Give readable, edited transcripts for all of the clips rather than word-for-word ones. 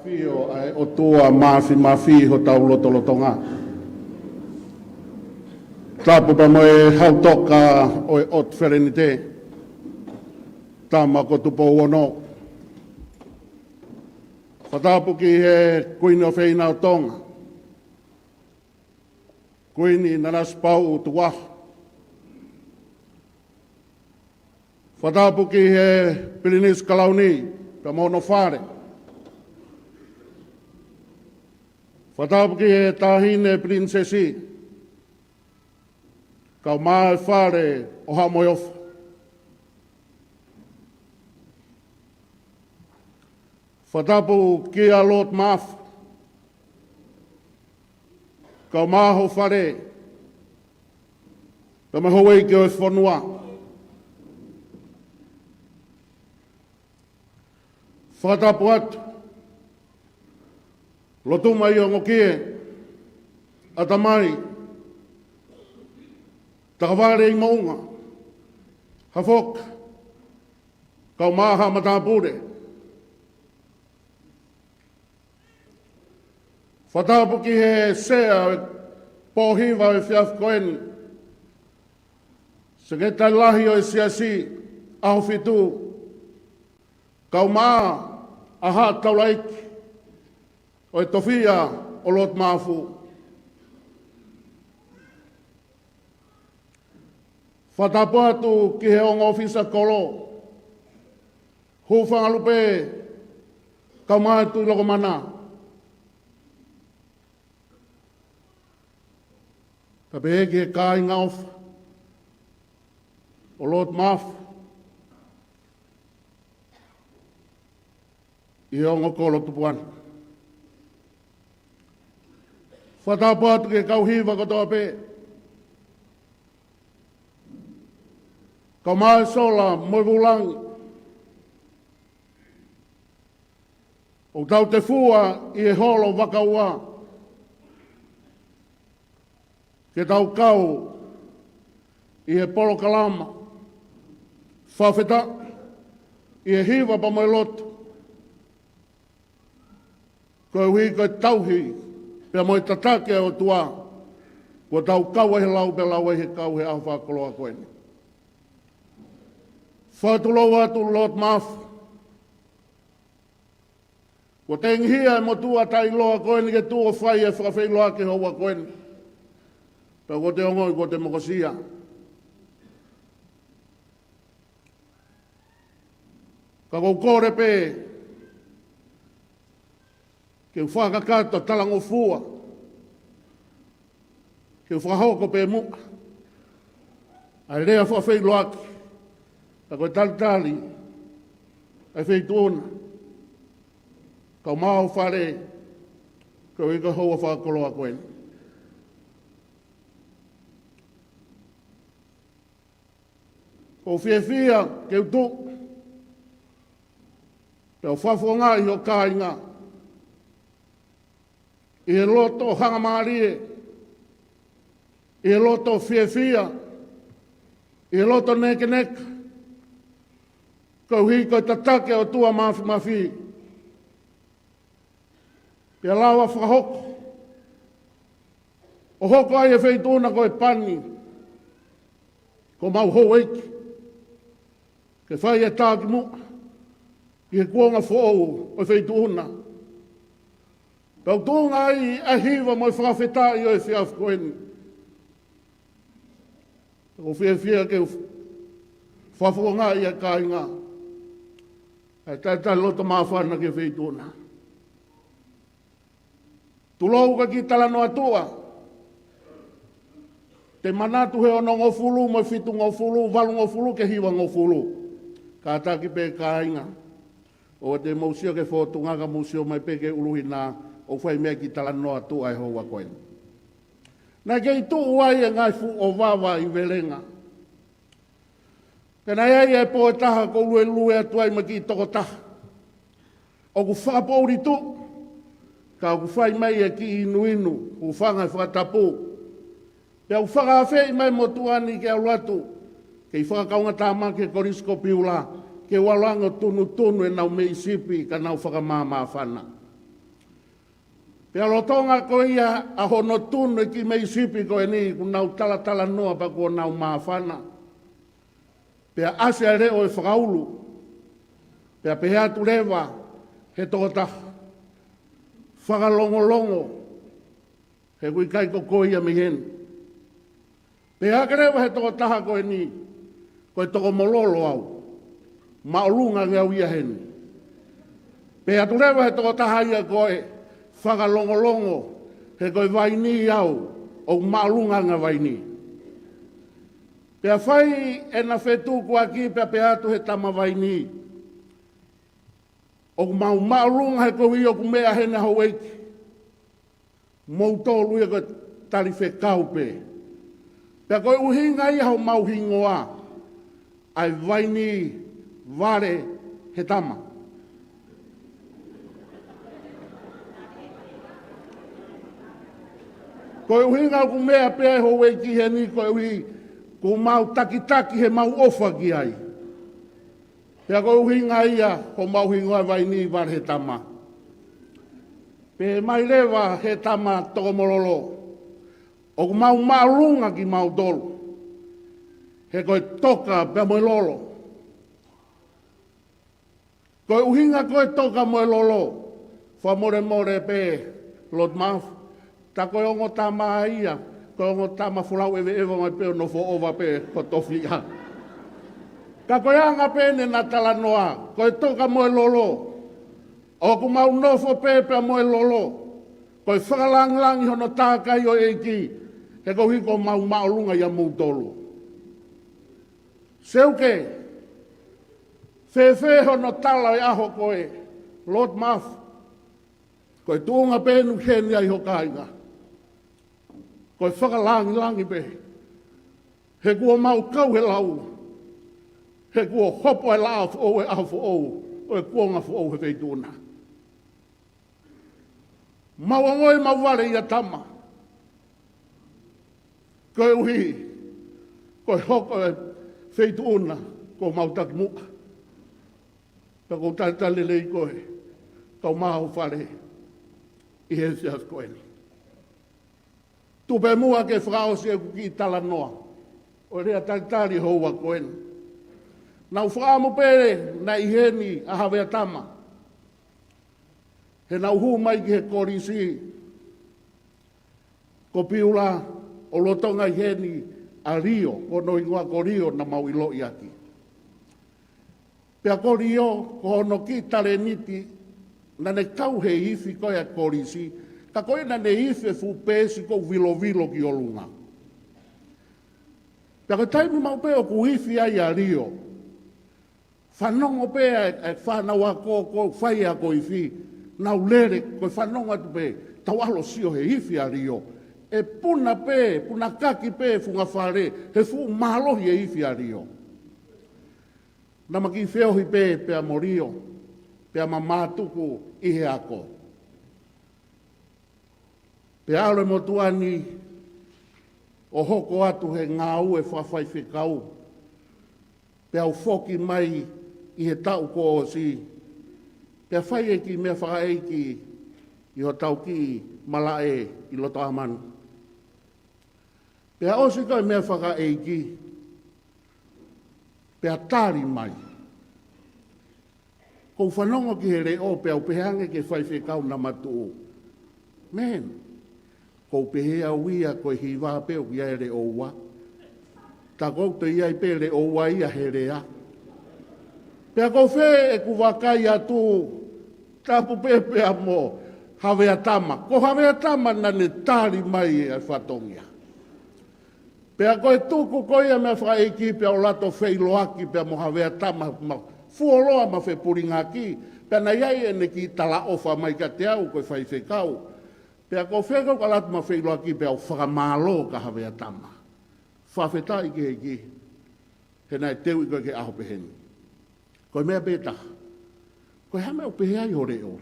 Fio ai o tua mafi ho tau lotolotonga. Tapu pa moe hautoka o ot wherenite. Tama ko tupo uono. Whatapu ki he kuini o wheina o tonga. Kuini naras pau u tuah. Whatapu ki he Pilinis Kalauni, ka mono whare. Whatapu ki he tahine prinsesi, ka mai whare o hamoiofa. Whatapu ki a Lord Maf, ka maho whare, ka mahoi ki o e whanua. Whatapu atu, lotu mai o ngokie, atamai, takaware i maunga, hafok, kau maha matapure. Whatapu ki he sea pōhiwa e whiaf koeni, se ke tai lahi o e siasi, aho fitu, kau maa, aha taulaiki, o e tofia o lot mafu. Whatapu atu ki he onga ofisa kolo, hūwhangalupe, kau maa tu loko mana. Ka peheki he kāi ngaofa, o lot mafu. I onga kolo tupuana. Whatapu atu ke kau hiwa kotoa pe. Kau mai sola moi vulangi. O tau te fua i e holo wakaua. Ke tau kau i e polo kalama. Whawheta i e hiwa pa moi lotu. Koe hui koe tauhi, pia moi tatake o tua, kua tau kau he lau pe lau he kau he ahu whakoloa koeni. Whātulau atu Lord Mafu, Ko tenghia e mo tua tai loa koe ni ke tua whai e whakawhai loa ke hoa koe ni. Pau ko te ongoi ko te mokosia. Ka kou kore pē, ke whakakato talango fua, ke whakahoko pē muka, ai rea whawhai loaki, ka koe talitali, ai whai tuona, kau mau whare, kau ika hoa whakakoloa koe. Ko whiawhia ke utu, peo whawhonga i o kāinga, i e loto hanga maarie, i e loto whiawhia, i e loto neke neka, kau hi koe tatake o tua mafi mafi, pia lawa whakahoko, o hoko ai e whaituna koe pani, ko mau hou eiki, ke whai e tāki mua, i e kuonga who'ou o whaituna. Pau tūnga ai a hiwa mo i whakawhetai o e whiaf koeni. O whiawhia ke whawhonga i a kāinga, e tai loto mawhana ke whaituna. Tulou ka ki talano atua, te manatu he ono ngofulu, mo fitu ngofulu, walu ngofulu, ke hiwa ngofulu. Ka taki pe kāinga. O te mausio ke whotunga ka mausio mai pe ke uluhi nā, o whai mea ki talano atua e hoa koe. Nā kei tu uai e ngai fu o wawa i velenga. Pena iai e po e taha ko lue atuai ma ki toko taha. O ku whakapouri tu, ka ku whai mai e ki inu inu, ku whanga e whakatapu. Pea ku whakawhei mai mo tuani ke au latu, kei whakakaunga tāma ke korisko piula, ke walanga tunu e nau mei sipi ka nau whakamāmā whana. Pea lotonga ko ia a hono tunu e ki mei sipi ko e ni, ku nau tala noa pa ko nau mā whana. Pea ase a reo e whakaulu, pea pehea tu rewa he tokotaha. Whakalongolongo, he kui kai ko koia mi hen. Pea ka rewa he tokotaha ko e ni, ko e toko mololo au. Maolunga ngea uia hen. Pea tu rewa he tokotaha ia koe, whakalongolongo, he koe vaini au, o maolunga ngea vaini. Pea whai e na whetu kua ki pea tu he tama vaini. O maolunga he koe o kumea hene hau eiki. Mou tōlu e koe tari whekau pe. Pea koe uhinga i hau mauhingoa, ai vaini vare he tama. Koe uhinga ku mea pea ho eiki he ni koe uhi, ku mau taki he mau ofa ki ai. Pea koe uhinga ia ho mau hingoa vaini vare he tama. Pe mai lewa he tama toko mololo. O ku mau maulunga ki mau tolu. He koe toka pea moe lolo. Koe uhinga koe toka moe lolo. Wha more pe lot mafu. Ta koe ongo tama ia. Koe ongo tama fulau ewe mai peo no fo ova pe ko tofia. Ka koe anga pene na tala noa. Koe toka moe lolo. O ku mau nofo pepea moe lolo. Koe whakalang hono tākai o eiki. He ko hiko mau maolunga ia mou tolu. Seuke. Whewhe hono tala e aho koe. Lot maf. Koe tuunga penu keni ai ho kainga. Koe whakalangi pe. He kua mau kau he lau. He kua hopo e lao fo e aho fo ou. O e kuonga fo ou he veituna. Mawangoi mawale ia tama. Koe uhi. Koe hoko e veituna. Ko mautaki muka. Ka kou talitali lei koe. Kau maho whare. I he sias koe ni. Tupe mua ke whakao se ki tala noa. O rea talitali houa koe ni. Nau whaamu pere na iheni a hawea tama. He nau hu mai ki he korisi. Ko piula o lotonga i heni a rio, ko no ingoa ko rio na mau ilo i aki. Pea ko rio, ko hono ki tale niti, na ne kau he ifi koe a korisi, ka koe na ne ife fu pēsi ko vilo ki o lunga. Pea ko taimi mau peo ku ifi ai a rio, whanongo pea e whanau a ko whai a ko ifi, nau lere koe whanongo atu pe, tau alo sio he ifi a rio, e puna pe, puna kaki pe funga whare, he fu mahalohi e ifi a rio. Nama ki wheohi pe, pea morio, pea mamatuku i he ako. Pea alo mo tuani, o hoko atu he ngā ue whawhai whikau, pea u whoki mai i he tau ko o si, pea whai e ki mea whakaeiki i ho tau ki malae i loto amanu. Pea osi koe mea whakaeiki, pea tāri mai. Kou whanongo ki he reo pea upehange ke whaiwhekau na matu. Men, kou pehea uia koe hiwa peo ki ai reo ua. Ta kou te iai pe reo ua ia he rea. Pea kou whe e kuwakai atu tapu pepea mo hawea tama. Ko hawea tama na ne tāri mai e whatongia. Pea koe tuku koe a mea whaeiki pea o lato wheiloaki pea mo hawea tama fuoloa ma whe puringa ki. Pea na iai e ne ki tala ofa mai ka te au koe whai whekau. Pea ko whekau ka lato ma wheiloaki pea o whakamalo ka hawea tama. Whawhetai ki he ki. He nai teu i koe ke aho peheni. Koe mea beta. Koe hame o pehea i hore o.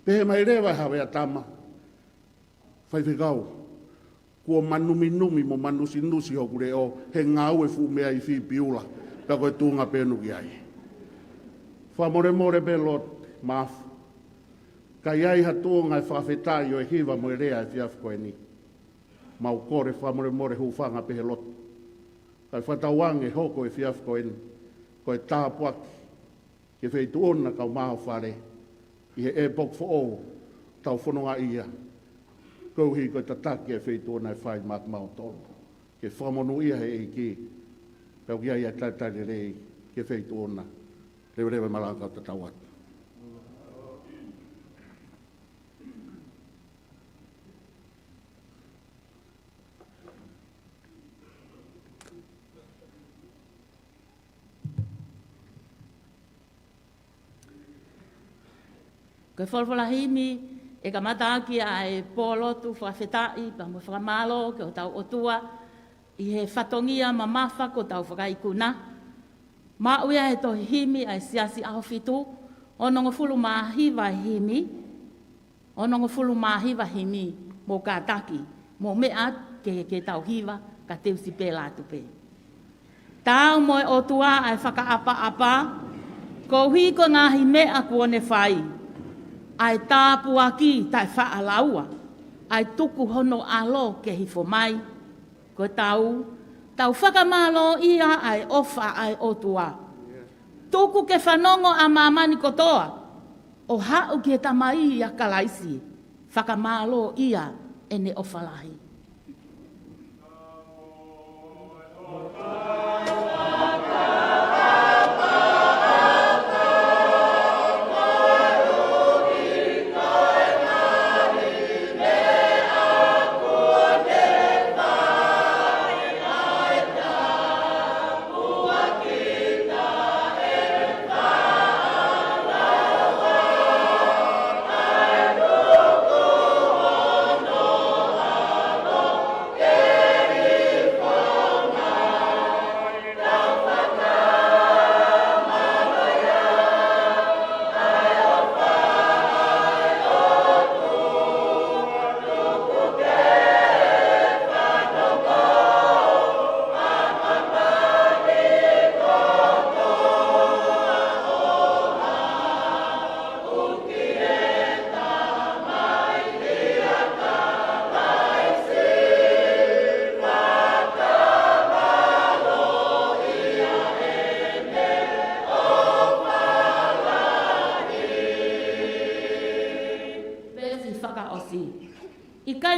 Pehe mai rewa hawea tama. Whai whekau. Kua manumi mo manusi hoku reo, he ngau e fu mea i fi piula, ka koe tūnga pēnu ki ai. Whamore pe lot, maafu. Ka iai ha tūnga e whawhetai o e hiva mo e rea e fiafu koe ni. Mau kore whamore hu whanga pehe lot. Kai whatawange hoko e fiafu koe ni. Koe tāpuaki, ke wheitu ona kau maho whare, i he e pok fo o, tau whanonga ia. Kou hi koe tataki e wheitua nei whai mak mau tonu. Ke whamonu ia he eiki. Pau ki ai a taitari rei ke wheitua na. Rewe malakau tatawat. Koe whalwalahimi, e ka mataki a e pōlotu whawhetai, pa mo whakamalo, ke o tau otua, i he whatongia ma mawha ko tau whakaikuna. Ma uia he tohi himi a e siasi aho fitu, o nongo fulu mahiwa himi, o nongo fulu mahiwa himi, mo ka taki, mo mea ke tau hiwa, ka teusi pē lātu pē. Tau mo e otua a e whakaapa-apa, ko hui ko ngahi mea kuone whai, ai tāpu aki tai whaalaua, ai tuku hono alo ke hifo mai, ko tau whakamalo ia ai ofa ai otua. Tuku ke whanongo a mamani kotoa, o hau ke tamai ia kalaisi, whakamalo ia ene ofalahi.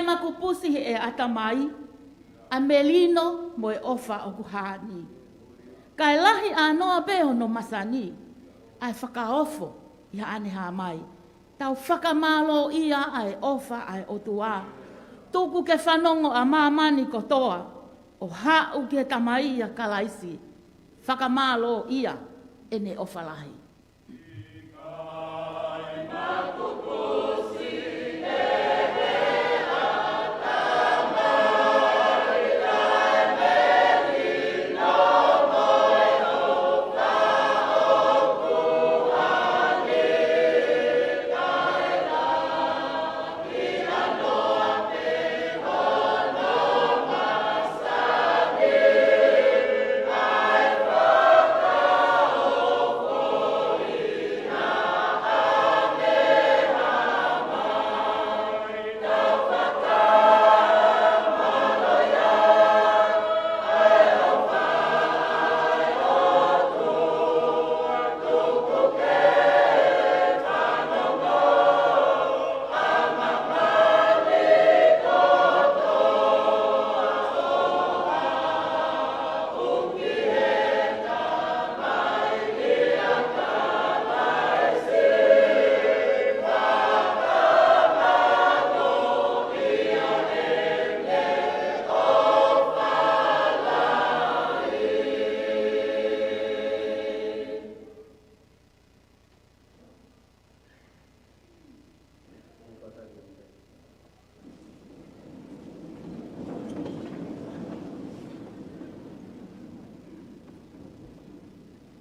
makupusi e atamai, a melino mo e ofa o kuhani. Kai lahi anoa beho no masani, ai whakaofo ia ane ha mai. Tau whakamalo ia ai ofa ai otua. Tuku ke whanongo a mamani kotoa, o hau ke tamai ia kalaisi. Whakamalo ia ene ofa lahi.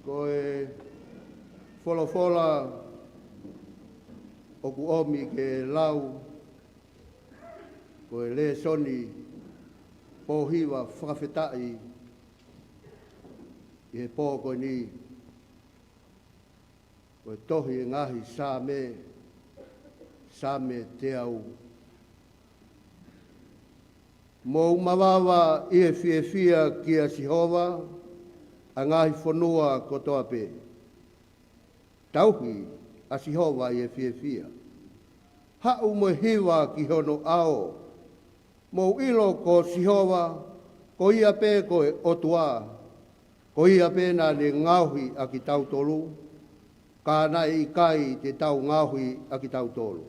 Koe wholofola o ku omi ke lau, koe le soni pōhiwa whakawhetai i he pō koe ni, koe tohi e ngahi sā me te au. Mō umawawa i e whia ki a Sihova, a ngahi whanua kotoa pē. Tauhi a Sihova i e whia. Hau mo hiwa ki hono ao. Mō ilo ko Sihova, ko ia pē ko e otua. Ko ia pē nā ne ngauhi a ki tau tolu. Ka nai i kai te tau ngauhi a ki tau tolu.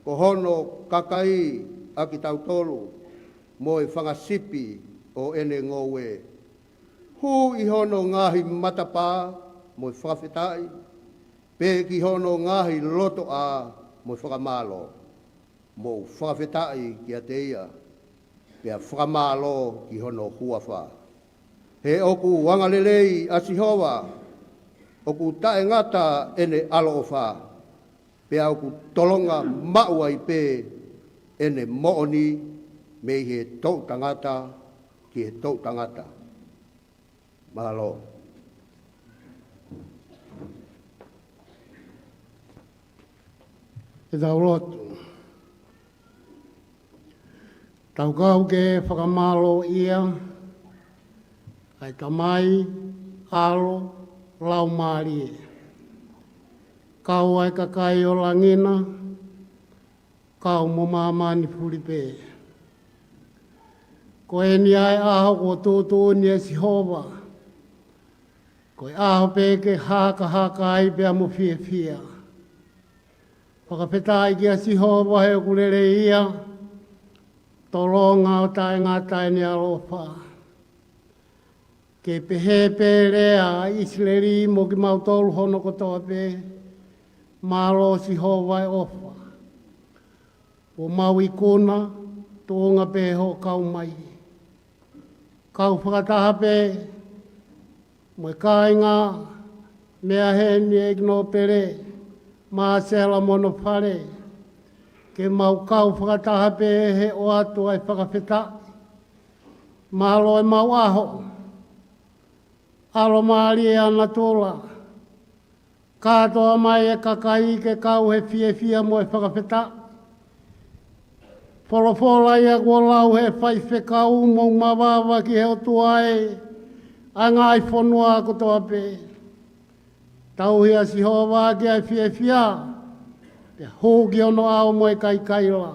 Ko hono kakai a ki tau tolu. Mō e whangasipi o ene ngowe. Hu i hono ngahi matapā mo i whakawhetai, pē ki hono ngahi loto a mo i whakamalo, mo whakawhetai ki a te ia, pē whakamalo ki hono huawha. He oku wangalelei a Sihova, oku tae ngata ene alo o wha, pē oku tolonga maua i pē ene mooni me he tau tangata ki he tau tangata. Mahalo. E tau rotu. Tau kau ke whakamalo ia, ai tamai, alo, lau maari. Kau ai kakai o langina, kau mo mamani puripe. Ko e ni ai aho ko tūtū ni e Sihova. Ko e aho pē ke haka ai pēa mo fia. Whakawhetai ki a Sihova he o kurere ia, toronga o tae ngātai ni alofa. Ke pehe pērea a Isleri mo ki mautolu hono kotoa pē, mālo Sihova e ofa. O mau i kuna, tōnga pē ho kau mai. Kau whakataha pē, mo e kāinga, mea he ni e gno pere, mā sela mono whare, ke mau kau whakataha pē he o atu ai whakawheta, mālo e mau aho, alo maari e ana tōla, kātoa mai e kakai ke kau he fia mo e whakawheta, Wholofola ia kua lau he whai whekau mō mawawa ki he o tuae, a ngai whanua ko toa pē. Tauhi a Sihova ki ai whia, te hōki ono ao mo e kai kaila,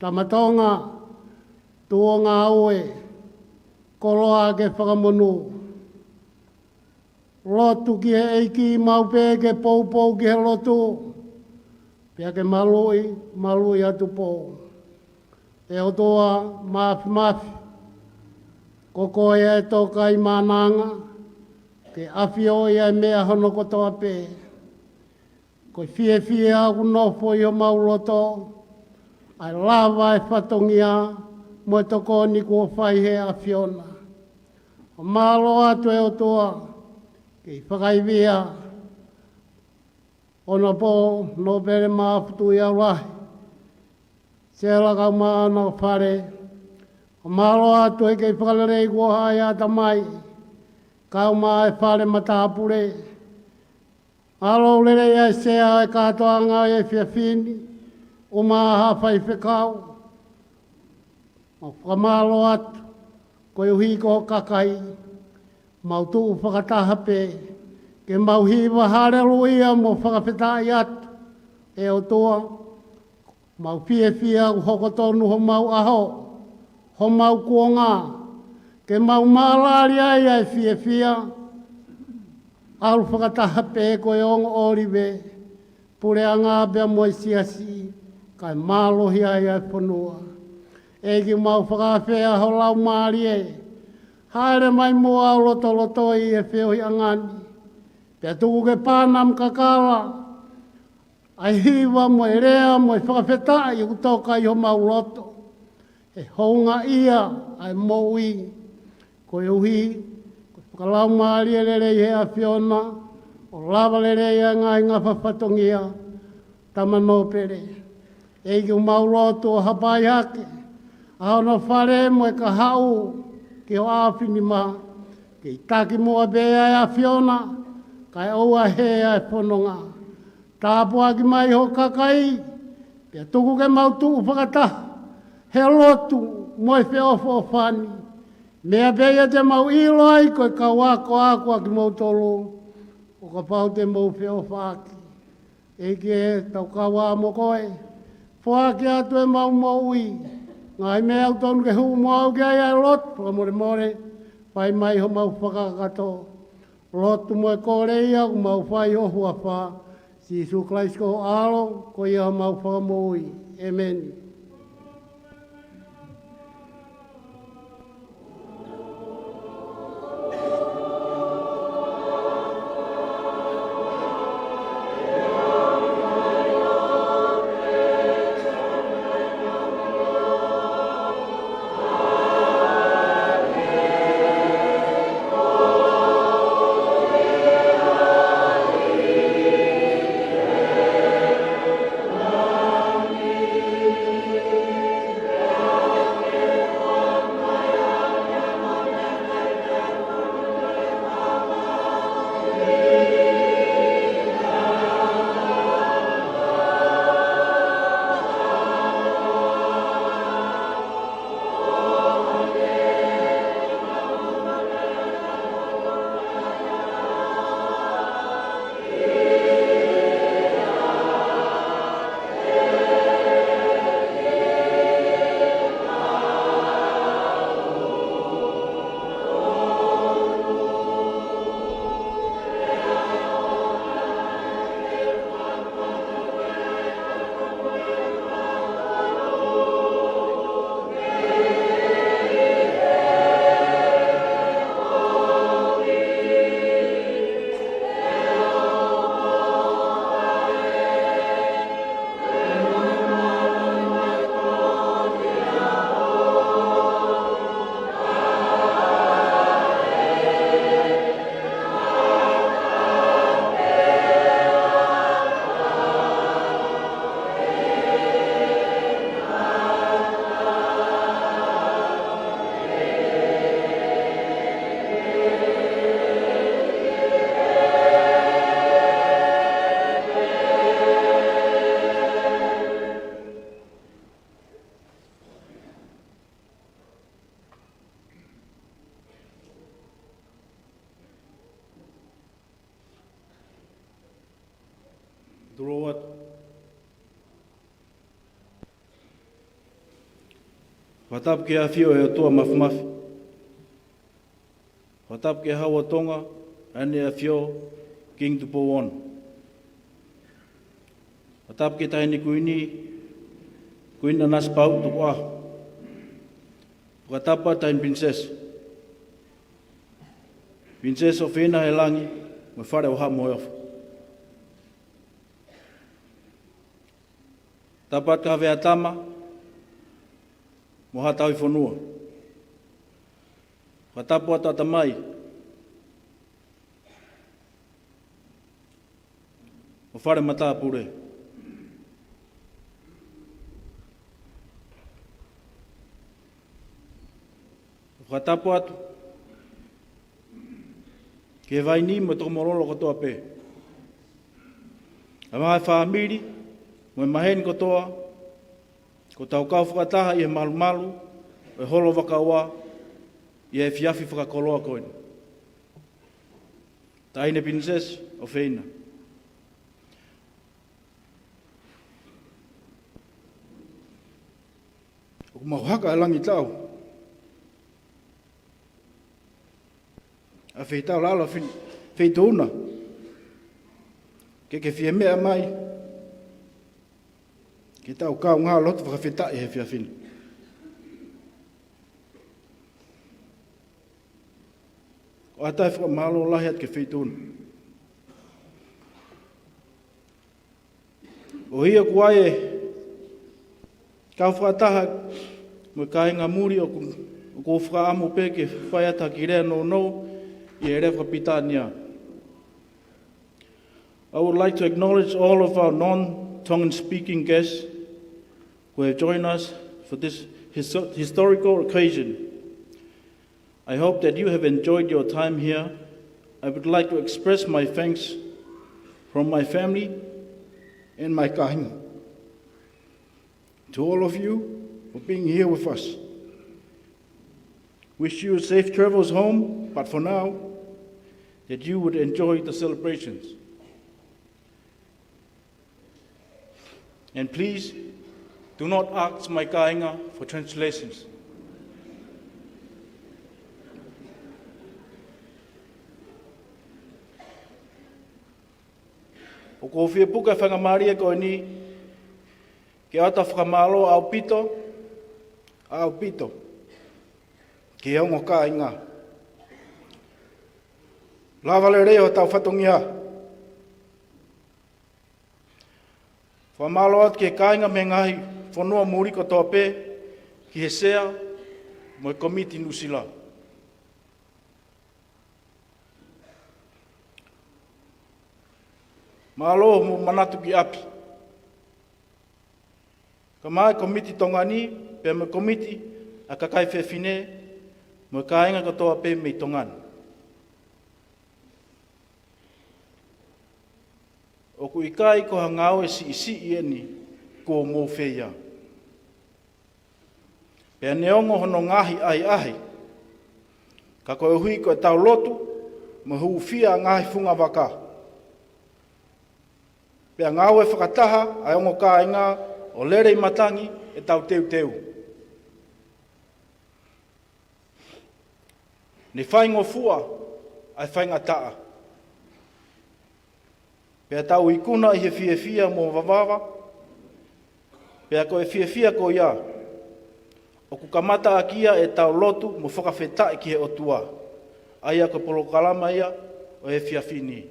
Tamatonga, tuonga aue, koloa ke whakamonu. Lotu ki he eiki maupe ke poupou ki he lotu. Pea ke malui atu pou. E o toa mafi. Koko ia e toka i mananga. Ke awhio ia e mea hono kotoa pe. Ko fie aku nofo i o mauloto. Ai lava e whatongia. Mo e toko ni kua whai he awhiona. O malo atu e o toa. Ke whakaivia. Ona po no pere maafutu i aulahi. Sela ka maana o whare. O malo atu e kei whakarei kua hai ata mai. Kau maa e whare matapure. Alo lere ia sea e katoanga e whiawhini. O maa hawhai whekau. O whakamalo atu. Ko iuhi ko kakai. Mautu whakataha pe. Ke mauhiwa harelu ia mo whakawhetai atu. E o toa. Mau fie u hokotonu ho mau aho. Ho mau kuonga. Ke mau malari ai ai fie. Alu whakataha pe ko e ongo oriwe. Pure anga bea mo i siasi. Kai malohi ai ai whanua. Eki mau whakawhea ho lau maari e. Haere mai mua au loto i e whiohi angani. Pea tuku ke pānam kakala. Ai hiwa mo e rea mo e whakawheta i kutoka i ho mau loto. E hounga ia ai moui. Ko e uhi. Ko whakalau maari e lere i he a whiona. O lava lere i a ngai ngā whawhatongia. Tamano pere. Eki o mau loto o hapai hake. Aona whare mo e ka hau. Ki o awhini maha, ki i taki mua bea e a whiona, kai oua he e whanonga. Tāpua ki mai ho kakai, pia tuku ke mautu whakataha, he lotu mo e whiofo o whani. Mea bea te mau ilo ai, koe ka wako akua ki mau tolo, o ka pau te mau whiofo aki. Eki e tau kawa mo koe, whaaki atu e mau maui, ngai mea au tonu ke huu mo au ke ai lot, more, pai mai ho mau whakakato. Lotu mo e kore ia, ku mau whai ho hua wha. Si Isu Christ ko alo, ko ia mau whakamoi. Amen. Whatap ke a fio e o tua mafimafi. Whatap ke hawa tonga, ane a fio king tupo on. Whatap ke taini kuina nas pau tupo a. Whatapa tain princess. Princess o whina he langi, me whare o ha moe ofu. Tapat ka vea tama, mo hatau I whanua. Whatapu atata mai. O whare mata pure. Whatapu atu. Ke vai ni mo toko morolo kotoa pe. A maha whaamiri, mo maheni kotoa, ko tau kau whakataha I he malu malu, o holo wakaua, I he fiafi whakakoloa koina. Taine princess o whina. O mahuhaka e langi tau. A whetau lalo whetuna. Ke whia mea mai. Ke tau kau ngā lotu whakawhetai he whiawhina. O atai whakamalo lahi at ke whetuna. O hia kuai e kau whakataha mo kāinga muri o ko whakaamu pe ke whaiata ki rea no I e rea whapitania. I would like to acknowledge all of our non-Tongan speaking guests who have joined us for this historical occasion. I hope that you have enjoyed your time here. I would like to express my thanks from my family and my kahinga to all of you for being here with us. Wish you safe travels home, but for now, that you would enjoy the celebrations. And please, do not ask my kainga for translations. O ko whia puka whangamaria koe ni, ke ata whakamalo au pito, ke aungo kainga. Lawale reo tau whatongia. Whamalo at ke kainga me ngahi whanua muri kotoa pe ki he sea mo komiti nusila. Malo mo manatu ki api. Ka mai komiti tongani pe mo komiti a kakai whewhine mo kainga kotoa pe me tongani. O ku ikai ko hangau e si eni ko mō whea. Pea neongo hono ngahi ai. Ka koe hui koe tau lotu, mo huu whia ngahi whunga waka. Pea ngau e whakataha, ai ongo ka inga o lere I matangi e tau teu. Ni whaingo fua, ai whainga taa. Pea tau I kuna I he whiawhia mō wawawa. Pea koe whiawhia ko ia. O ku kamata akia e tau lotu mo whakawhetai ki he otua. Aia ko polo kalama ia o he whiawhini.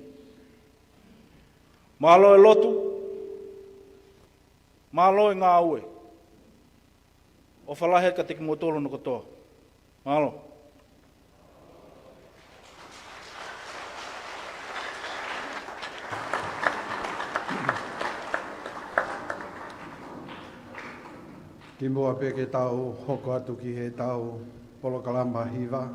Malo e lotu. Malo e ngā ue. O whalahe ka teki motolo no kotoa. Malo. Ki mua pe ke tau hoko atu ki he tau polokalama hiwa.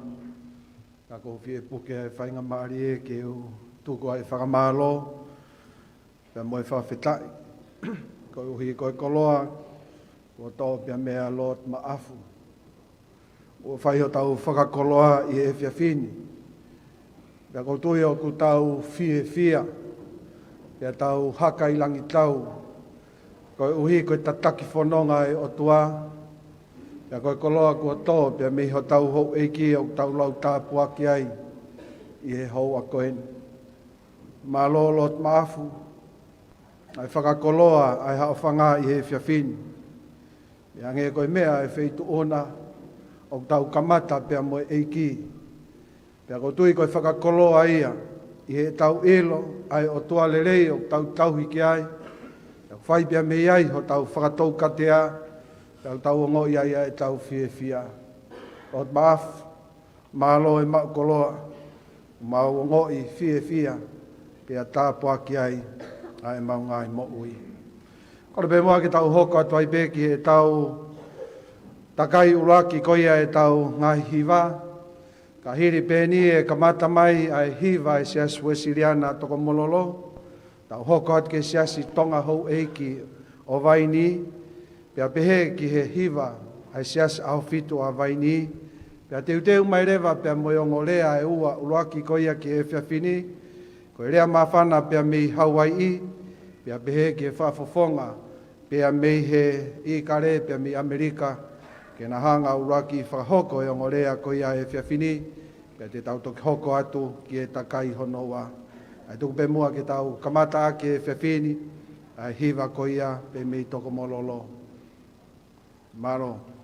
Ka ko fie puke e whainga maari e ke u tuku ai whakamalo. Pea moe whawhetai. Ko uhi koe koloa. Ko tō pia mea lot ma afu. O whaiho tau whakakoloa I e whiawhini. Pea ko tui o ku tau whia. Pea tau haka I langi tau. Koe uhi koe tataki whanonga e o tua. Pea koe koloa kua tō, pea mi ho tau hou eiki o tau lau tāpua ki ai, i he hou a koen. Ma lolot maafu, ai whakakoloa, ai hao whanga i he whiawhini. Ia nge koe mea e wheitu ona, o tau kamata pea moe eiki. Pea ko tui koe whakakoloa ia, i he tau ilo, ai o tua lerei o tau tauhi ki ai. Whai pia me iai ho tau whakatou katea, tau o ngoi ai e tau fie fia. O maaf, malo e mau koloa, mau o ngoi fie fia, pia tāpua ki ai, ai mau ngai mo ui. Kore pe mua ki tau hoko atu ai peki e tau takai uraki koia e tau ngai hiva, ka hiri pēni e kamata mai ai hiva e sias wesiriana toko mololo, tau hoko atu ke siasi tonga hou eiki o vaini, pia pehe ki he hiva ai sias au fitu a vaini, pia teuteu mai rewa pia moiongo lea e ua uraki koia ki e whiawhini, koe rea mawhana pia mei Hawaii, pia pehe ki e whafofonga, pia mei he i kare pia mei Amerika, ke na hanga uraki whakahoko e ongo lea koia e whiawhini, pia te tau toki hoko atu ki e takai honoa. Ai tuku pe mua ki tau kamata ake e whiawhini, ai hiva koia pe mei toko mololo. Maro.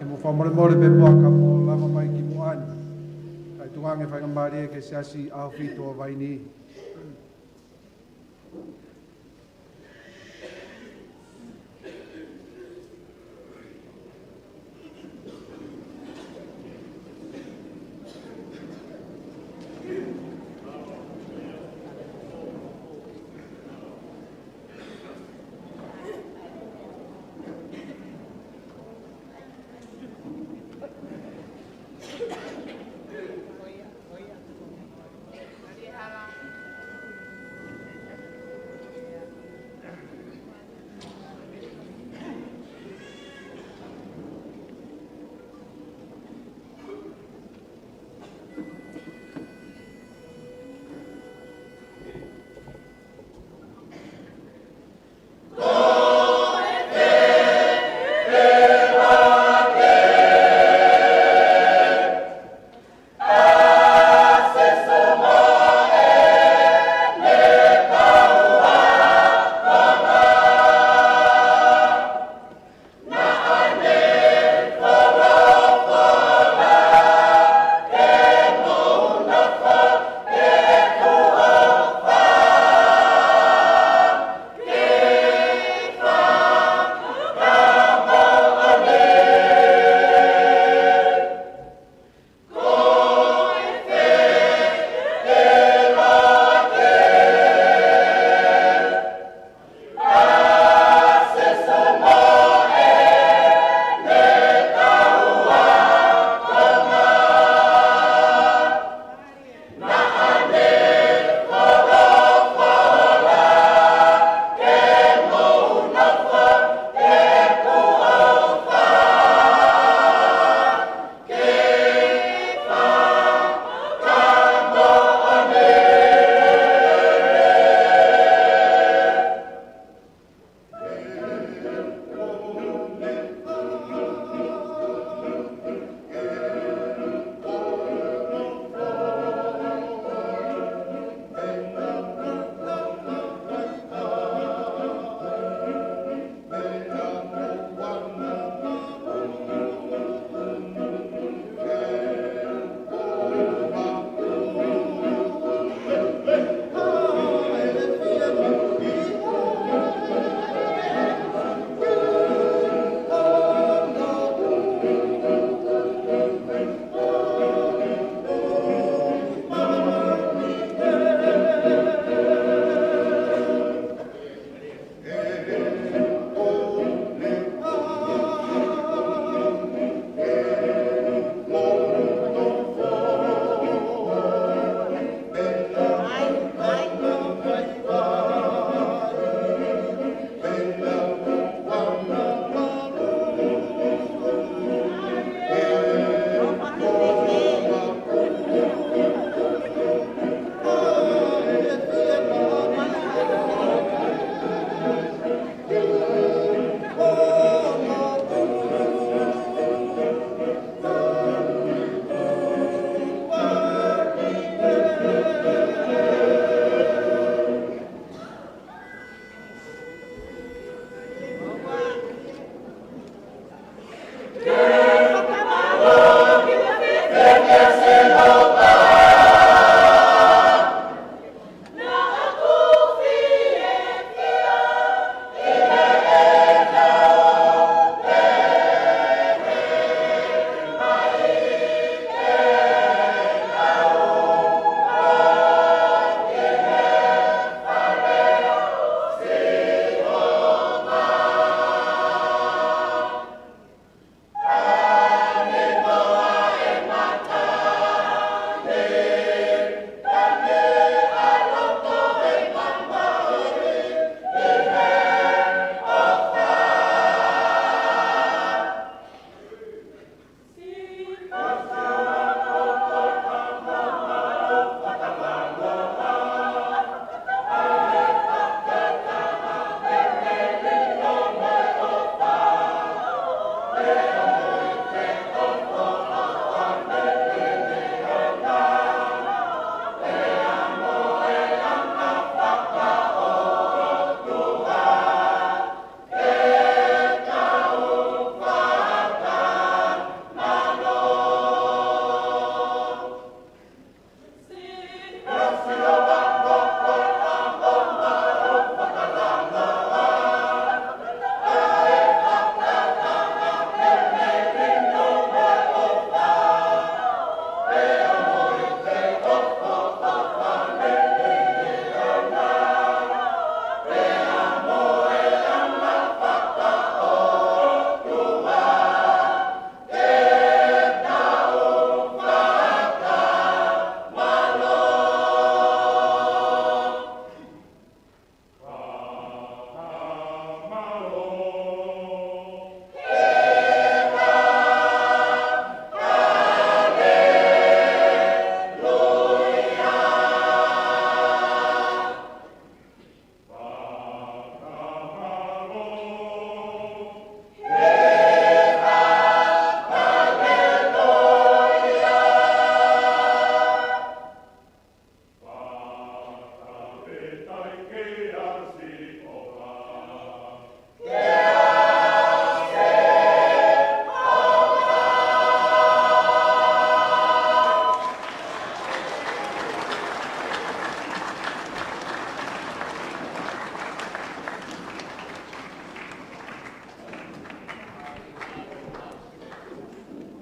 E mo whamore more pe moaka mo lava mai ki moani. Kai tuange whainga maari e ke seasi au whito o vaini.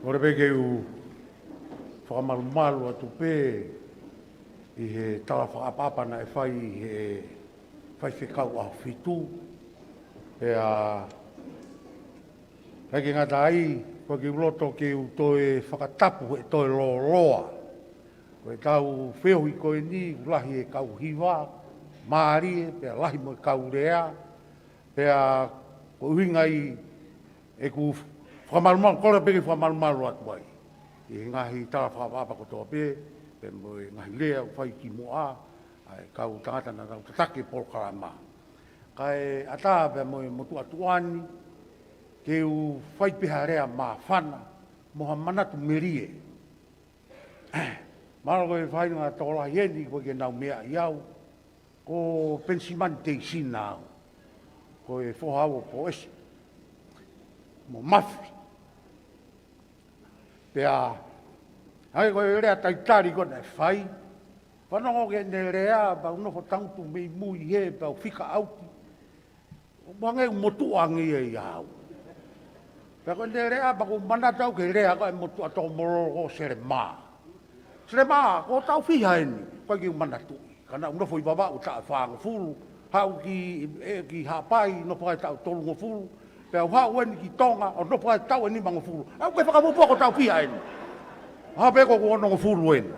Ora peke u whakamalumalu atu pē i he tala whakapapana e whai he whai whekau a whitu. E a heke ngata ai, koe ki uloto ke u toe whakatapu e toe loa. Koe tau whehui koe ni, ulahi e kau hiwa, maari e, pea lahi mo e kau rea, pea ko uhinga i e ku whakamalumalu, kore peke whakamalumalu atu ai. I ngahi tala whakapapa ko toa pē, pe mo e ngahi lea u whai ki moa, ai kau tangata na tau tatake Polokalama. Kai ata pe mo e motu atuani, ke u whai peha rea maa whana, moha manatu merie. Maro koe whai ngā tola hieni, koe ke nau mea iau, ko pensimani te isina au. Koe whohau po esi, mo mafi. Pea, hai koe rea taitari kona e whai, whanongo ke ne rea, pa unofo tangutu mei mui he, pa whika auti, wange motu angi e iau. Pea koe ne rea, pa ko manatau ke rea, koe motu ato mororo sere maa. Sere maa, ko tau whiha eni, koe ki manatu. Kana unofo i baba u taa whaanga fulu, hau ki hapai, no pae tau tolungo fulu, pea hau eni ki tonga, o no pae tau eni mango fulu. Au koe whakamupo ko tau whiha eni. Ha pe ko onongo fulu eni.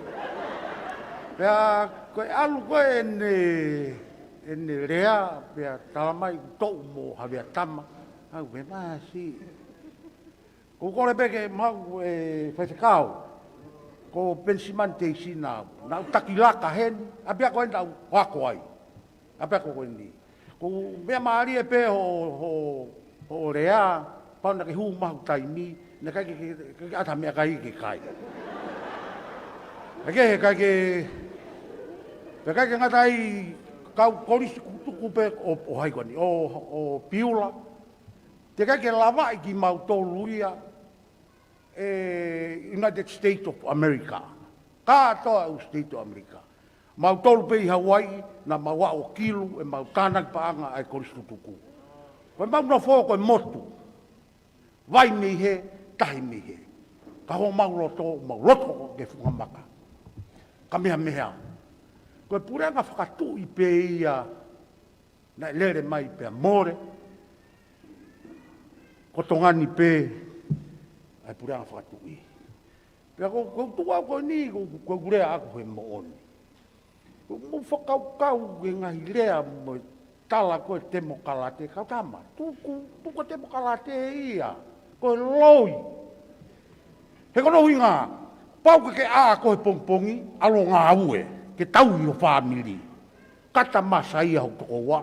Pea koe alu koe ene rea, pea talamai tou mo havea tama, hau koe maasi. Ko kore peke mau e whaitekau, ko pensiman te isina, na utakilaka hen, apea koe nda wako ai. Apea koe ni. Ko mea maari e pe ho rea, pau na ke hu mahu taimi, na kai ke ata mea kai ke kai. Ake he kai ke ngata ai kau korisi kutuku pe o haikoni, o piula. Te kai ke lava i ki mau toluia, United States of America. Ka toa u State of America. Mau tolu pe i Hawaii, na maua o kilu, e mau tānak paanga ai korisi kutuku. Koe mau no fō koe motu. Vai mei he, tahi mei he. Ka ho mau loto ke whukamaka. Ka meha. Koe purenga whakatu i pe ia, na lere mai pe more. Ko tongani pe, ai purenga whakatu i. Pea ko tua koe ni, ko gurea aku he mo oni. Mo whakau e ngahi rea mo tala koe temo kalate, kau tama, tuko temo kalate ia, koe loi. He kono hui ngā, pau ke a koe pongpongi, alo ngā ue, ke tau i o whamiri. Kata masa ia hau toko wa.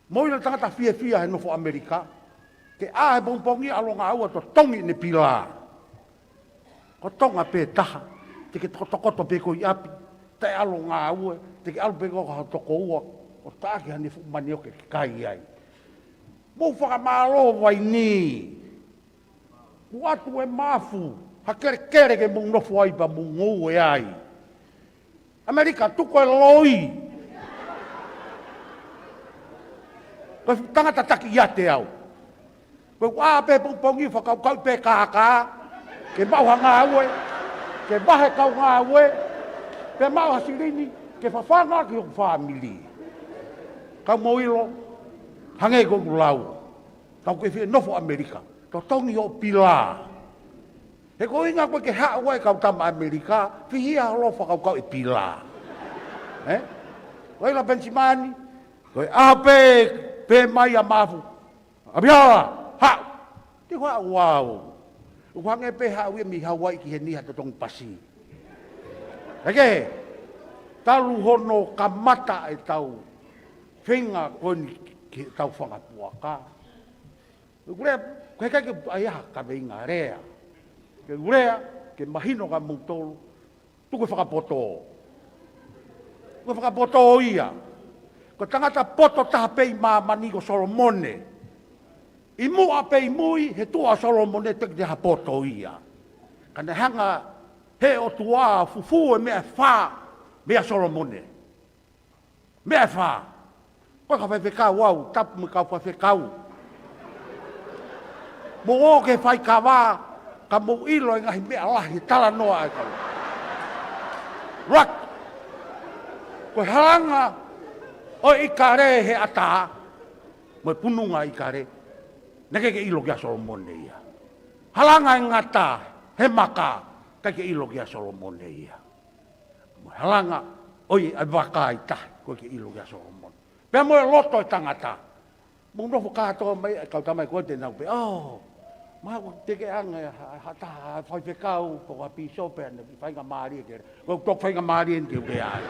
Moina tangata fia he nofo Amerika, ke a he pongpongi, alo ngā ue, to tongi ne pila. Ko tonga pe taha, te ke tokoto pe koi api, te alo ngā ue, te ke alo pe koi hau toko ua, o tāki hane whumani o ke kai ai. Mou whakamalo vai ni. Uatu e mafu, ha kere ke mung nofu ai pa mung ngou e ai. Amerika tuko e loi. Koe tangata taki iate au. Koe waa pe pongpongi whakau pe kaka, ke mau ha ngā ue, ke mahe kau ngā ue, pe mau hasirini, ke whawhanga ki o whamili. Kau moilo, hange ko lau. Kau ke whie nofo Amerika. To tongi o pila. He ko inga koe ke haa wai kau tama Amerika, whihia halofa kau e pila. Koe la pensimani, koe pe mai a mafu. Abiara, hau. Te hoa wau. Uhange pe haa ue mi Hawaii ki he niha te tongi pasi. Eke, talu hono kamata e tau. Whenga koe ni ki tau whangapuaka. Urea, koe kai ke aiaha ka veinga rea. Ke urea, ke mahino ka mutolu, tuku whakapoto. Tuku whakapoto ia. Ko tangata poto taha pei mamani ko Solomone. I mua pei mui, he tua Solomone teki te ha poto ia. Kana hanga he o tua fufu e mea wha, mea Solomone. Mea wha. Koe ka whewhekau au, tapu me kau whewhekau. Mo o ke whai kawa, ka mo ilo ngahi mea lahi tala noa e kau. Rak, koe halanga o ikare he ata, mo pununga ikare, neke ke ilo kia Solomone ia. Halanga e ngata, he maka, kai ke ilo kia Solomone ia. Mo halanga, oi ai waka i tahi, koe ke ilo kia Solomone. Pea mo e loto e tangata, mo nofo katoa mai, kau tamai koe te nau pe, ma ko te ke anga hata fai pe kau ko api so pe na fai nga mari ke ko tok fai nga mari en ke ke ai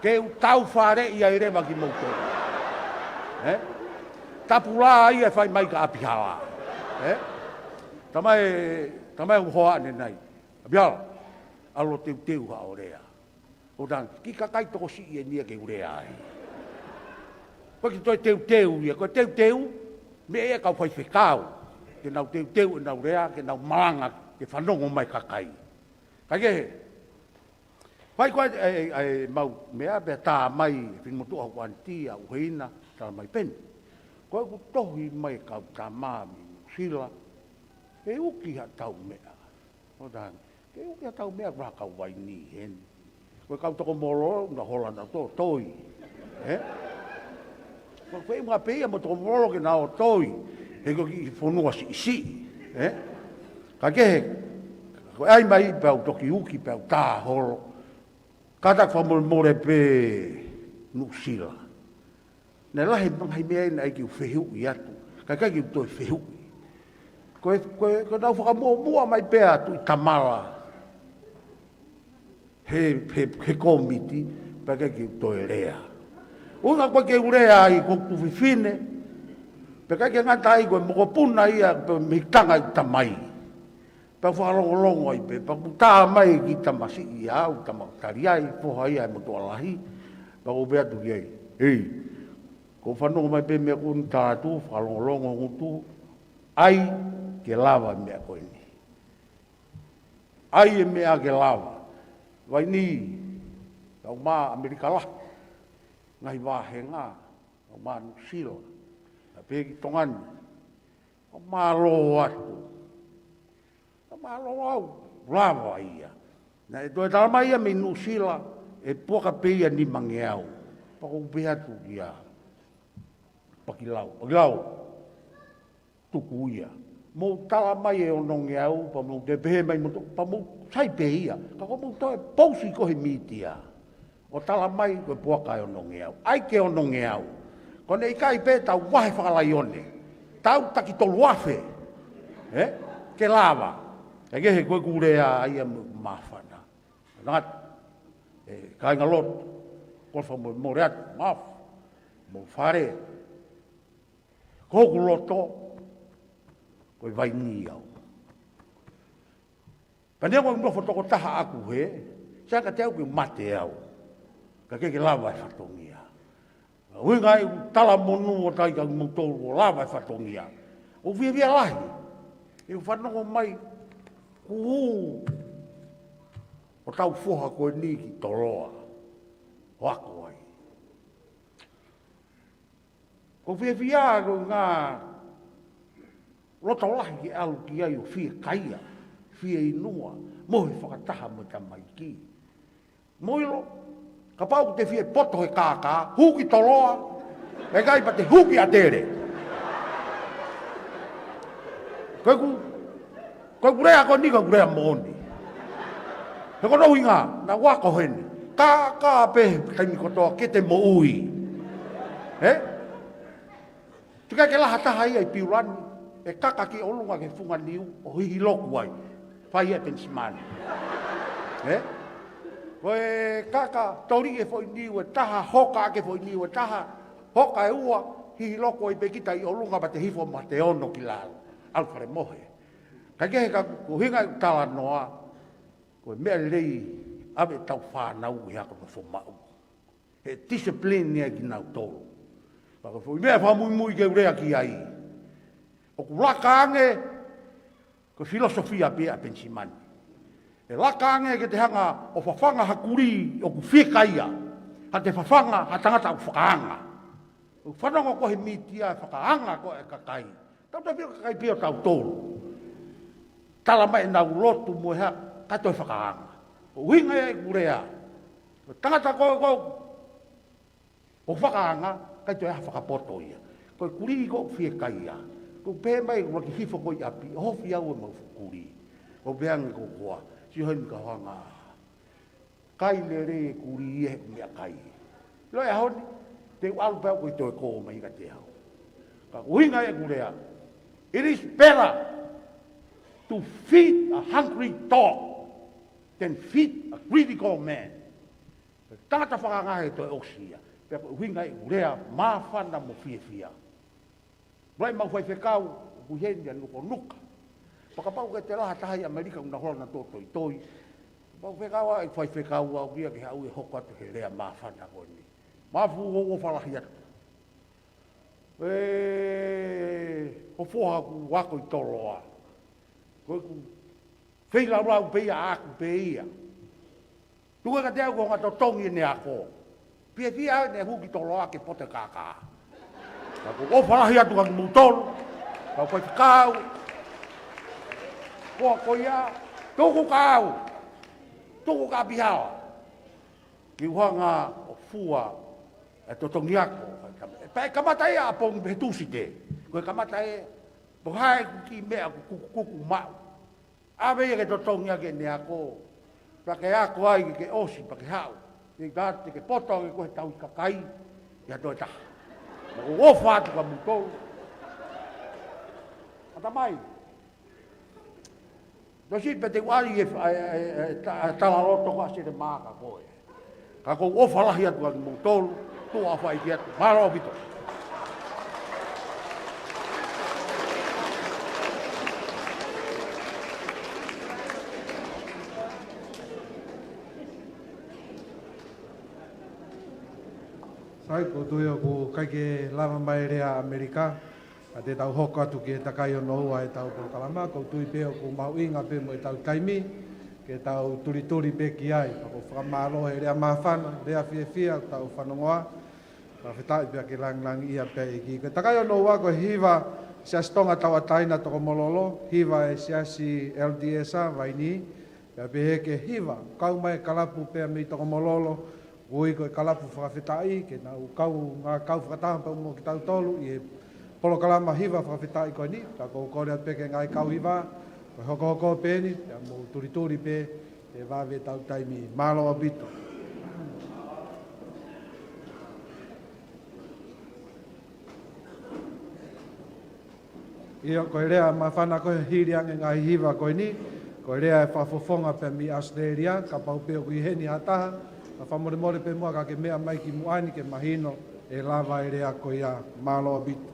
ke u tau fare ia ire ma ki moto tapula ia fai mai ka api hala tamai u hoa ne nai bial alo teu ha orea o dan ki ka kai to si ia ni ke urea ai ko ki to teu ia ko teu me e ka fai fe kau ke nau teu nau rea, ke nau malanga, ke whanongo mai kakai. Kai ke he. Whai koe mau mea bea tā mai, whingmotu au antia, uheina, tā mai pen. Koe ku tohi mai kau tā māmi, sila, ke uki ha tau mea. O tāng, ke uki ha tau mea kura kau wai ni hen. Koe kau toko moro, na holanda to, toi. Koe koe mga pia mo toko moro ke nao toi. He ko ki whanua si. Ka kehe, ko ai mai pau toki uki pau tā horo. Kata whamore pe nusila. Nē lahi manghai mea ina ai ki u whehu i atu. Ka kai ki u toi whehu. Ko nau whakamua mai pea tu i tamala. He komiti, pa kai ki u toi rea. Unga koe ke urea i koku whiwhine, peka ke ngata ai koe moko puna ia pe mitanga i tamai. Pa whakalongolongo ai pe, pa kutaa mai ki tamasi i au, tamakari ai, poha ia e motu alahi. Pa ko bea tu iei, ko whanongo mai pe mea kuni tātu, whakalongolongo ngutu, ai ke lava mea koe ni. Ai e mea ke lava. Vai ni, tau maa Amerika lah, ngai wahenga, tau maa Nusila. Pegi tongani, o malo atu, o malo au, lava ia. Na e toi talama ia me Nusila, e poka peia ni mangeau, pa ko beatu ia, pakilau, tuku ia. Mo talama ia o nongeau, pa mo te pehe mai moto, pa mo sai peia, ka ko mo toi pausi ko he mitia. O talamai ko poka o nongeau, ai ke o nongeau. Kone i kai pe tau wahe whakalaione. Tau taki tolu wafe. Ke lava. E kehe koe kurea ia mawhana. Ngat. Kai ngā lot. Kolfa mo reat. Maf. Mo whare. Koku loto. Koe vai ni au. Panea koe mnofo toko taha aku he. Saka te au ki mate au. Ka ke lava e whatongia. Ui ngai tala monu o tai ka mutoro o lava e whatongia. O via lahi. E whanongo mai kuhu. O tau foha koe ni ki toroa. O ako ai. Ko via ko ngā roto lahi ki alu ki ai o fia kaia. Fia inua. Mohi whakataha mo tamai ki. Moilo. Ka pau te fie poto he kākā, huki toloa, e gai pa te huki a tere. Koe kurea ko ni ka kurea moni. He kono hui ngā, na wako hene, kākā pe kaimi kotoa ke te mo ui. Tukai ke laha taha ia i piurani, e kaka ki olunga ke funga niu, o hihi loku ai, whai e pensimani. Koe kaka tori e foi niu e taha hoka ke foi niu e taha hoka e ua hihi loko i pekita i olunga pa te hifo ma te ono ki lalo. Alfare mohe. Ka kehe ka kuhinga i tala noa koe mea lei ave tau whanau i haka no whomau. He discipline nia ki nau tolo. Paka foi mea whamui ke urea ki ai. O ku laka ange ko filosofia pia pensimani. E laka ange ke te hanga o whawhanga hakuri o ku whikaia. Ha te whawhanga ha tangata o whakaanga. O whanonga ko he mitia whakaanga ko e kakai. Tau te whika kakai pia tau tōru. tala mai na lotu mo ha ka to whakaanga. O hinga e kurea. O tangata ko o whakaanga ka to e whakapoto ia. Ko kuri ko fie kai ia. Ko pe mai ko ki hifo ko i api. Hofi au e mau kuri. O beangi ko koa. Si hoi ka hanga. Kai le re kuri e mea kai. Loi a honi. Te alu pēo ko i toi ko mai ka te hau. Ka uhinga e kurea. It is better to feed a hungry dog than feed a greedy man. Tangata whakangahe toi osia. Pea ko uhinga e kurea mawhana mo fia. Rai mau whai whekau, kuhenia nuko nuka. Pakapau ke te laha tahi Amerika una horana tō toi. Mau whekau ai whai whekau au kia ke hau e hoko atu he rea mawhana koni. Mafu o whalahi atu. O whoha ku wako i toloa. Koe ku whenga rau peia aku peia. Tuka ka te au ko ngato tongi ne ako. Pia ne huki toloa ke pote kaka. O whalahi atu ka mutolo. Kau koe kau. Koa koia. Tuku kau. Tuku ka pihawa. Ki whanga o fua. E totongi ako. Pai kamatai a pong betusi te. Koe kamatai po hai ki mea kuku mau. Awe ke totongi ake ne ako. Pake ako ai ke osi pake hau. Ni gati ke potong koe tau kakai. Ia toi taha. O whātu ka mutolu. Ata mai. No si pe te wari e talaroto ka se te māka koe. Ka kou o whalahi atu ka mutolu. Tua whai ki atu. Maro bito. Sai ko tuio ko kai ke lava mai rea Amerika. A te tau hoko atu ki e takai o noua e tau Polokalama. Ko tui peo ko mau inga pe mo e tau kaimi. Ke tau turi pe ki ai. Ko whakamaro he rea mawhana, rea fia tau whanongoa. Ka whetai pia ke lang ia pe i ki. Ke takai o noua ko hiva sias tonga tau ataina toko mololo. Hiva e siasi LDS-a vaini. Pia pe he ke hiva. Kau mai kalapu pe mi toko mololo. Ui koe kalapu whakawhetai, ke nau ngā kau whakataha pa umo ki tau tolu, i e Polokalama hiva whakawhetai koe ni, ka kou kore at peke ngai kau hiva, koe hoko pēni, ia mō turi pē, te wāwe tau taimi, mālo abito. Ia koe rea mawhana koe hiriange ngai hiva koe ni, koe rea e whafofonga pe mi Australia, ka pau peo kui heni hataha, ka whamore pe mua ka ke mea mai ki muani ke mahino e lava e rea ko ia mālo abito.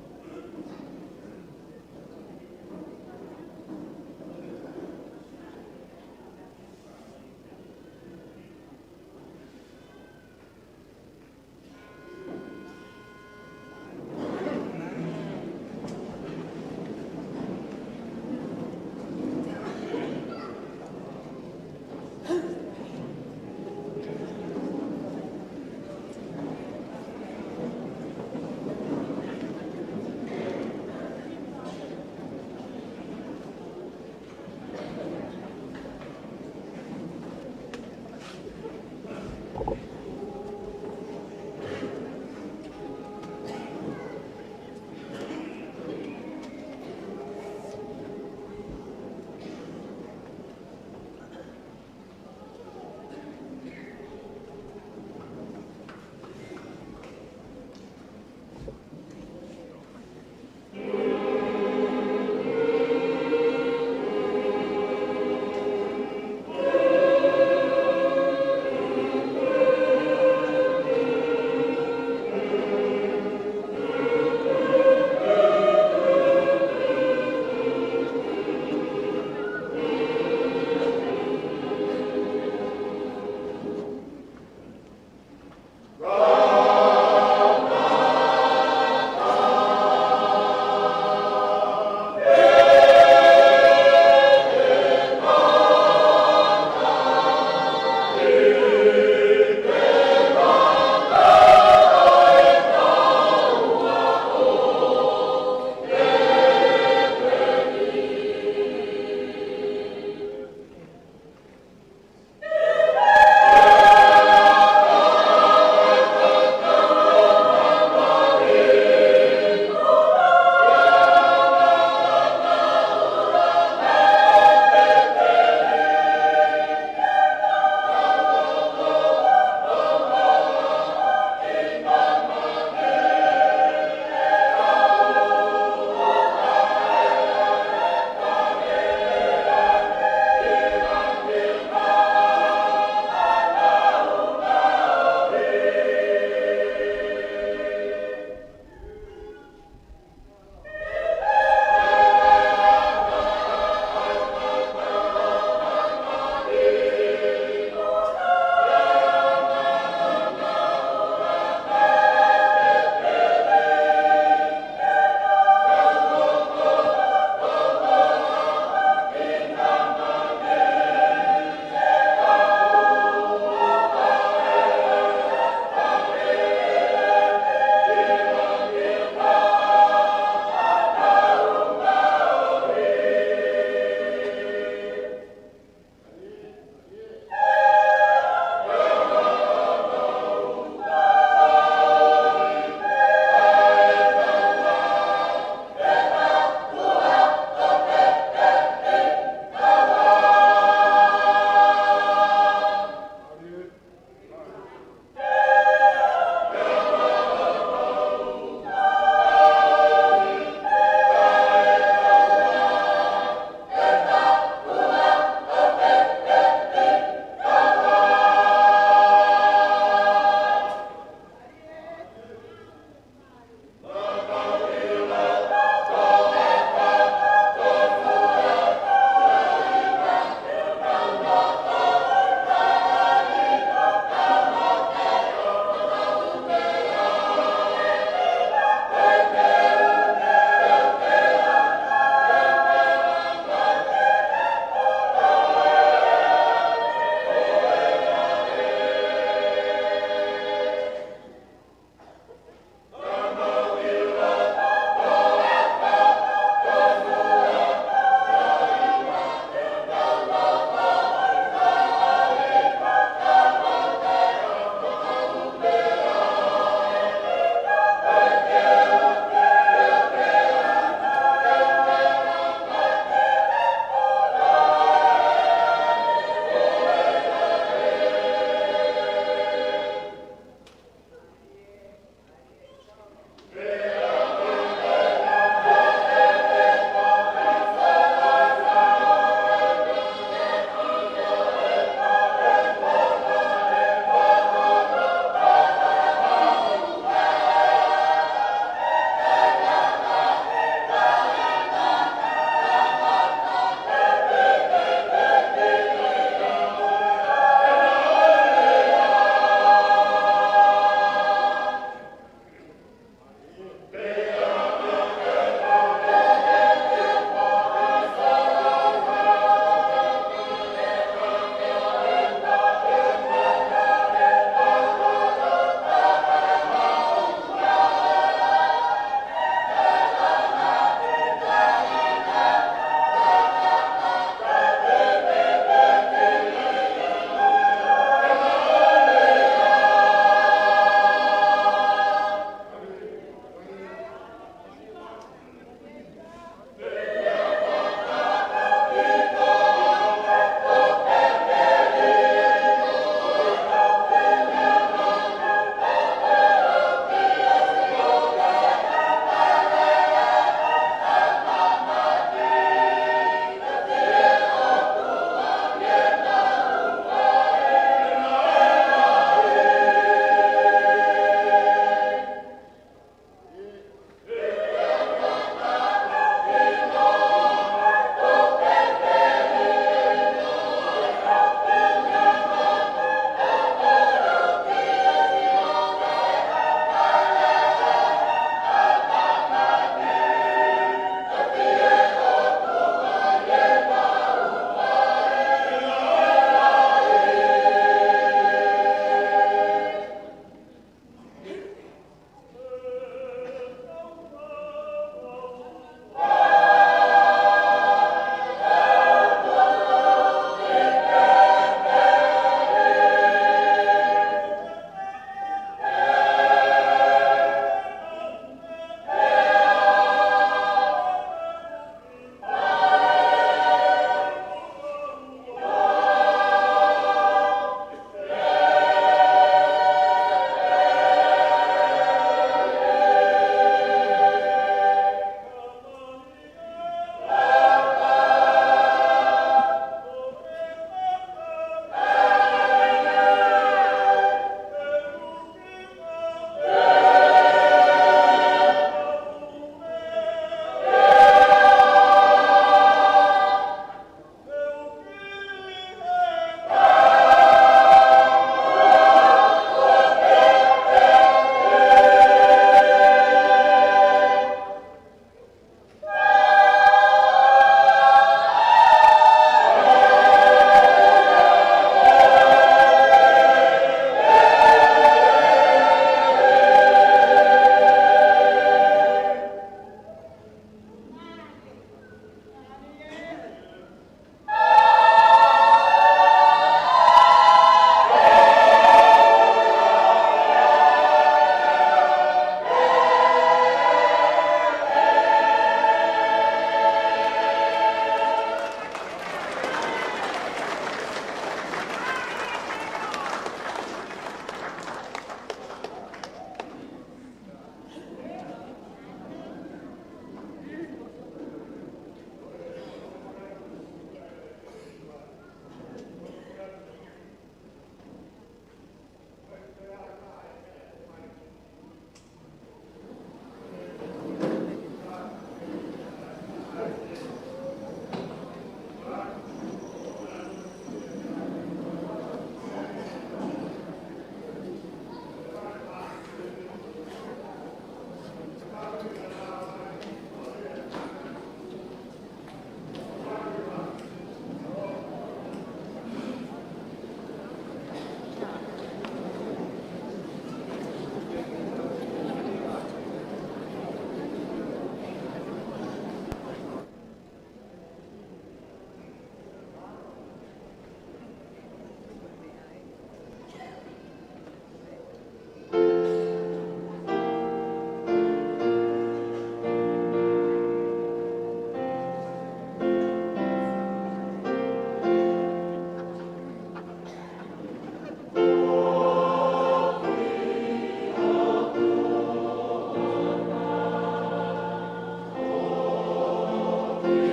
Amen.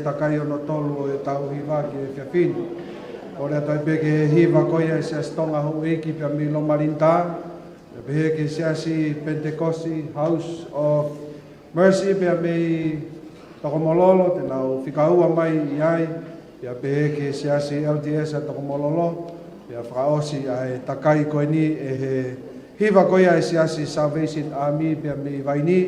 takai ono tolu e tau hiwa ki e whiawhini. O rea tai peke he hiwa koia e se astonga ho eiki pia milo marinta. E pehe ke se asi Pentecosti House of Mercy pia mei tokomololo te nau whikaua mai i ai. Pia pehe ke se asi LDS a tokomololo. Pia whakaosi ai takai koe ni e he hiwa koia e se asi Salvation Army pia mei vaini.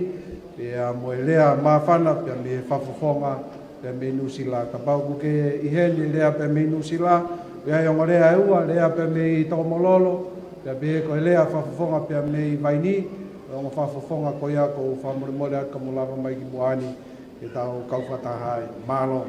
Pia moe lea mawhana pia mei whafofonga pe me nusila ka pau ku ke i heli lea pe me nusila ia yo ngarea e ua lea pe me tokomololo pe be ko lea fafofonga pe me vaini o fafofonga ko ia ko famole mole ka mulava mai ki buani e tau kau fata hai malo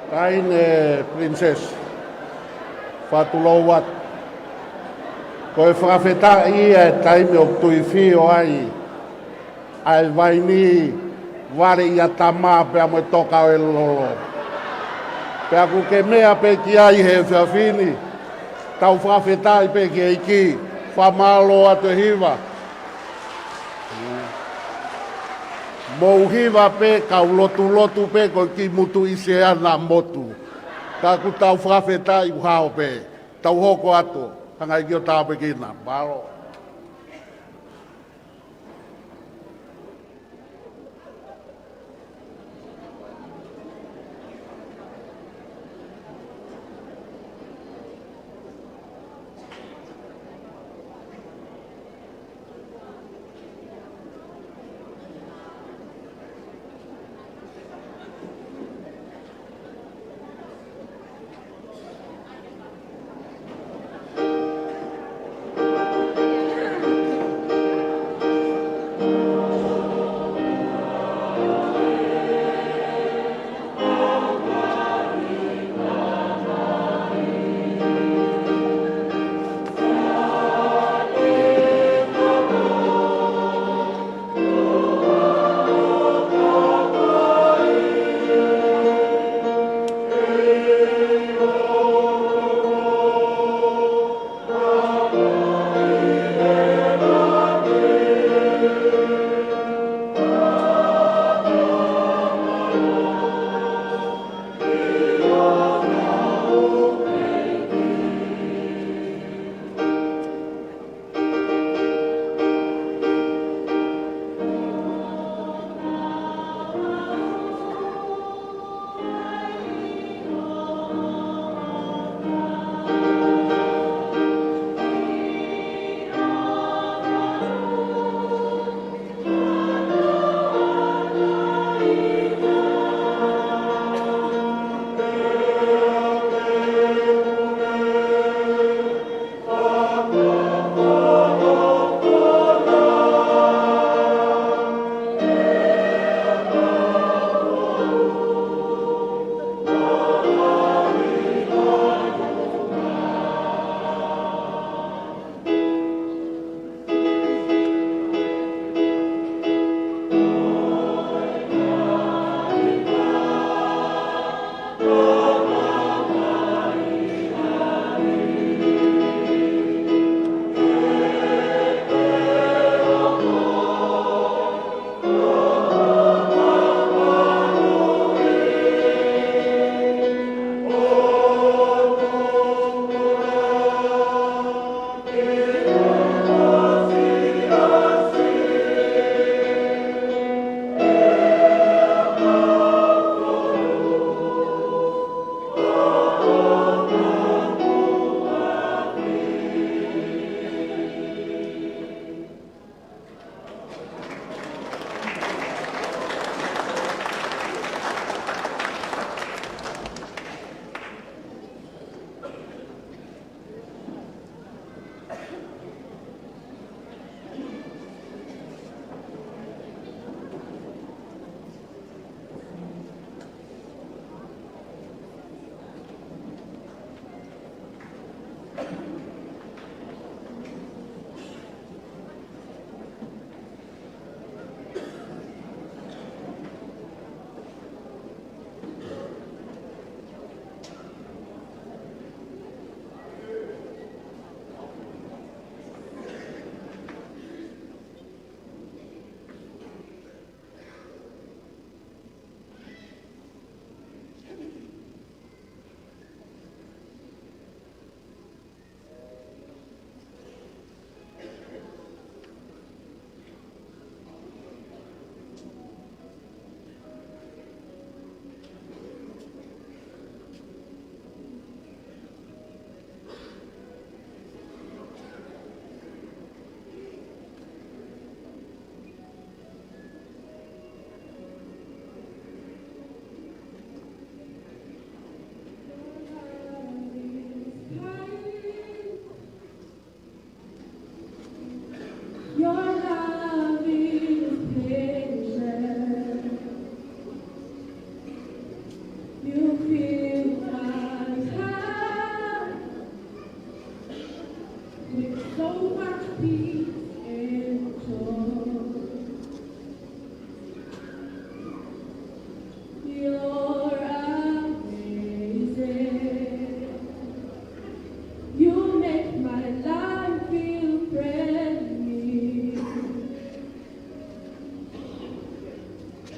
Kaine, princess. Whatulo wat. Ko e whakawheta ia e taime o tui whio ai. Ai vai ni ware ia tamā pia mo toka o e lolo. Pea ku ke mea pe ki ai he whiawhini. Tau whakawheta i pe ki e ki. Whamalo atu e hiwa. Mou hiwa pe kau lotu pe ko ki mutu i se ana motu. Ka ku tau whakawheta i uhao pe. Tau hoko atu. Hangai ki o tau pe kina. Malo.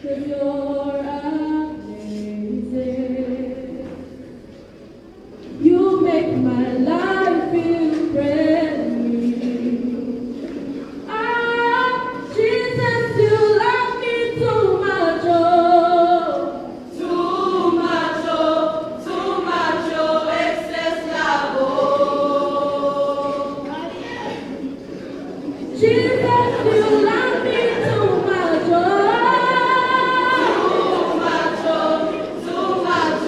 'cause you're amazing. You make my life feel brand new. Ah, Jesus, you love me too much, oh. Too much, excess love, oh. Jesus, you love me too much, oh. Too much,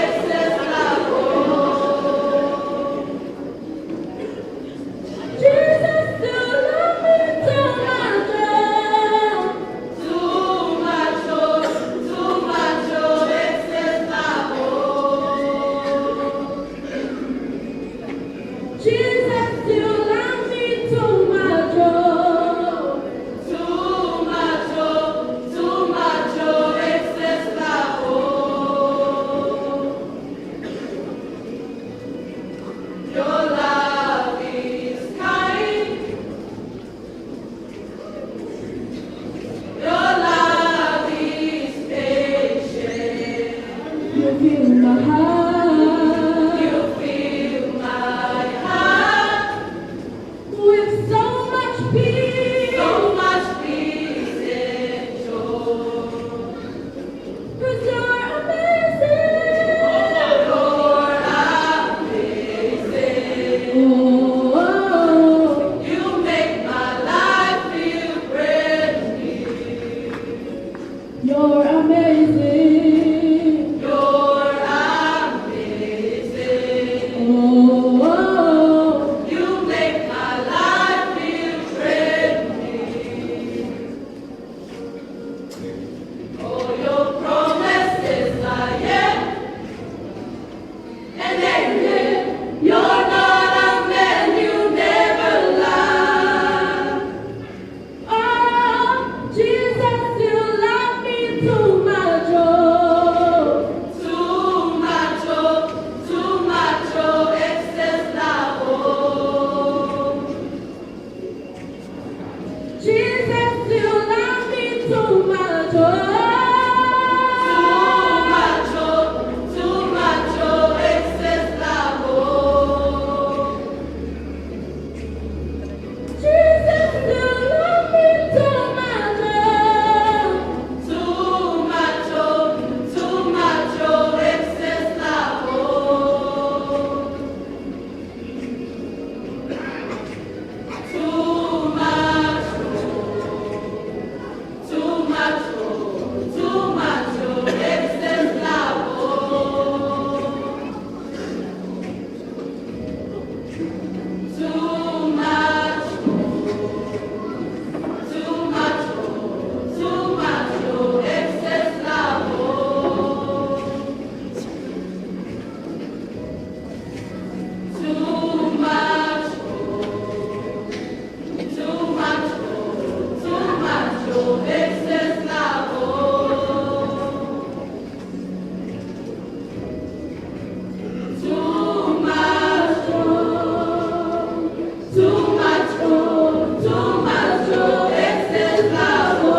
excess love, oh. Jesus, you love me too much, oh. Too much, excess love, oh. Jesus, you love me too much, oh. Too much, excess love, oh. Your love is kind. Your love is patient. You fill my heart. You fill my heart with so much peace. So much peace and joy. 'Cause you're amazing. You're amazing. Oh, you make my life feel brand new. You're amazing. You're amazing. Oh, you make my life feel brand new. Oh, your promises are yes and amen. You're not a man, you never lie. Oh, Jesus, you love me too much, oh. Too much, excess love, oh. Jesus, you love me too much, oh. Too much, excess love, oh. Jesus, you love me too much, oh. Too much, excess love, oh. Too much, excess love, oh. Too much, excess love, oh. Too much, excess love, oh. Too much, excess love, oh.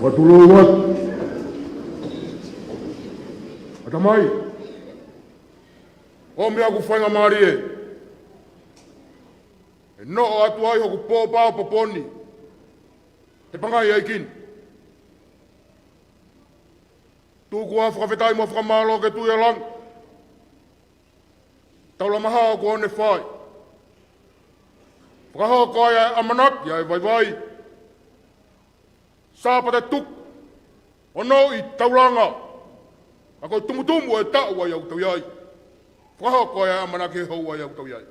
Watulu wat. Atamai. O mea ku whainga maari e. E no o atu ai hoku pōpāo poponi. Te pangai ai kin. Tūku a whakawhetai mo whakamālo ke tui alang. Taula maha o ko one whai. Whakahoa kai ai amanaki ai vai vai. Sāpate tuk, o no i tauranga, a koe tumutumu e tau ai au tau iai. Whakahoko ai amanake hou ai au tau iai.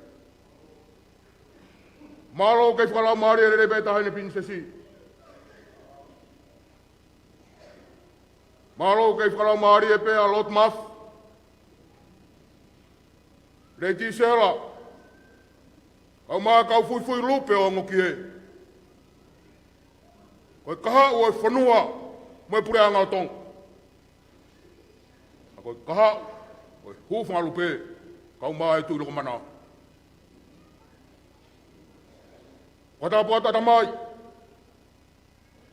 Mālo kei whakalau maari e re beta haine pinsesi. Mālo kei whakalau maari e pe a lot maf. Re ti sela. Au maa kau fui lupe o ngoki e. Koe kaha o e whanua mo e pure anga o tong. A koe kaha o e hūwhanga lupe kau maa e tui loko mana. Wata puata ta mai.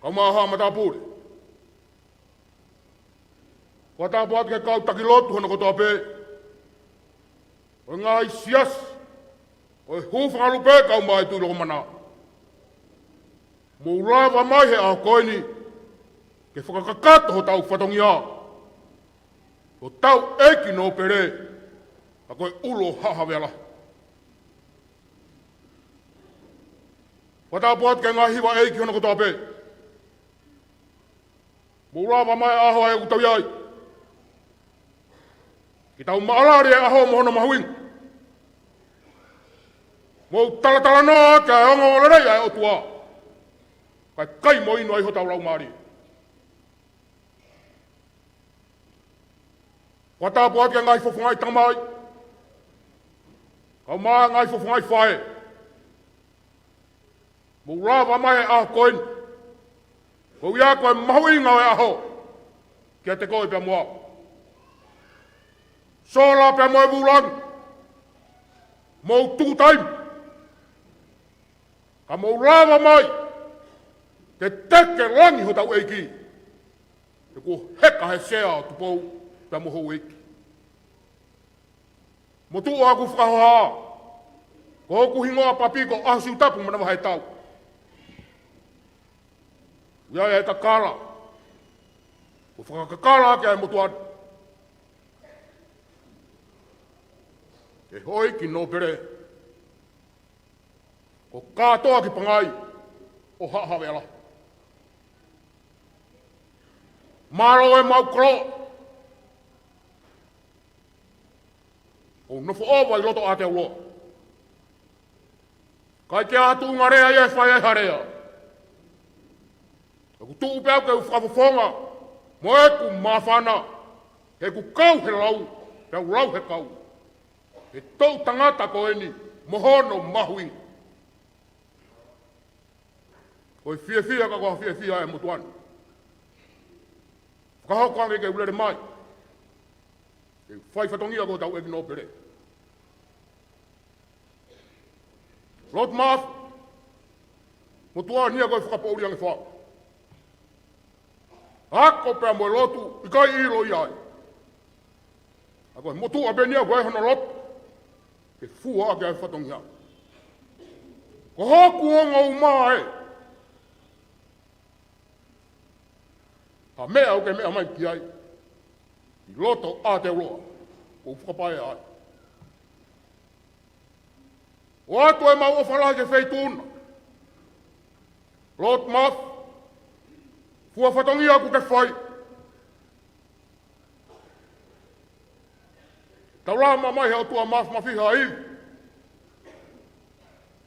Kau maa haa mata pūre. Wata puata ke kau takilotu hono kotoa pe. O ngā i sias. O e hūwhanga lupe kau maa e tui loko mana. Mo ulawa mai he a koini. Ke whakakakato ho tau whatongia. Ho tau eki no pere. A koe ulo hahawela. Wata puat ke ngā hiwa eki hono kotoa pe. Mo ulawa mai aho e utau iai. Ki tau maalari e aho mohono mahuing. Mo talatala noa ke ongo olerei ai o tua. Kai mo ino ai ho tau lau maari. Wata puat ke ngai fofongai tamai. Kau maa ngai fofongai whae. Mo ulawa mai e aho koin. Ko ia koe mahu inga e aho. Kia te koe pia mua. Sola pia moe bulan. Mo tuku taim. Ka mo ulawa mai. Te teke langi ho tau eiki. Te ko heka he sea tu pou pia moho eiki. Mo tu aku whakahoha. Ko oku hingoa papi ko ahu tapu mana wahai tau. Ia e kakala. Ko whakakakala ke ai motuan. Ke hoi ki no pere. Ko kātoa ki pangai. O hahawela. Maro e mau kro. O nofo owa i loto a te uloa. Kai ke atu ngarea i e whai e harea. E ku tuu peau ke u whakafofonga. Mo e ku mawhana. He ku kau he lau. Peau lau he kau. He tau tangata ko eni. Mohono mahuing. Ko e fia ka koha fia e mutuan. Whakahoko ange ke ulere mai. Ke whai whatongia ko tau eki no pere. Lot maaf. Mutuan nia koe whakapouri ange whao. Ako pia moe lotu, i kai ilo i ai. Ako e motu a benia koe hono lotu. Ke fua ake ai whatongia. Ko hoku o ngau mae. Ha mea o ke mea mai ki ai. I loto a te uloa. Ko whakapae ai. O atu e mau o whalahi ke wheituna. Lot maaf. Fua whatongi aku ke whai. Tau rama mai hea tua maaf mawhiha i.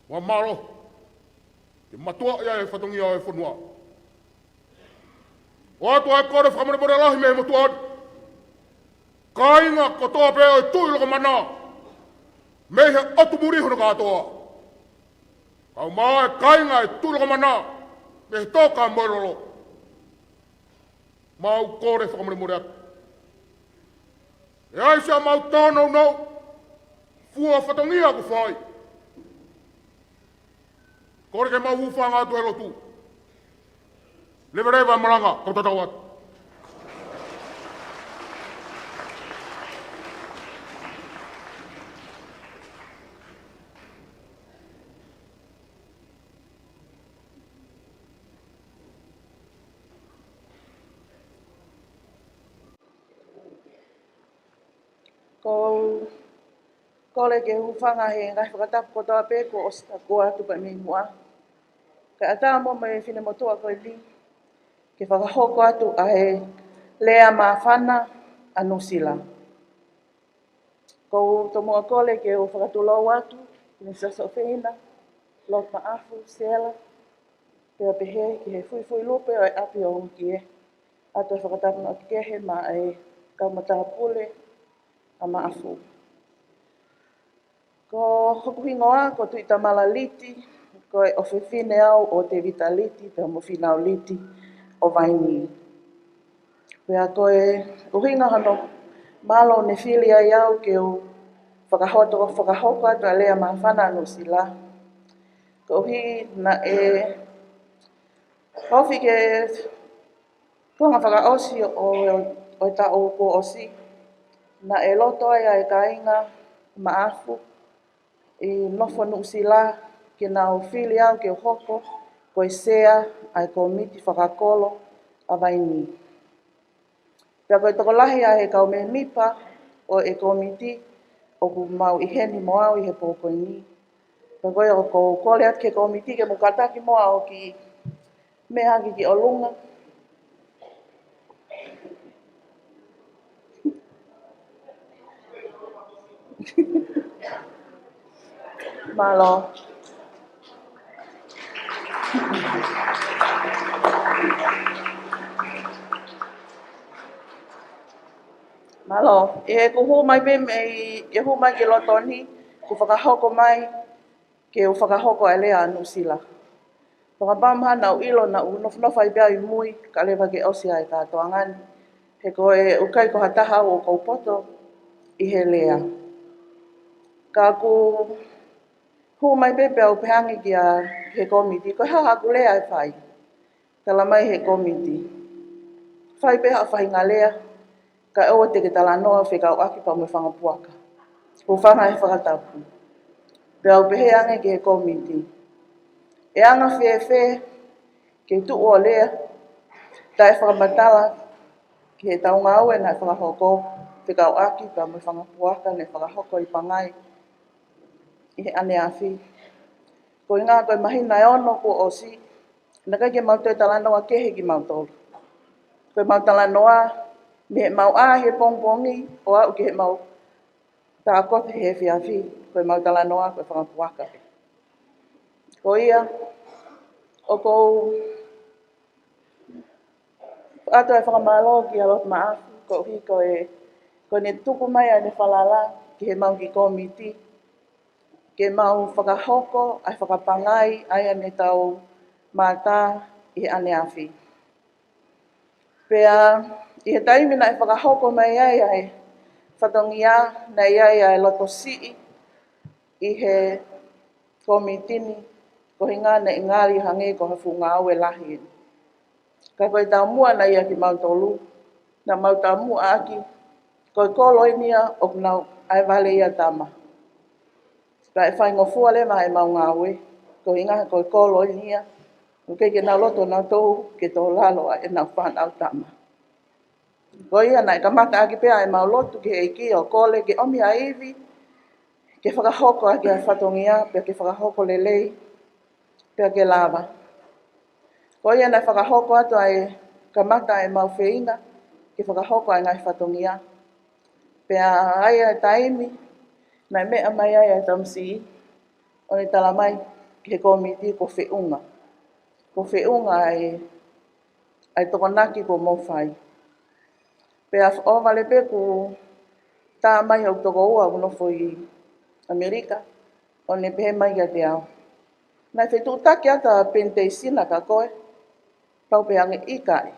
Wa maro. Ke matua ia e whatongi au e whanua. O atu ai kore whakamane more lahi me motuan. Kainga kotoa peo e tui loko mana. Me he atu muri hono katoa. Kau maa e kainga e tui loko mana. Me he toka moirolo. Mau kore whakamane more atu. E ai sea mau tānau nau. Fua whatongi aku whai. Kore ke mau hufanga atu e lotu. Levereva malanga, kau tatau atu. Ko le ke hufanga he ngai whakatapu kotoa pe ko osta ko atu pa mi mua. Ka ata mo me fine motua ko li. Ke whakahoko atu a he lea mawhana anu sila. Ko tomo a kole ke o whakatulau atu, ni sasa whina, lot maafu, sela, pe a pehe ki he fui lupe o e api o ki e. Ato e whakatapu na kehe ma e kaumataha pule a maafu. Ko hokuhingoa, ko tui tamala liti, Ko e o whiwhine au o te vitaliti, pe mo whina o liti o vaini. Pea koe uhinga hano malo ne whili ai au ke o whakahoko atu a lea mawhana anu sila. Ko uhi na e hofi ke tuanga whakaosi o ta o ko osi. Na e loto ai ai ka inga maafu i nofo nu sila ke na o whili au ke o hoko ko i sea ai ko miti whakakolo a vaini. Pea koe tokolahi a he kau me mipa o e komiti o ku mau i heni mo au i he pōkoini. Pea koe o ko kole atu ke komiti ke mukataki mo au ki me haki ki o lunga. Malo. Malo, e kuhu mai pe me e hu mai ke lotoni, ku whakahoko mai ke u whakahoko e lea anu sila. Whakapamha na u ilo na u nofnofa i bea i mui, ka lewa ke osi ai ka toangani. He koe ukai ko hataha o kaupoto i he lea. Ka ku hu mai pe pe au pehangi ki a he komiti, ko haha ku lea e whai. Tala mai he komiti. Whai pe ha whahinga lea, ka ewa te ke tala noa whika o aki pa me whangapuaka. Ko whanga e whakatapu. Pe au pehe ange ki he komiti. E anga whewhe ke tu o lea, ta e whakamatala ki he taunga au e na e whakahoko, whika o aki pa me whangapuaka ne whakahoko i pangai i he ane awhi. Ko i ngā koe mahina e ono ko osi, na kai ke mauto e tala noa kehe ki mautolu. Koe mautala noa, me he mau a he pongpongi, o au ke he mau tā kote he whiawhi, koe mautala noa koe whangapuaka. Ko ia, o kou ato e whakamalo ki a lot maafu, ko hi ko ne tuku mai a ne whalala ki he mau ki komiti, ke mau whakahoko, ai whakapangai, ai ane tau mātā i he ane awhi. Pea, i he taimina e whakahoko mai ai whatongia na ai loto sii i he komitini, ko hinga na ingari hange ko hafu ngā au e lahi. Ka koe tau mua na ia ki mautolu, na mautau mua aki, koe kolo inia o kunau ai vale ia tama. Ka e whai ngofua le maha e mau ngā ue, ko hinga koe kolo inia, ke nau loto nau tou ke tō lalo e nau whanau tama. Ko ia na e kamata aki pea e mau lotu ke eiki o kole ke omi a iwi, ke whakahoko aki a whatongia, pea ke whakahoko lelei, pea ke lava. Ko ia na e whakahoko atu ai kamata e mau whiinga, ke whakahoko ai ngai whatongia. Pea ai a taimi, na mea mai ai a tamsi, o ne tala mai ke komiti ko whiunga. Ko whiunga ai tokonaki ko mowhai. Pea o vale pe ku tā mai au toko ua unofo i Amerika, o ne pehe mai a te au. Nai whetu taki ata pentei sina ka koe, pau pe ange ikai.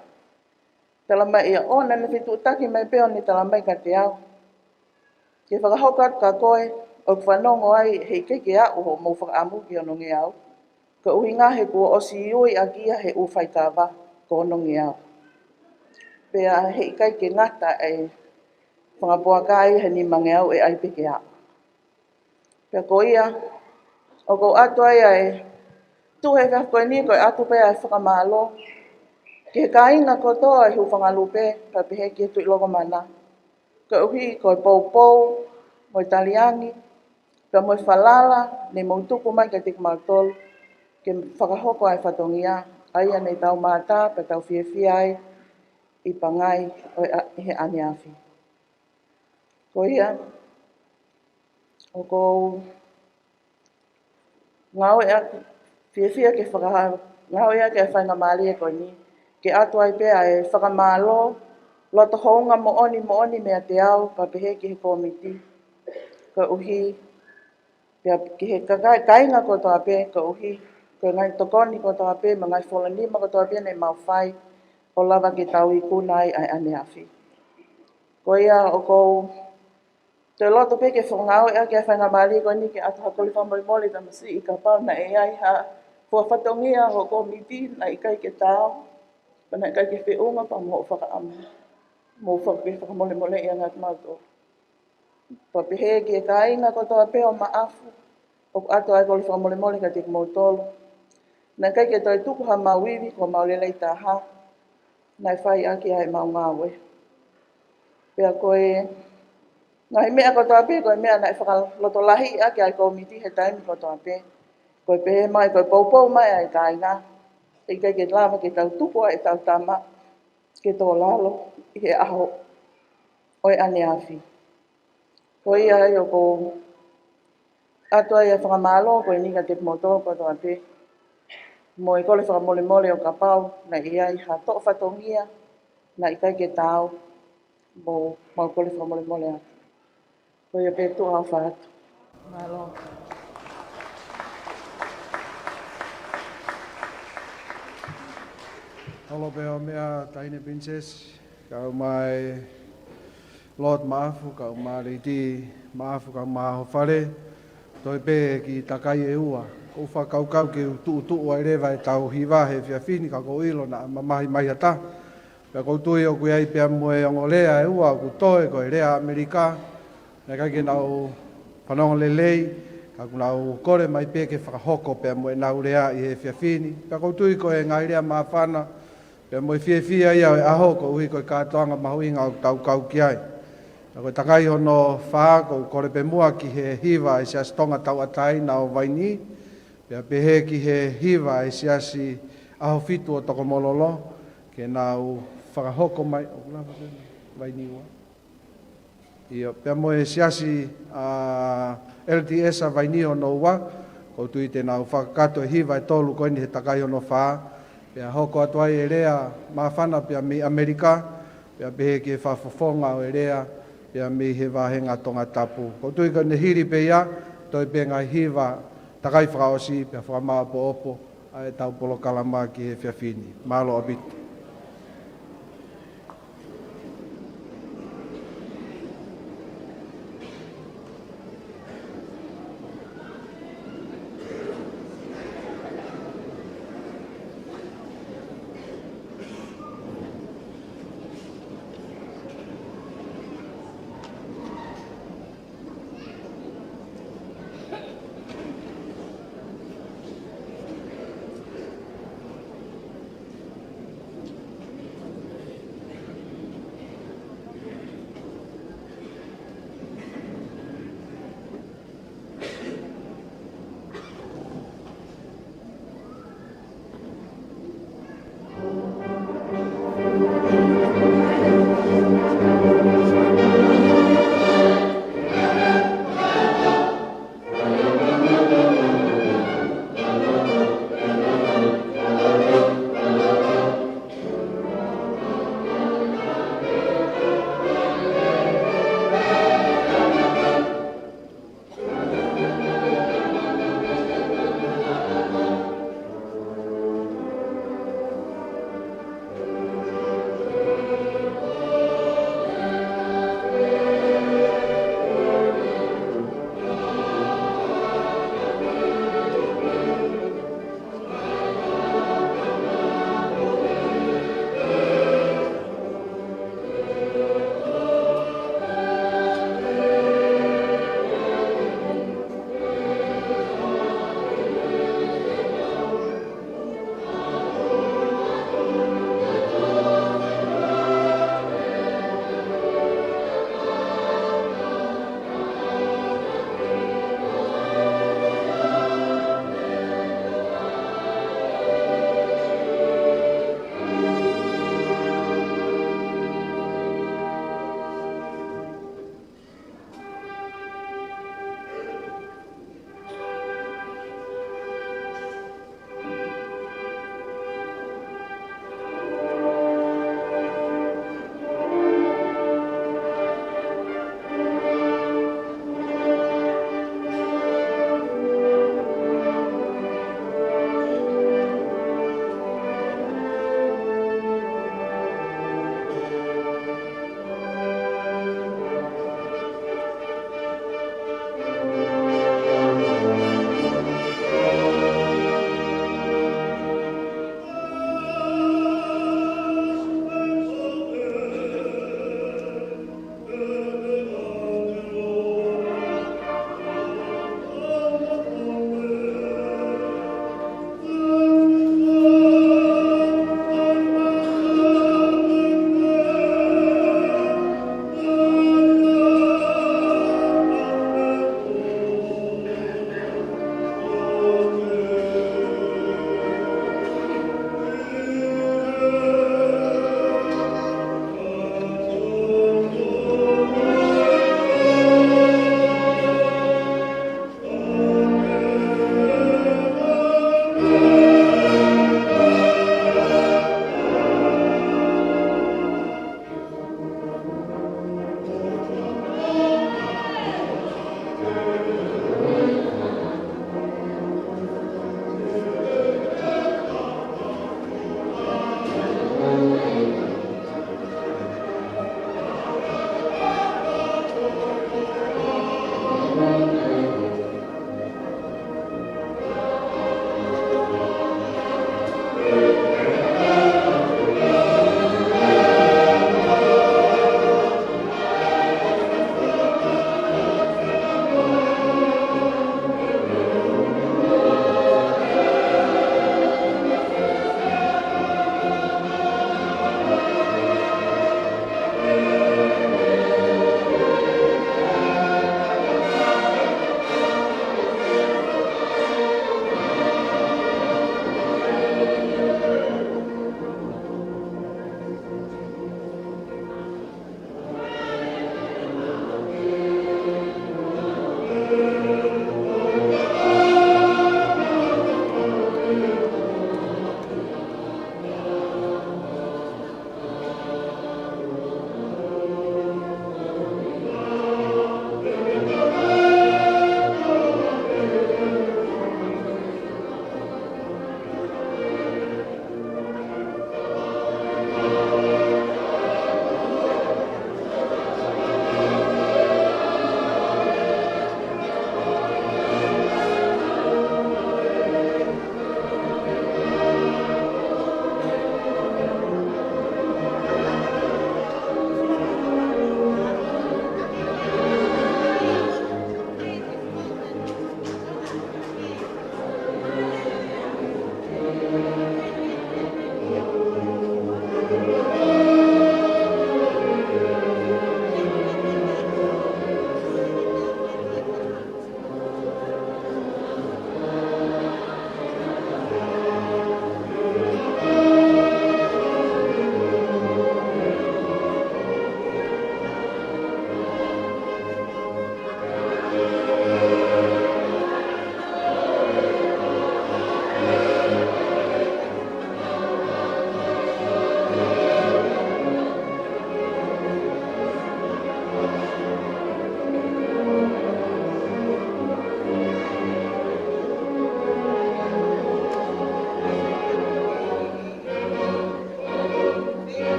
Tala mai ia o na whetu taki mai pe o ne tala mai ka te au. Ke whakahokat ka koe, o whanongo ai hei keike au ho mou whakaamu ki ono nge au. Ka uhi ngahe kua osi iui a kia he uwhai kawa ko ono nge au. Pea hei kai ke ngata e whangapuakai he ni mange au e ai peke au. Pea ko ia, o ko atu ai tu he koe ni koe atu pe ai whakamalo. Ke ka inga kotoa e hu whangalupe, pa pehe ki tui logo mana. Ka uhi koe pou, mo italiani, pea mo whalala, ne mo tuku mai ka tiku mautolu, ke whakahoko ai whatongia, ai ane tau mātā, pa tau whiawhia ai, i pangai o he ane awhi. Ko ia, o ko ngau e aki, whiawhia ke ngau e aki e whainga maali e koe ni, ke atu ai pea e whakamalo, loto hounga mo oni mea te au, pa pehe ki he komiti, ka uhi, pea ki he kainga kotoa pe, ka uhi, Ko ngai tokoni ko toa pe, ma ngai fola lima ko toa pe nei mau whai, o lava ki tau I kuna ai ane awhi. Ko ia o kou, te loto pe ke whangau e ake a whainga maali ko ni ke atu hakoli whamoi moli ta masi I ka pau na e ai ha fua whatongia ho ko miti na I kai ke tau, pa na I kai ke whiunga pa mo whaka ama. Mo whaka mole mole I anga mato. Pa pehe ki e ka inga ko toa pe o maafu, o atu ai koli whamole mole ka te mo tolo. Na kai ke toi tuku ha mauiwi ko maulelei ta ha, na whai aki ai mau ngawe. Pea koe, ngahi mea ko toa pe, koe mea na whakaloto lahi aki ai komiti he taimi ko toa pe. Koe pehe mai, koe poupou mai ai ka inga. E kai ke lama ke tau tuku ai tau tama, ke tō lalo, I he aho, oi ane awhi. Koe ia ai o ko, atua ia whakamalo, koe nika te moto ko toa pe. Mo I kole whakamole mole o ka pau, na I ai ha tō whatongia, na I kai ke tau, mo kole whakamole mole atu. Koe ia pe tō hau whaatu. Malo. Olo pe o mea Taine Princess, kau mai Lord Maafu, kau mai Reiti Maafu, kau mai Hofare, toi pe ki takai e ua. Kou whakaukau ki tuu ai rewa e tau hiwa he whiawhini, ka kou ilo na mamahi mai ata. Pea kou tui o kui ai pia moe ongo lea e ua, ku toe ko e rea Amerika, na kai ke nau whanongo lelei, ka ku nau kore mai pe ke whakahoko pia moe nau rea I he whiawhini. Pea kou tui ko e ngai rea mawhana, pea moe whiawhia ia e aho ko uhi ko e kātoanga mahuinga o tau kau ki ai. Na koe takai hono whaa ko kore pe mua ki he hiwa e sia stonga tau atai na o waini, pea pehe ki he hiwa e sia si aho fitu o toko mololo, ke nau whakahoko mai, o kula waini ua. Ia, pea moe sia si LTS a waini o no ua, ko tui te nau whakakato e hiwa e tolu koe ni he takai hono whaa, pea hoko atuai e rea mawhana pea mi Amerika, pea pehe ki he whafofonga o e rea, pea mi he wahenga tonga tapu. Ko tui ka ne hiri pe ia, toi pe ngai hiwa takai whakaosi, pea whakamā po opo, ai tau polo kalama ki he whiawhini. Malo abitu.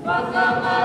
Waka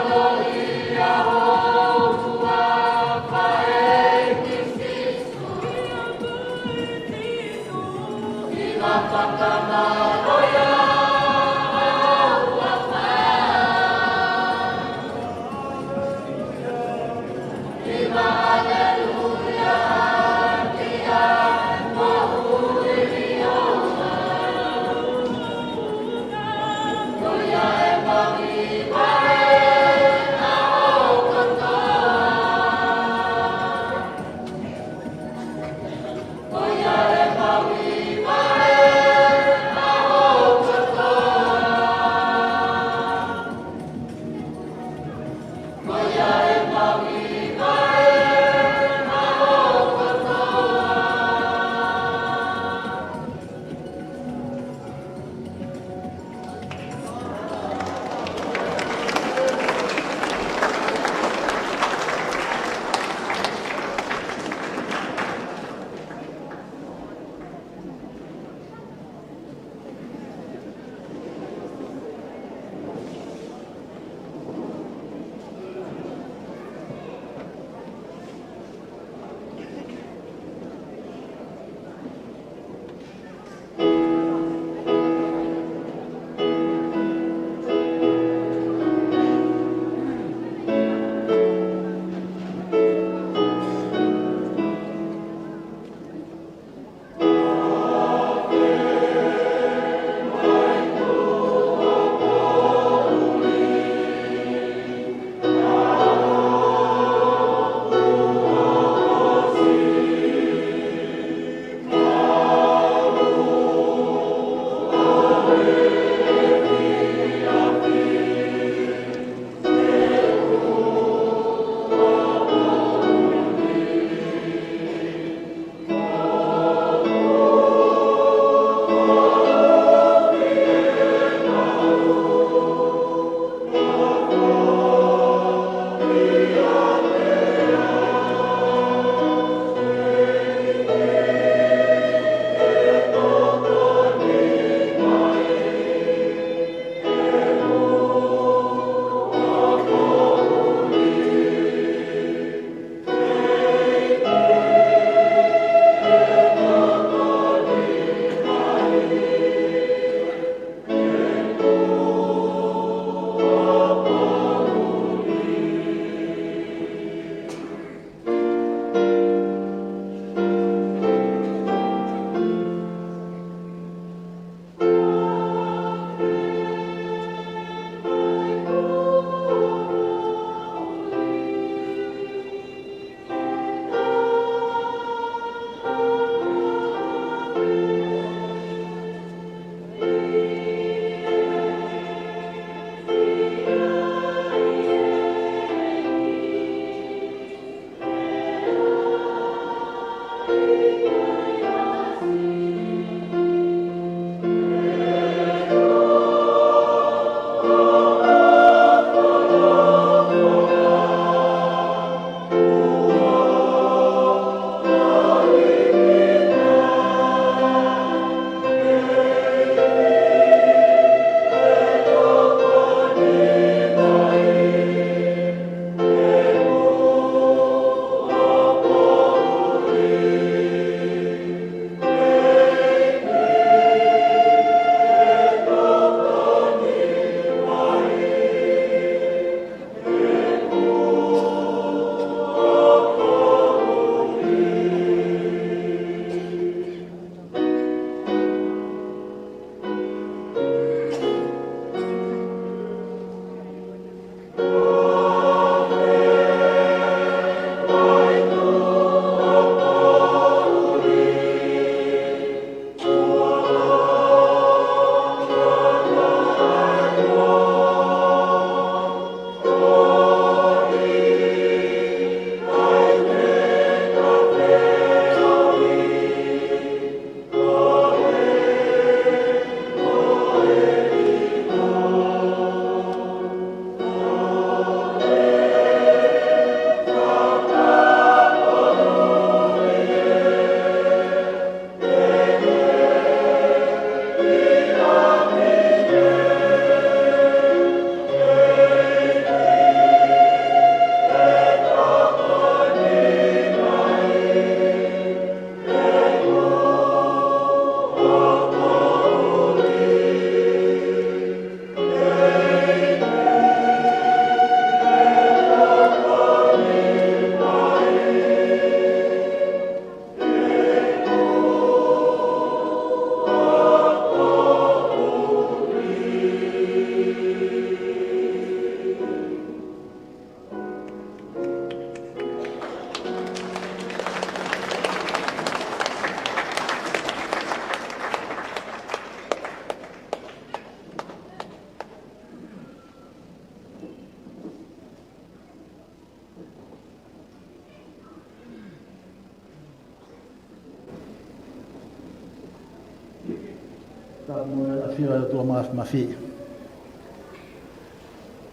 Ta mo a fira tu ma fi.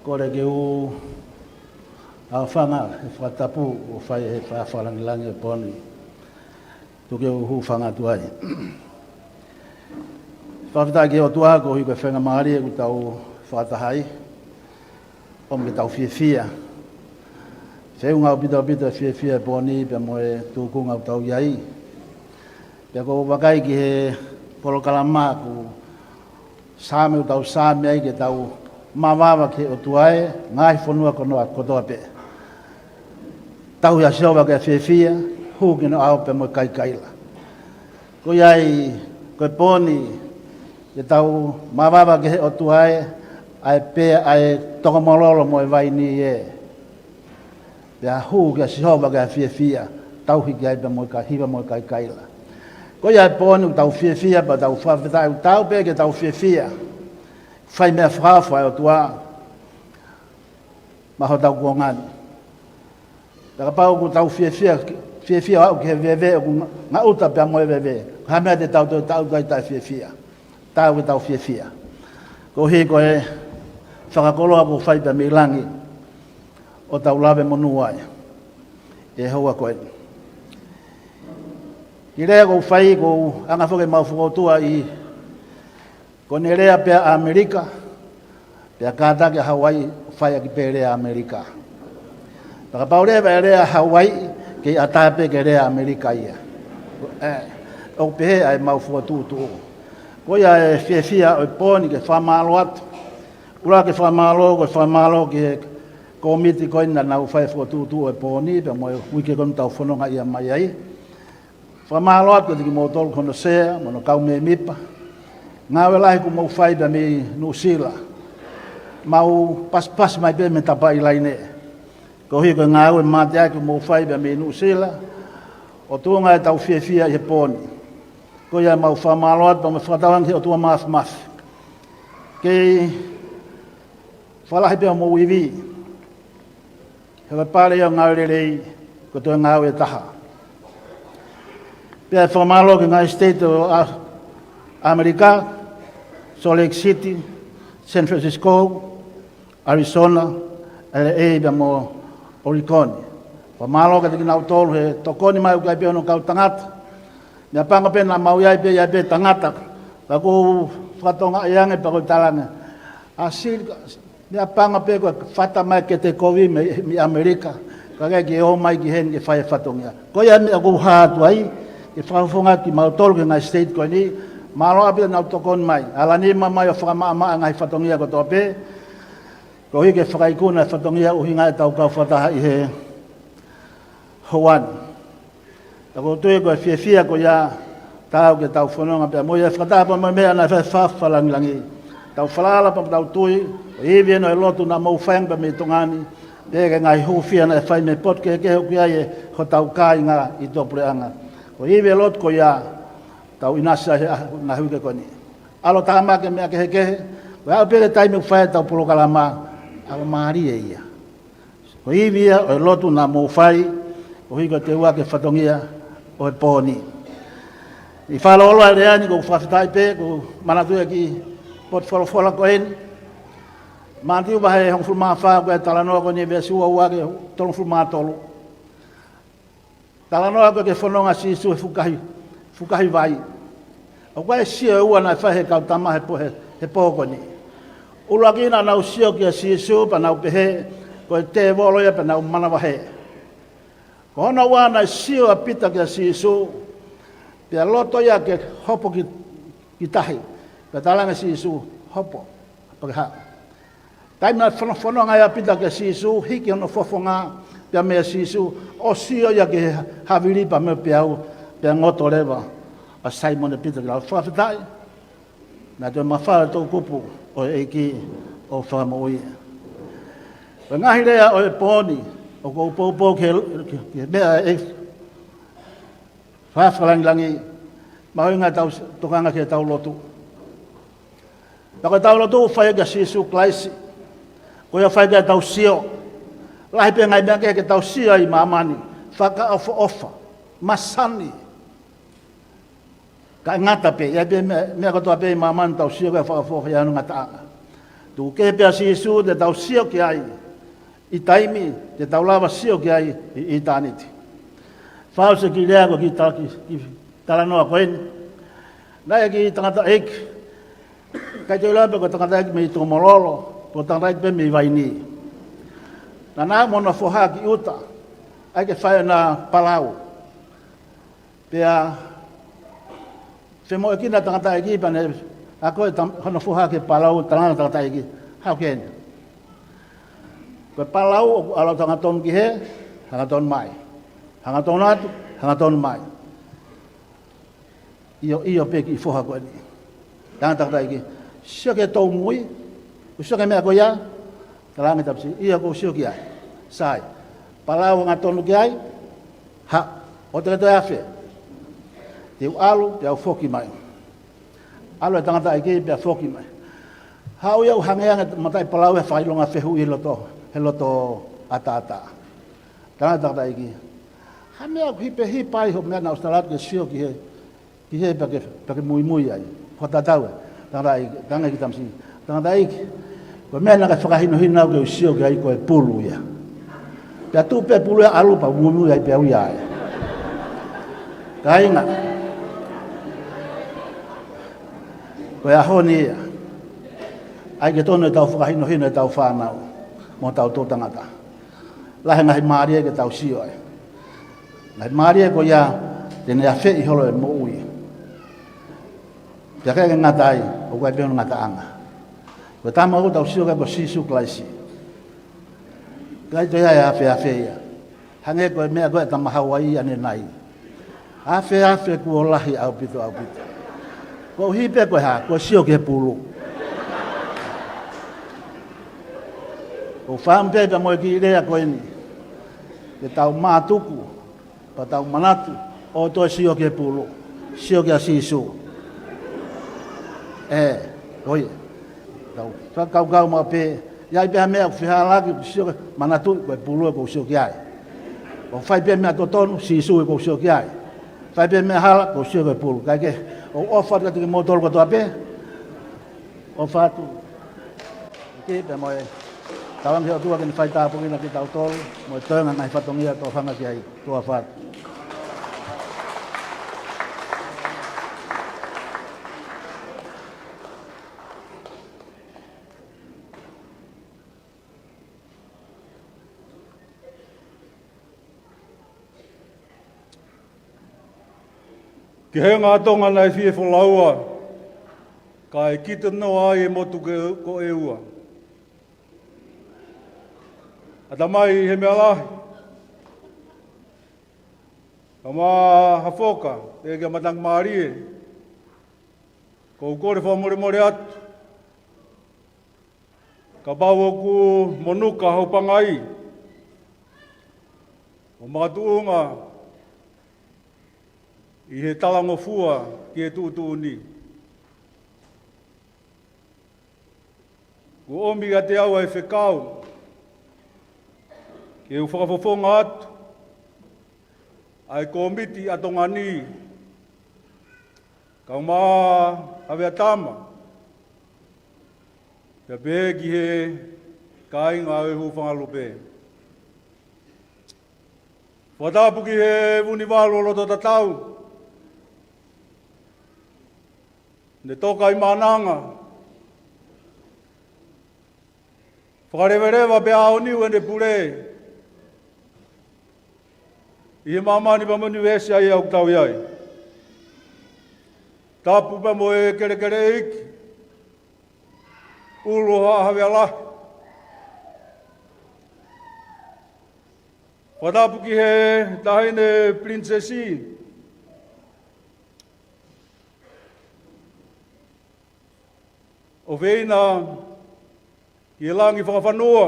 Ko le ke u a fanga e whatapu o whai e whawharangilangi e poni. Tu ke u hu whanga tu ai. Whawhita ke o tua ko hi koe whenga maari e ku tau whatahai. Om ke tau fia. Seu ngau pita fia e poni pe mo e tuku ngau tau iai. Pe ko wakai ki he polokalama ku same u tau same ai ke tau mawawa ke o tuae, ngai whanua konoa kotoa pe. Tau ia sewa ke fia, hu ke no au pe mo kai kaila. Ko iai, koe poni, ke tau mawawa ke o tuae, ai pe ai tokomololo mo e vai ni e. Pea hu ke sewa ke fia, tau hiki ai pe mo kai hiwa mo kai kaila. Ko iai poni tau fia pa tau whawhetai, tau pe ke tau fia. Whai mea whawhai o tua, maho tau kua ngani. Taka pau ku tau fia au ke veve, ku ngā uta pia moe veve. Ha mea te tau kai tai fia. Tau ke tau fia. Ko hi ko e whakakoloa ku whai pia milangi, o tau lawe monuai. E hoa koe. Ki rea ko whai ko anga whake mau whakotua i ko ne rea pia Amerika, pia kātake Hawaii, whai aki pe rea Amerika. Taka pau rea Hawaii, ke atape ke rea Amerika ia. O pehe ai mau whakatutu. Ko ia e fia o poni ke whamalo atu. Ura ke whamalo ke komiti koina nau whai whakatutu o poni, pia mo e wike konu tau whanonga ia mai ai. Whamalo atu ke mo tolu kono sea, mono kau me mipa. Ngā welahi ku mau whai da mi Nusila. Mau pas mai pe me tapa ilai ne. Ko hi ko ngā ue mate ai ku mau whai da mi Nusila. O tuanga e tau fia i he poni. Ko ia mau whamaloat pa me whatawang ki o tua mas. Kei whalahi pe o mau iwi. Hewa pare o ngā rerei ko tua ngā ue taha. Pea whamalo ki ngā state o Amerika, Salt Lake City, San Francisco, Arizona, LA, pia mo Oregon. Whamalo ka tiki nau tolu he tokoni mai ukai pia no kau tangata. Mea panga pena mau iai pe tangata. Ka kou whatonga iange pa koi talanga. Asir, mea panga pe koi whata mai ke te kovi mi Amerika. Ka kai ki o mai ki hen ke whai whatongia. Ko ia mea kou hātu ai, ke whaufonga ki mau tolu ke ngai state koi ni, malo apia nau tokon mai. Ala ni mai o whakamaa ngai whatongia ko tope. Ko hi ke whakaikuna whatongia uhi ngai tau kau whataha i he Hawani. Tako tue ko fia ko ia tau ke tau whanonga pia. Mo ia whakataha pa mai mea nai whawhalangilangi. Tau whalala pa tau tui. O iwi eno e lotu na mau whaing pa me tongani. Peke ngai hufia na e whai me pot ke hoki ai e ho tau kai ngā i topureanga. Ko iwi e lotu ko ia tau inasa na huike koni. Alo tahamake mea kehe. Ko au pere taimi whae tau polokalama. Alo maari e ia. Ko iwia o e lotu na mau whai. O hiko te ua ke whatongia o e pōni. I whalaoloa e reani ko whawhitai pe. Ko manatuia ki pot whalafola ko eni. Mātiu wahe hong fulmaa whaa ko e talanoa ko ni vea siua ua ke tolong fulmaa tolu. Talanoa ko ke whanonga si su e fukahi vai. O koe sio e ua na whahe kau tama he pōkoni. Ula kina nau sio ki a sisu pa nau pehe, ko e te voloia pa nau manawahe. Ko hona ua na sio a pita ki a sisu, pia loto ia ke hopo ki tahi, pa talanga sisu hopo, pake hao. Tai na whanonga ia pita ki a sisu, hiki hono fofonga, pia mea sisu, o sio ia ke haviri pa me piau, pia ngoto lewa. A Simon e pita ki lau whawhitai. Nā tue mawhara tō kupu o eiki o whamoi. Wa ngahi rea o e pōni, o kou pōpō ke mea e whawhalangilangi, mahui ngā tokanga ke tau lotu. Nā koe tau lotu whai ka sisu klaisi, koe whai ka tau sio, lahi pe ngai mea ke tau sio i mamani, whaka ofa, masani, Ka ngata pe, ia pe mea katoa pe maman tau sio ka whakafo hea anu ngataanga. Tu ke pea si Yesu te tau sio ki ai, i taimi te tau lava sio ki ai i tāniti. Whao se ki rea ko ki talanoa koeni. Nai ki tangata eki, kai te ulape ko tangata eki me i tō mololo, ko tangata eki pe me i waini. Na nā mona whoha ki uta, ai ke whae na palau. Pea, se mo ekina tangata eki pane, a koe hana whoha ke palau, tangana tangata eki, hau kene. Koe palau, o alau tangaton ki he, hangaton mai. Hangaton atu, hangaton mai. Iyo peki i whoha koe ni. Tangata eki, sio ke tau mui, sio ke mea koe ia, talangi tapsi, iyo ko sio ki ai. Sai, palau ngatonu ki ai, ha, o te kato e awhe. Te u alu, te au whoki mai. Alu e tangata eki, pe a whoki mai. Hau iau hangeanga matai palau e whailonga whehu i he loto ata. Tangata eki. Ha mea hipe hipai ho mea na ustalatu ke sio ki he pake mui ai. Whatatau e. Tangata eki tamsi. Tangata eki. Ko mea naka whakahino hina au ke usio ki ai ko e pulu ia. Pea tu pe pulu ia alu pa mui ai pe au ia ai. Ka inga. Ko e ahoni ia. Ai ke tono e tau whakahino hina e tau whanau. Mo tau tō tangata. Lahe ngahi maaria ke tau sio ai. Ngahi maaria ko ia tene a whei holo e mo ui. Pea kaya ngata ai, o kai peonu ngata anga. Ko tama o tau sio kai ko sisu klaisi. Kai to ia e a whei ia. Hange ko e mea koe tamahau ai ane nai. A whei ku o lahi au pito. Ko hipe koe ha, ko sio ke pulu. O whampe pa moe ki rea koe ni. Ke tau mātuku, pa tau manatu, o toi sio ke pulu, sio ke a sisu. Koe, tau whakau ma pe, iai pēha mea ku whiha laki, sio ke manatu, koe pulu e kou sio ke ai. O whai pēha mea totonu, sisu e kou sio ke ai. Whai pēha mea hala, kou sio ke pulu. Kai ke, o ofat ka tiki motolo katoa pe, o whatu. Ke pēha moe, tawang heo tua kini whai tāpungi na ki tau tolu, mo e toenga ngai whatongia tō whanga ki ai, tua whatu. Ki he ngā tonga nei whie whalaua, ka e kita noa ai e motu ko e ua. Ata mai he mea lahi. Ka mā hawhoka, e kia matang maarie. Ko ukore whamore atu. Ka pau ku monuka hau pangai. O mātuunga, i he talango fua ki e tūtū ni. Ku omi a te aua e whekau, ki e whakafofonga atu, ai komiti atonga ni, ka mā hawea tama, kia pē ki he kāinga e hu whangalope. Whatapu ki he vuni wālo roto tatau, ne toka i mananga. Whakarewerewa pe ao niu ene pure. I he mamani pa manu esi ai au tau iai. Tapu pa mo e kere iki. Ulu haa hawea lahi. Whatapu ki he tahine princesi. O veina i e langi whakawhanua.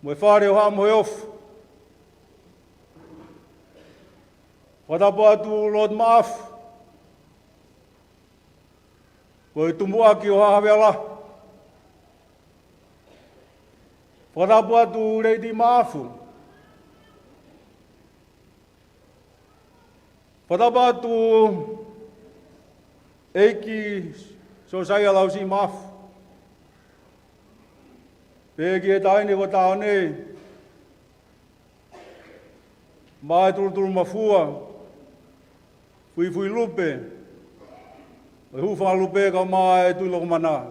Mo e whare o haa mo e ofu. Whatapu atu Lord Maafu. Ko e tumuaki o haa hawea la. Whatapu atu Lady Maafu. Whatapa tu eiki so sai alau si maf. Pegi e taini ko taone. Mai tulu mafua. Fui lupe. E hufa lupe ka mai tu lo mana.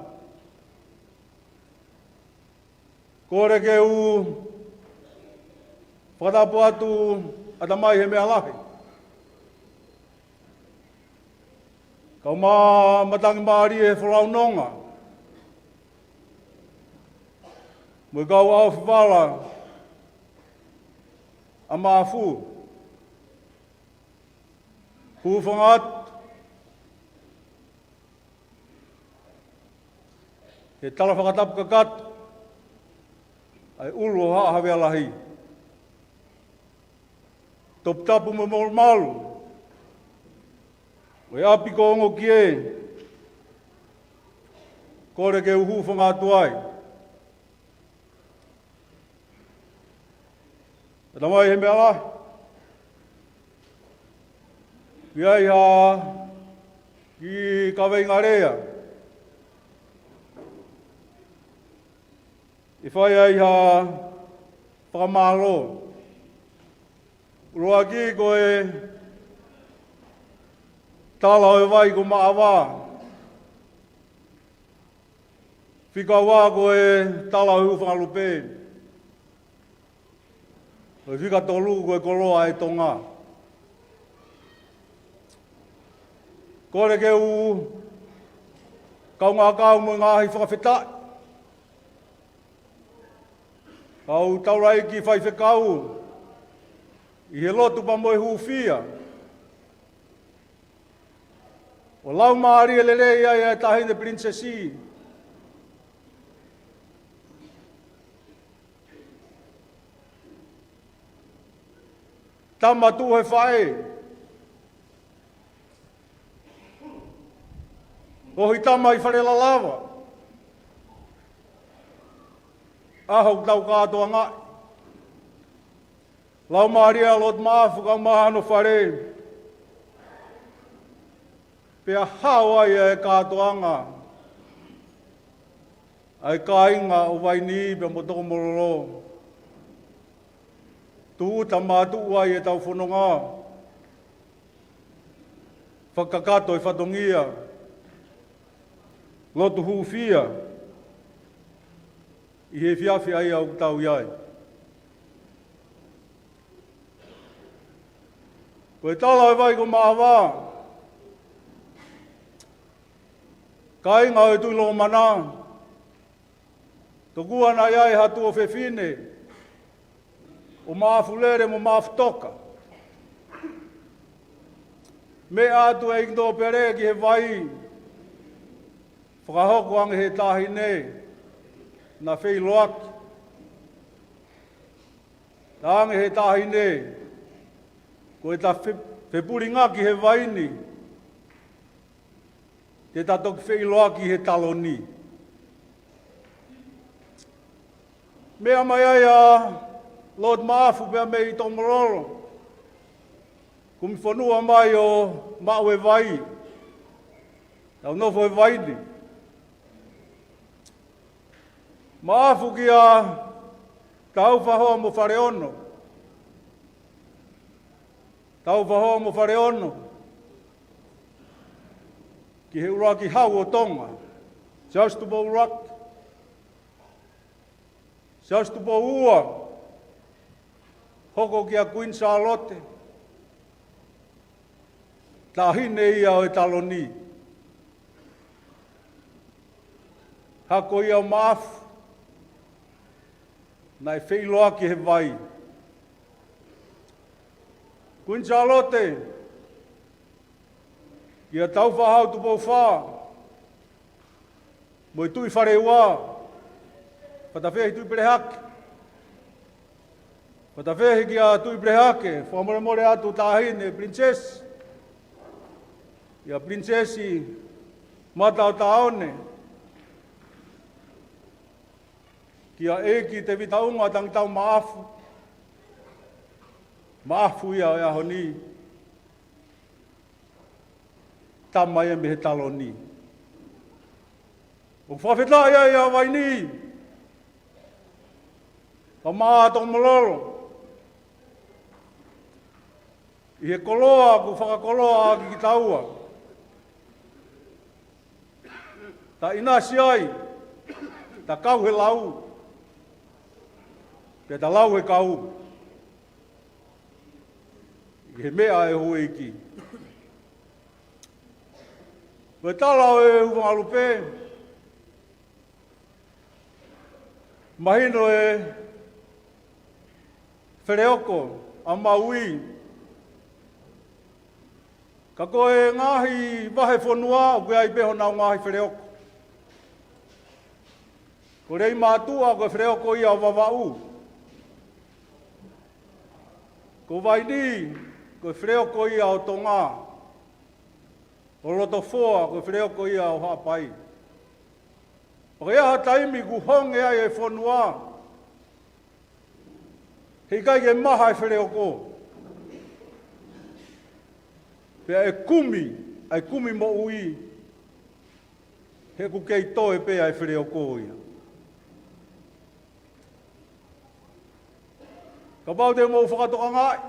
Kore ke u whakatapu atu atamai he mea lahi. Kau mā matangi maari e whalau nonga. Mui kau au whiwala a maafu. Huwhangat. He tala whakatapu kakatu. Ai ulu haa hawe alahi. Top tapu mo malu. Wei api ko ongo kie. Kore ke uhu whanga tuai. Tamai he mea la. Kiai ha ki kawei ngarea. I whai ai ha whakamalo. Roa ki koe tala o vai ko maawa. Whika wā koe tala o whangalupe. Koe whika tolu koe koloa e tonga. Kore ke u kaunga kau mo ngāhi whakawhetai. Kau taurai ki whai whekau. I he lotu pa moe huwhia. O lau maari e lere ia e tahine princesi. Tama tu he whae. O hi tama i wharela lava. Ahau tau kātoa ngai. Lau Maria lot maafu ka mahano whare. Pea hawa ia e kātoanga. Ai kāinga o waini pe motoko mororo. Tu tamatu ai e tau whanonga. Whakakato i whatongia. Lotu huwhia. I he whiawhi ai au tau iai. Koe tala e vai ko maawa. Kai ngā e tui lo mana. Toku ana iai hatu o whewhine. O maafu lere mo maafu toka. Me atu e indo pere ki he vai. Whakahoko ange he tahine. Na whei loaki. Tānge he tahine. Ko e ta whepuri ngā ki he waini. Te ta toki whei loa ki he taloni. Mea mai ai a Lord Maafu pia me i Tomororo. Kumi whanua mai o mau e vai. Tau nofo e waini. Maafu ki a tau whahoa mo whare ono. Tau whahoa mo whare ono. Ki he ura ki hau o tonga. Seas tu po urak. Seas tu po ua. Hoko ki a Queen Charlotte. Tā hine ia o e taloni. Hako ia o maafu. Nai wheiloa ki he vai. Queen Charlotte. Ia tau whahau tu pou wha. Moi tui whare ua. Whatawhehi tui prehake. Whatawhehi ki a tui prehake. Whamore atu tāhine, princess. Ia princesi matau taone. Kia eki te vitaunga tang tau maafu. Maafu ia e ahoni. tama ia me he taloni. O whawheta ia waini. Ka maa tō malolo. I he koloa, ku whakakoloa ki taua. Ta inasi ai, ta kau he lau. Pe ta lau he kau. I he mea e hui ki. Koe tala e huwangalupe. Mahino e Whereoko, a Maui. Ka koe ngahi wahe whanua, o koe ai peho nao ngahi Whereoko. Ko rei mātua koe Whereoko ia wawau. Ko waini, koe Whereoko ia o Tonga. O loto foa, koe Whereoko ia o Hapai. Pake aha taimi ku honge ai e whanua. Hei kai ke maha e Whereoko. Pea e kumi mo ui. He ku kei toe pea e Whereoko ia. Ka pau te mou whakatoka ngai.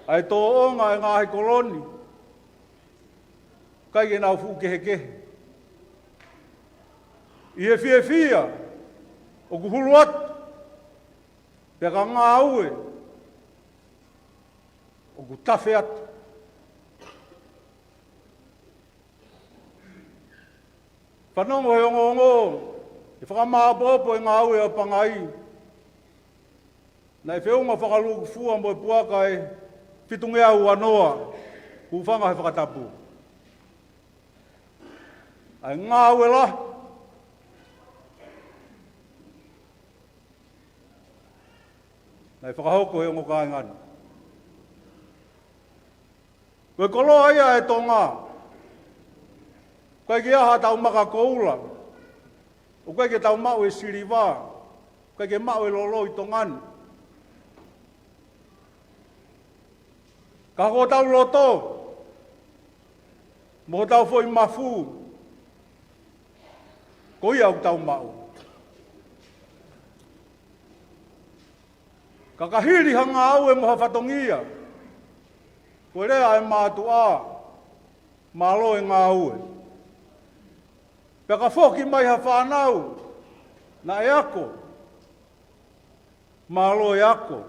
Ai tō onga e ngāhi koloni. Kai ke nau fu kehe kehe. I he fia. O ku hulu atu. Pea ka ngā aue. O ku tawhi atu. Whanongo he ongo. E whakamāpopo e ngā aue a pangai. Nei whiunga whakaluku fua mo e puaka e whitunge au anoa. Ku whanga he whakatapu. Ai ngā aue la. Nei whakahoko he ongo kāi ngani. Koe koloa ia e Tonga. Koe ki aha tau maka koula. O koe ke tau mau e Siriva. Koe ke mau e Lolo i Tongani. Ka ko tau loto. Mo tau foi mafu. Ko ia au tau mau. Ka kahiri hanga au e moha whatongia. Koe rea e mātua. Malo e ngā ue. Pea ka whoki mai ha whanau. Na e ako. Malo e ako.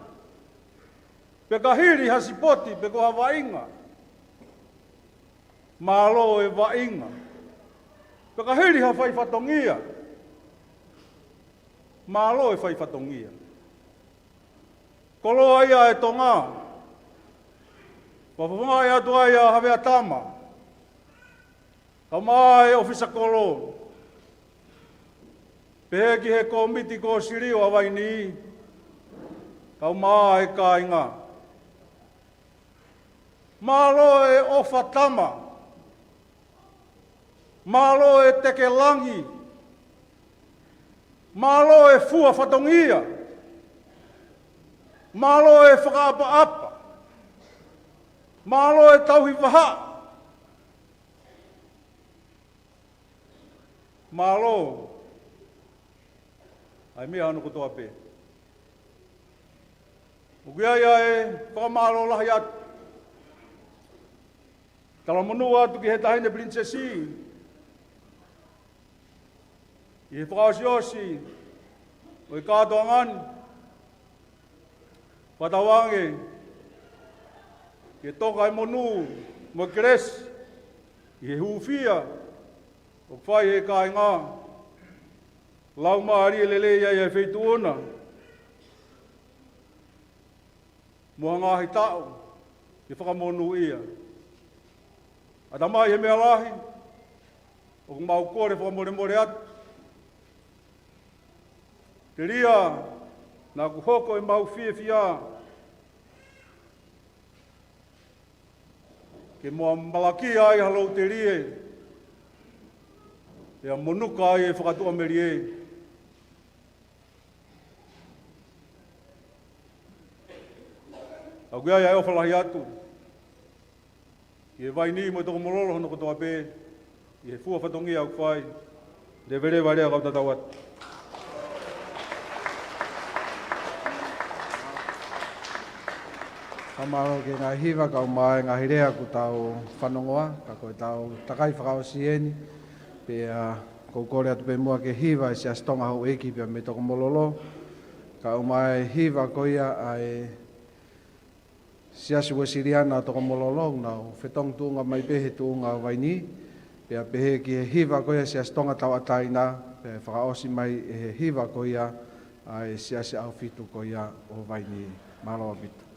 Pea ka hiri ha sipoti pe ko ha wainga. Malo e wainga. Pea ka hiri ha whai whatongia. Malo e whai whatongia. Koloa ia e Tonga. Wapawanga ia tua ia hawea tama. Ka maa e ofisa kolo. Pehe ki he komiti ko sirio awai ni. Ka maa e kāinga. Malo e ofa tama. Malo e teke langi. Malo e fua whatongia. Malo e whakaapa-apa. Malo e tauhi waha. Malo. Ai mea anu kotoa pe. Ukia ia e whakamalo lahi atu. Tala monua atu ki he tahine princesi. I he whakaosi-osi. O i kātoa ngani. Patawange, ke toka e monu, mo kres, i he hufia, o whai he kai ngā. Lau maari e lele ia e wheituona. Moha ngāhi tau, ke whakamonu ia. A tamai he mea lahi, o kumau kore whakamore atu. Te ria, nā ku hoko e mau whiawhia. Ke mua malaki ai halau te rie. E a monuka ai e whakatua me rie. Au kia ai e ofalahi atu. I e vai ni mo toko mololo hono kotoa pe, i he fua whatongi au whai, le vere vare au tatawat. Kamaro ke ngā hiwa kau mai ngā hirea ku tau whanongoa, ka koe tau takai whakao sieni, pe kou kore atu pe mua ke hiwa e sia stonga hau eki pia me toko mololo, ka mai hiwa koia ai sia siwa siriana toko mololo, nau whetong tuunga mai pehe tuunga waini, pia pehe ki he hiwa koia sia stonga tau ataina, pe whakaosi mai he hiwa koia ai sia si au fitu koia o waini maloa pitu.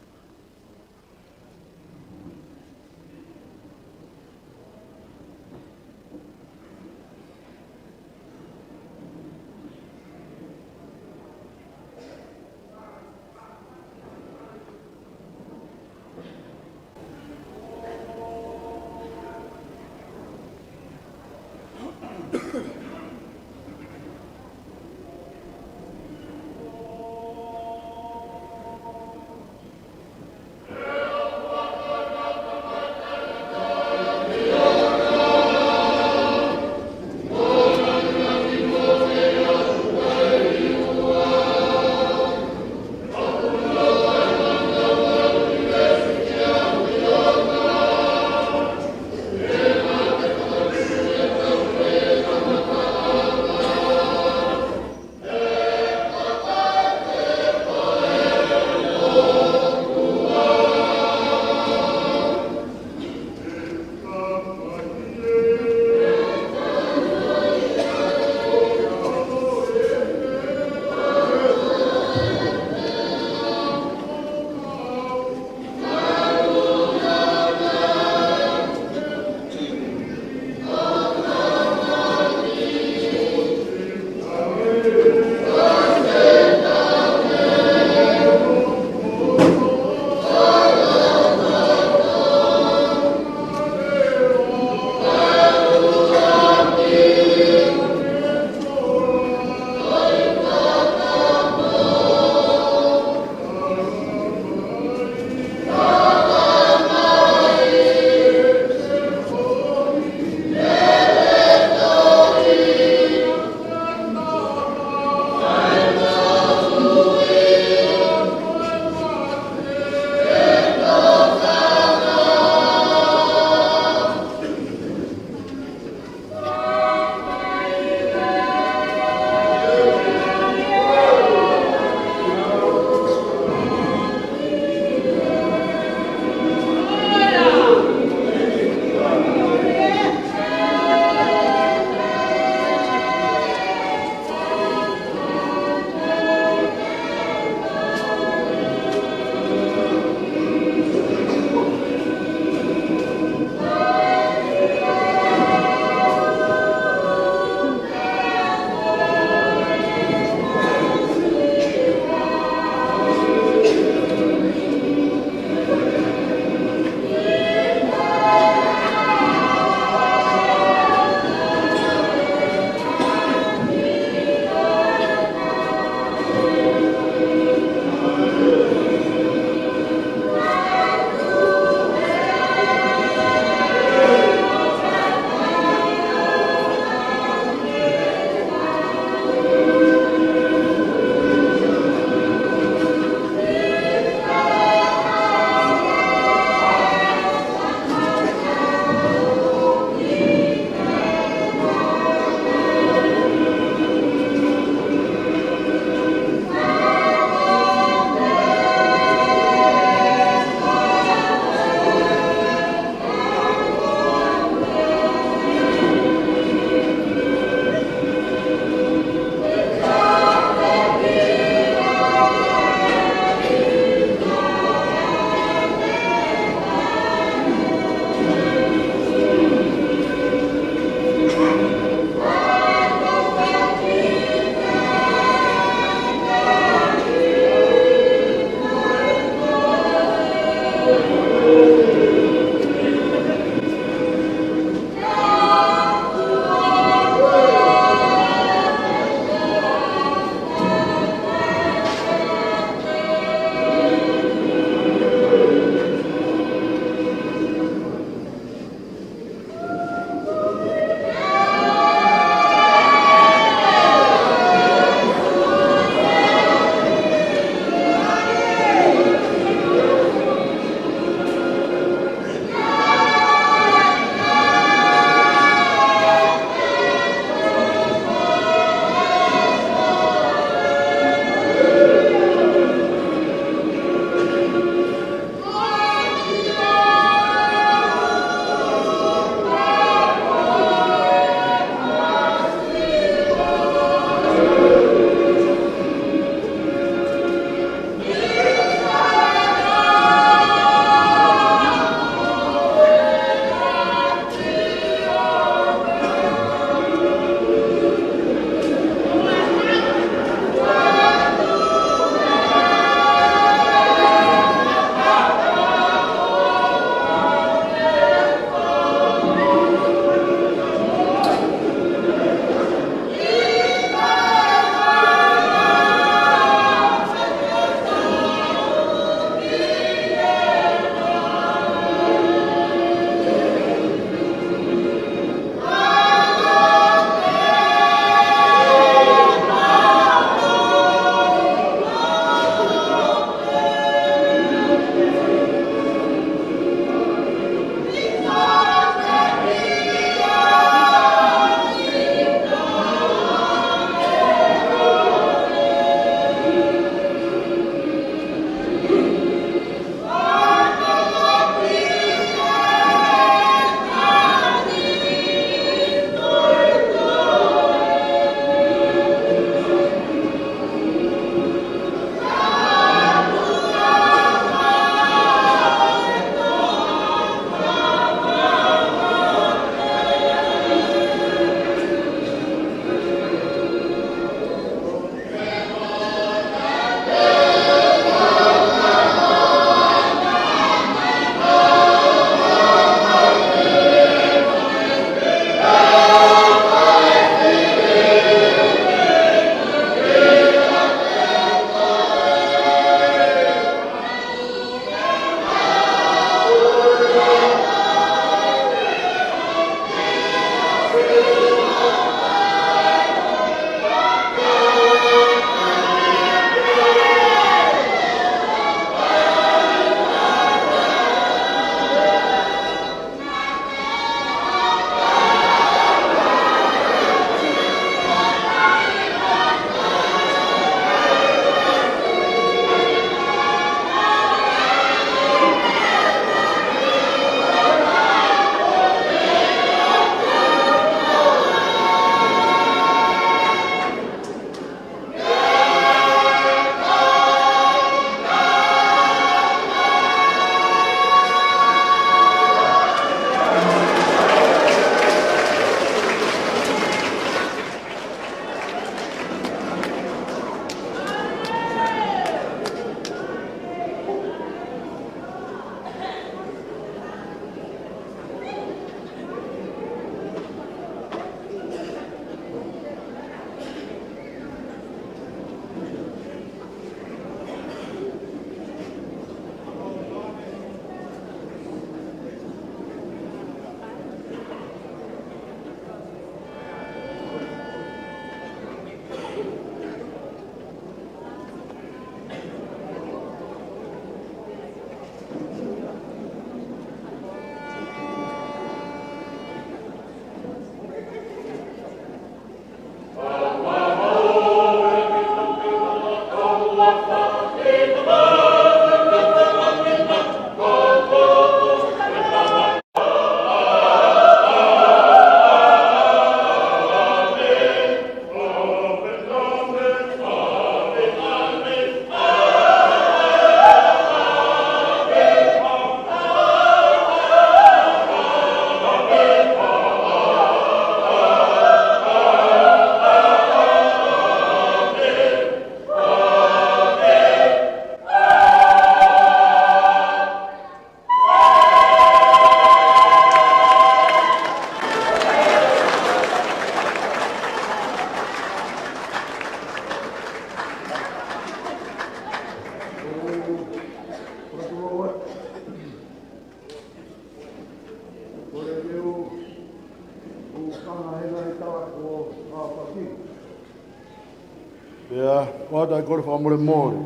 Pea, wata e kore whamore mōre.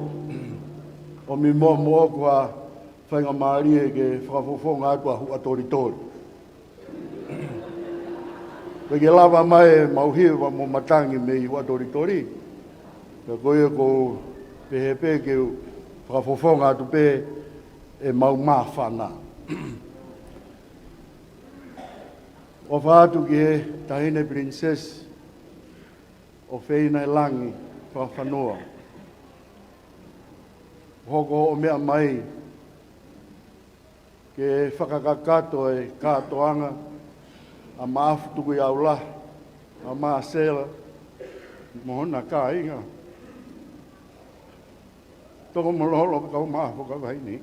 O mi mō kua whainga maari e ke whakafofonga atua hua tori tori. Pe ke lava mai mauhiwa mo matangi me i hua tori tori. Pe koe ko pehe pe ke whakafofonga atu pe e mau maa whana. O whaatu ki he tahine princess o wheina e langi whawhanoa. Hoko o mea mai ke whakakakato e kātoanga a maafu tuku i aula, a maa sela, mohona ka inga. Toko moloholo kau maafu ka vaini.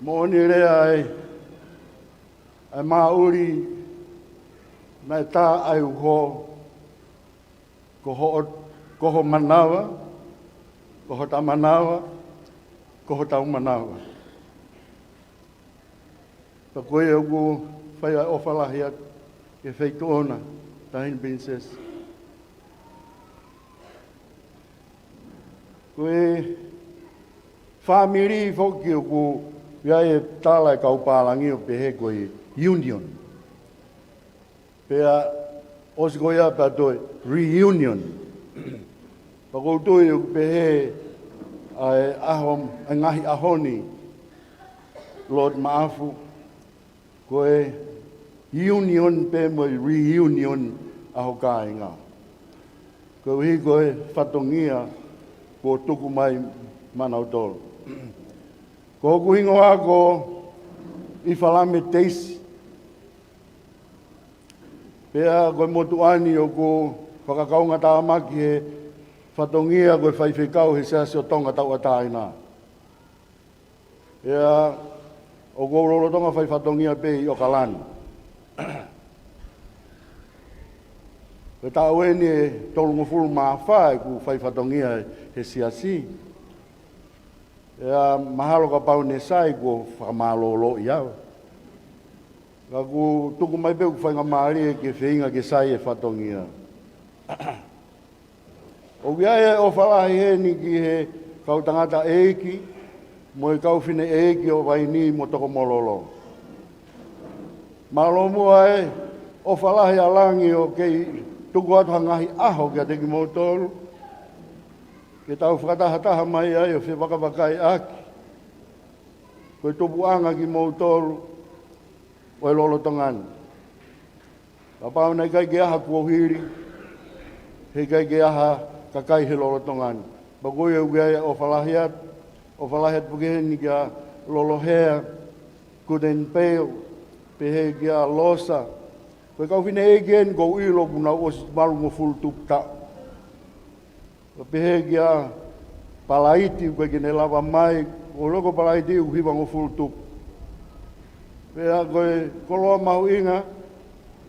Mohoni rea e maa uri na e tā ai uho koho manawa, koho ta manawa, koho tau manawa. Pa koe au ko whai ai ofalahi at ke whaitu ona, tahin princess. Koe whamiri whoki au ko ia e tālai kaupālangi o pehe koe union. Pea osi koe a pa toi reunion. Pa koutou i pehe ai ahom, ngahi ahoni Lord Maafu, koe union pe mo reunion aho kāinga. Koe hi koe whatongia ko tuku mai manau tolu. Ko kuhingo ako i whalame teisi. Pea koe motuani o ko whakakaunga tāmaki he whatongia koe whaiwhikau he seasi o tonga tau ataina. Pea o ko rorotonga whai whatongia pe i o kalani. Koe tau eni e tolungo fulu maa whae ku whai whatongia he siasi. Ea mahalo ka pau ne sai ko whakamālolo i au. Ka ku tuku mai pe ku whainga maari e ke whainga ke sai e whatongia. O kia e o whalahi he ni ki he kau tangata eiki, mo e kau whine eiki o waini mo toko mololo. Malo mua e o whalahi alangi o kei tuku atu hangahi aho kia teki mo tolu. Ke tau whakatahataha mai ai o whewakawakai aki. Koe tupu anga ki mou tolu o e lolo tongani. Ka pāu nei kai ke aha kuohiri, he kai ke aha kakai he lolo tongani. Pa koe au kia o whalahiat pukehe ni kia lolo hea, kuden peo, pehe kia losa. Koe kau whine egen kou ilo puna o si marungo fulu tupu tau. Pehe kia palaiti koe kene lava mai, o loko palaiti u hiwango fulu tupu. Pea koe koloa mahu inga,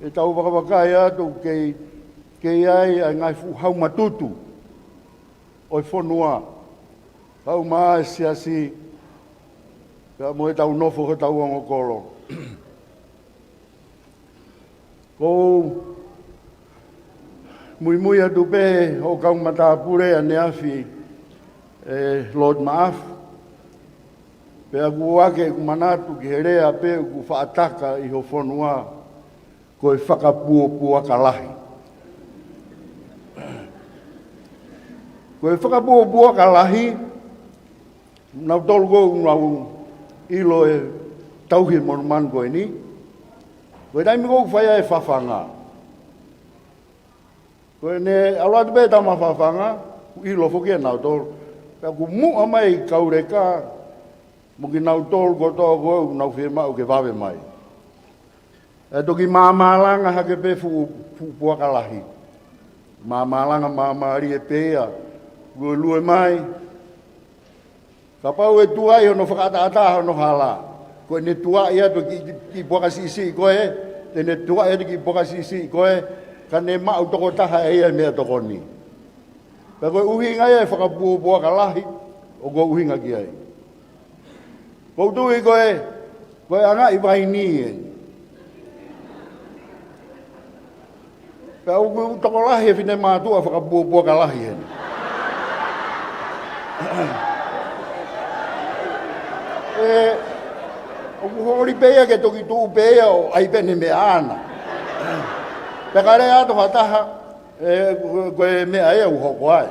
e tau wakawakai atu kei ai a ngai hau matutu, oi whonua. Hau maa e siasi, pea mo e tau nofo ko tau ango kolo. Kou mui atu pe o kaumata pure a neafi Lord Maafu. Pea kuake ku manatu ki herea pe ku whaataka i ho whonua koe whakapua kalahi. Koe whakapua kalahi, nau tolu kou nau ilo e tauhi monuman koe ni. Koe taimi kou whaia e whawhanga. Koe ne alatu pe tama whawhanga, ilo whokia nau tolu. Pea ku mua mai kaureka, mo ki nau tolu ko toa koe, nau whiema o ke wawe mai. E toki māmālanga hake pe fukua kalahi. Māmālanga māmāri e pēa, kua lue mai. Ka pau e tuai hono whakataata hono hala. Koe ne tuai atu ki poka sisi koe, te ne tuai atu ki poka sisi koe, ka ne mau toko taha e ia mea toko ni. Pea koe uhinga e whakapua kalahi, o koe uhinga ki ai. Koutui koe anga i vai ni e. Pea uku toko lahi e whine mātua whakabua ka lahi hene. Uku hori pea ke toki tuu pea o aipene me ana. Pea kare ato hataha, koe mea ea uhoko ai.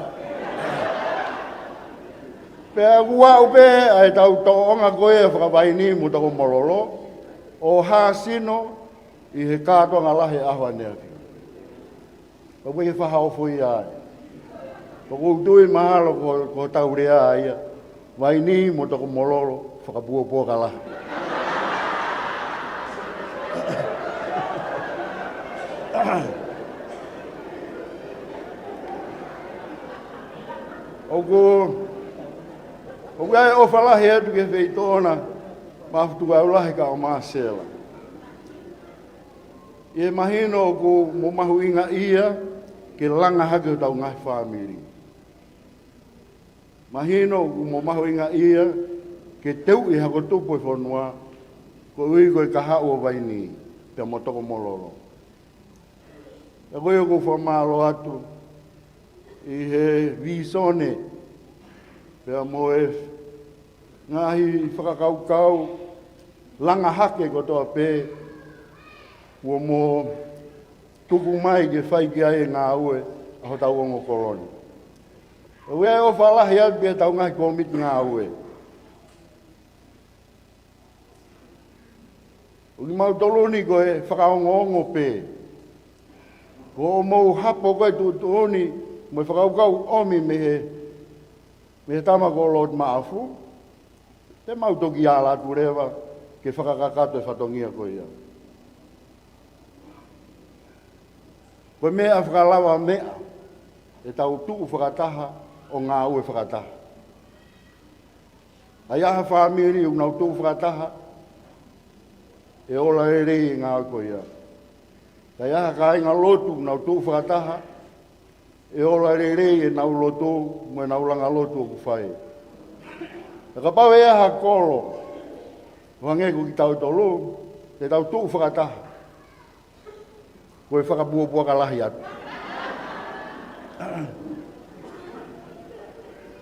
Pea kua upe ai tau toonga koe whakawaini mu tako mololo, o hāsino i he kātoanga lahi ahua nea ki. Ka koe he whahaofo i ai. Ka koe tui mahalo ko tau rea ia, waini mu tako mololo, whakapua ka lahi. Oku ai o whalahi atu ke whei tōna, mafutu au lahi ka o māsela. I mahino oku mo mahu inga ia, ke langa hake o tau ngai whāmiri. Mahino oku mo mahu inga ia, ke teu i hako tupu e whanua, ko ui koe ka hao waini, pia motoko mololo. E koe oku whamalo atu, i he visone, pia mo e ngahi whakakaukau, langa hake ko toa pē, ua mo tuku mai ke whai ki ai ngā ue, aho tau ongo koloni. E ue o whalahi atu pia tau ngahi komiti ngā ue. Ui mau toloni ko e whakaongo pē. Ko o mau hapo koe tu tōni, mo e whakaukau omi me he tamako Lord Maafu, te mau toki ala tu rewa, ke whakakakato e whatongia koe ia. Koe mea whakalawa mea, e tau tuu whakataha o ngā ue whakataha. Ai aha whamiri u ngau tuu whakataha, e ola e rei ngā koe ia. Ai aha ka inga lotu ngau tuu whakataha, e ola e rei e nau lotu, mo e nau langa lotu o ku whai. E ka pau e aha kolo, wangeku ki tau tolu, te tau tuu whakataha. Koe whakabua ka lahi atu.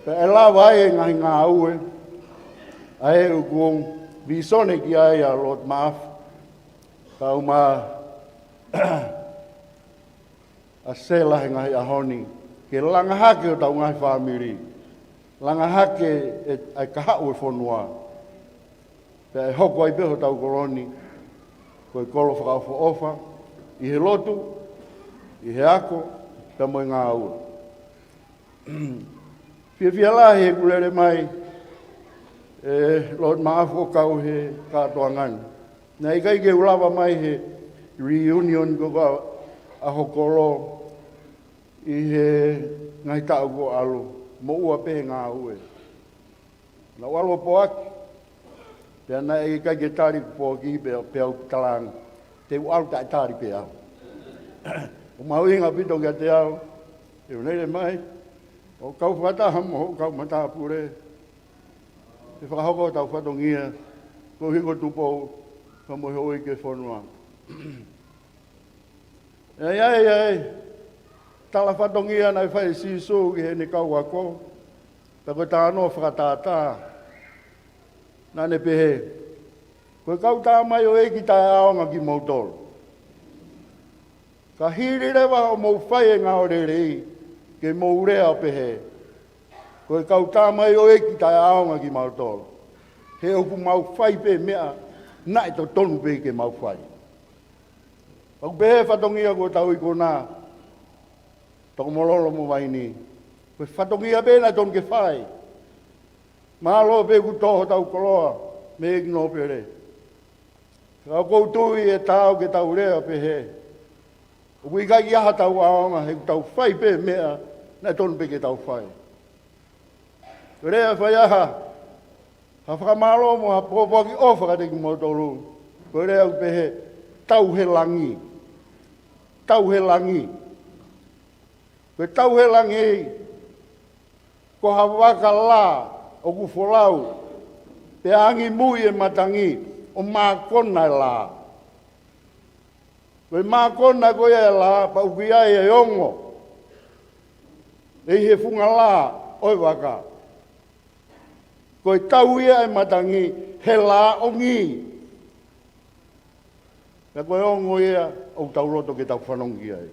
Pe e la vai e ngahi ngā ue, a e ukung visone ki ai a Lord Maafu, tau ma a se lahi ngahi ahoni, ke langa hake o tau ngahi whamiri, langa hake e kahau e whanua, pe e hoko ai peho tau koloni, koe kolo whakawha ofa, i he lotu, i he ako, pe moi ngā ua. Whiawhia lahi e kulere mai, Lord Maafu o kau he kātoa ngani. Nā i kai ke ulawa mai he reunion ko ka aho kolo i he ngai tau ko alu, mo ua pehe ngā ue. Nā walo po aki, pia nā i kai ke tāri po ki pe au talang, te ualu tai tāri pe au. O mau inga pito kia te au, e unere mai, o kau whataha mo, kau mataha pure, e whakahoko tau whatongia, ko hingo tupo, ka mo hoi ke whanua. Ei, tala whatongia nei whai sisu ki he ne kau ako, ta koe tā anō whakatātā, nane pehe, koe kau tā mai o eki tā aonga ki mautoro. Ka hiri rewa o mou whai e ngā ore rei, ke mou rea pehe, koe kau tā mai o eki tā aonga ki mautoro. He oku mau whai pe mea, nai to tonu pe ke mau whai. Pau pehe whatongia ko tau i kona, toko mololo mo waini. Koe whatongia pe na tonu ke whai. Mahalo pe ku toho tau koloa, me eki no pere. Kau koutui e tau ke tau rea pehe. Ui kai ki aha tau aonga, he tau whai pe mea, nai tonu pe ke tau whai. Rea whai aha, ha whakamalo mo ha pōpaki o whakateki mo tolu. Koe rea pehe, tau he langi. Tau he langi. Koe tau he langi, ko ha waka la o ku wholau, pe angi mui e matangi, o mā kona la. Koe mākona koe e la, pa uki ai e ongo. E he funga la, oi waka. Koe tau ia e matangi, he la o ngi. Ka koe ongo ia, o tau roto ke tau whanongi ai.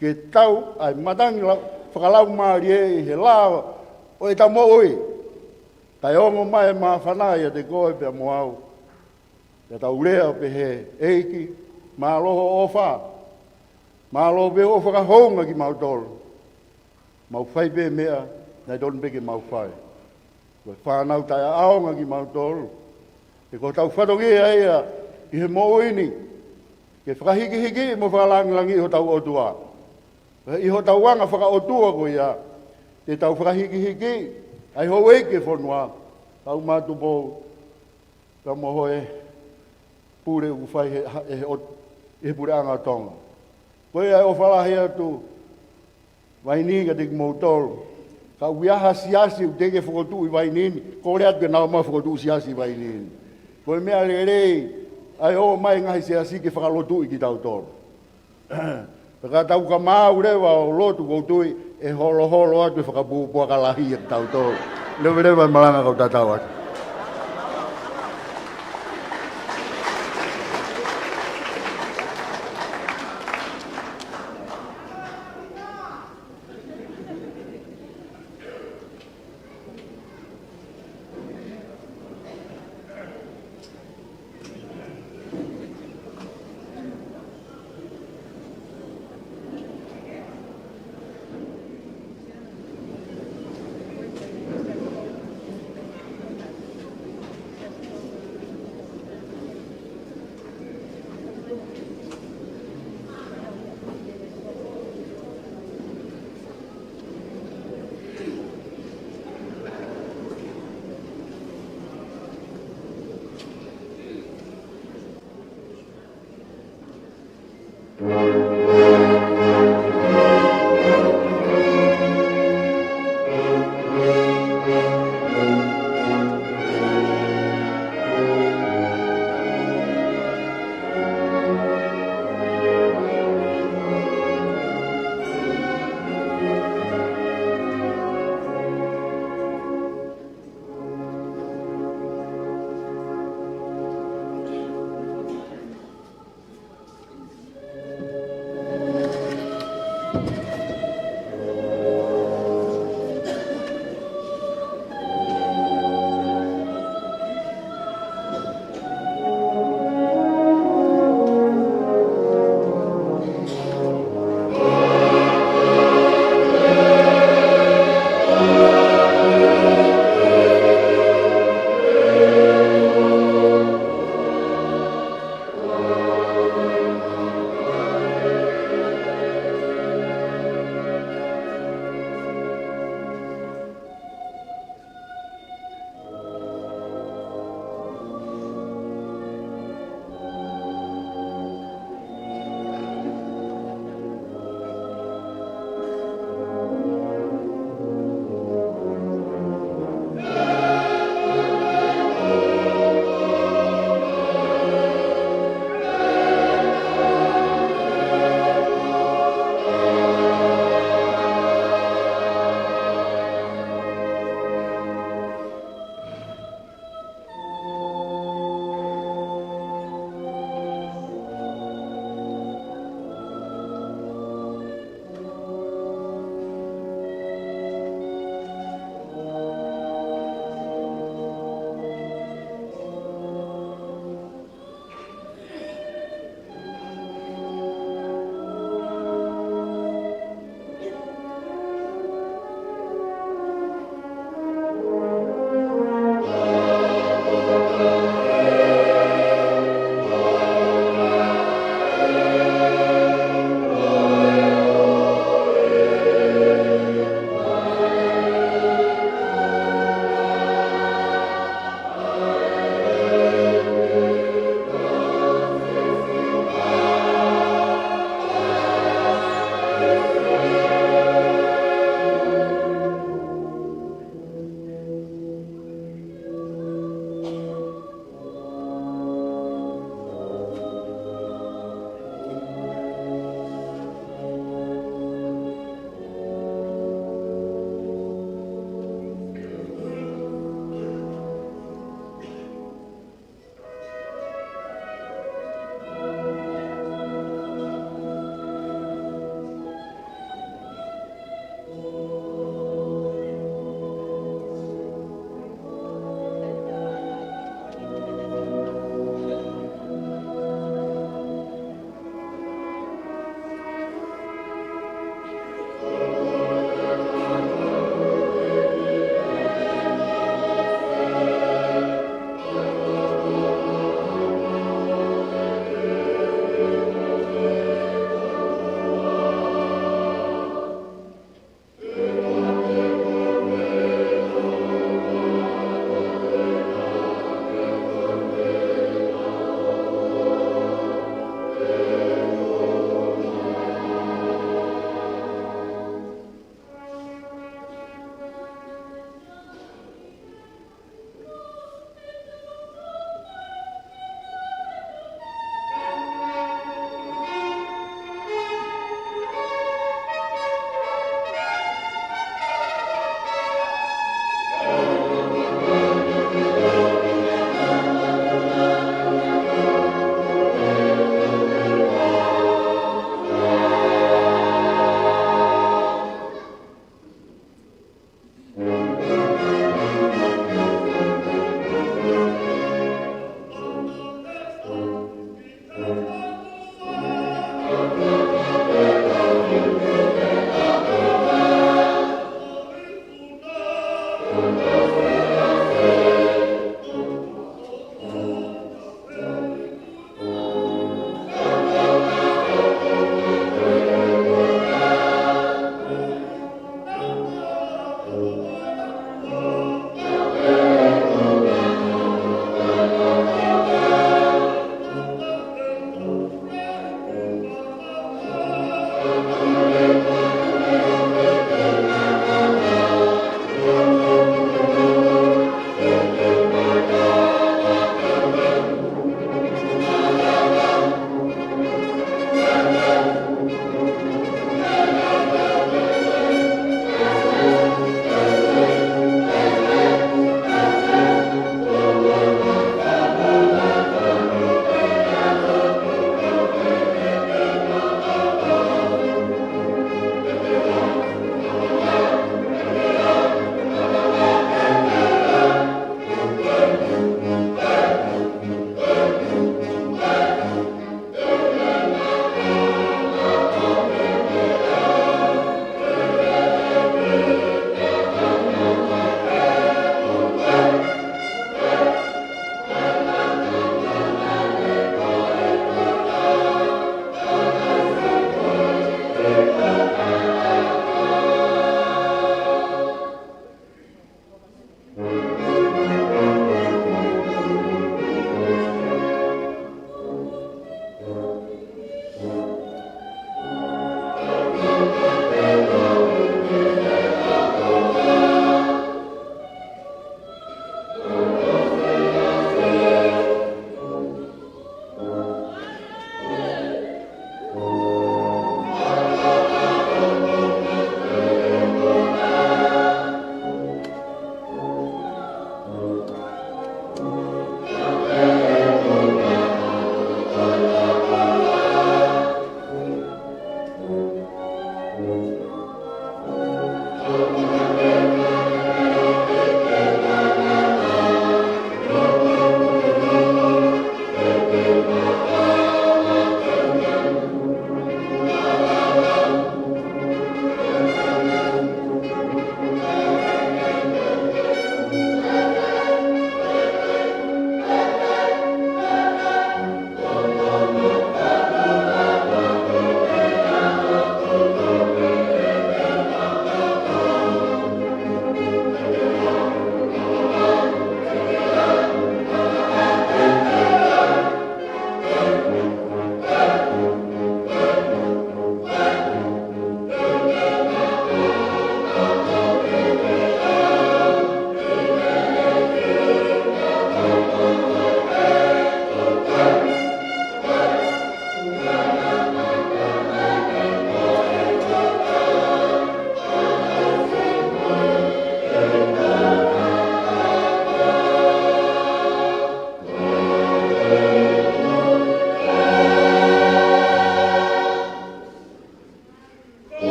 Ke tau, ai matangi la, whakalau maari e he la, o e tau mo oi. Tai ongo mai ma whanai a te koe pe mo au. Te tau rea pe he eiki, ma loho ofa. Ma loho pe ofa ka honga ki mau tolu. Mau whai pe mea, nei don peke mau whai. Koe whanau tai aonga ki mau tolu. E ko tau whanongi ia, i he mo ini. Ke whakahiki mo whakalangi ho tau otua. I ho tau wanga whakaotua ko ia. Te tau whakahiki, ai ho eke whanua. Tau mātu pō, ka moho e pūre u whai he pūre anga tonga. Koe ai o whalahi atu, waini ka te ki mou tolu. Ka uiaha siasi u teke whakotu i wainini, kore atu ke nao mai whakotu siasi i wainini. Koe mea rei, ai o mai ngahi siasi ke whakalotu i ki tau tolu. Ka tau ka mau rewa o lotu koutui, e holo atu e whakapūpua ka lahi e tau tolu. Lewa malanga kau tatau atu.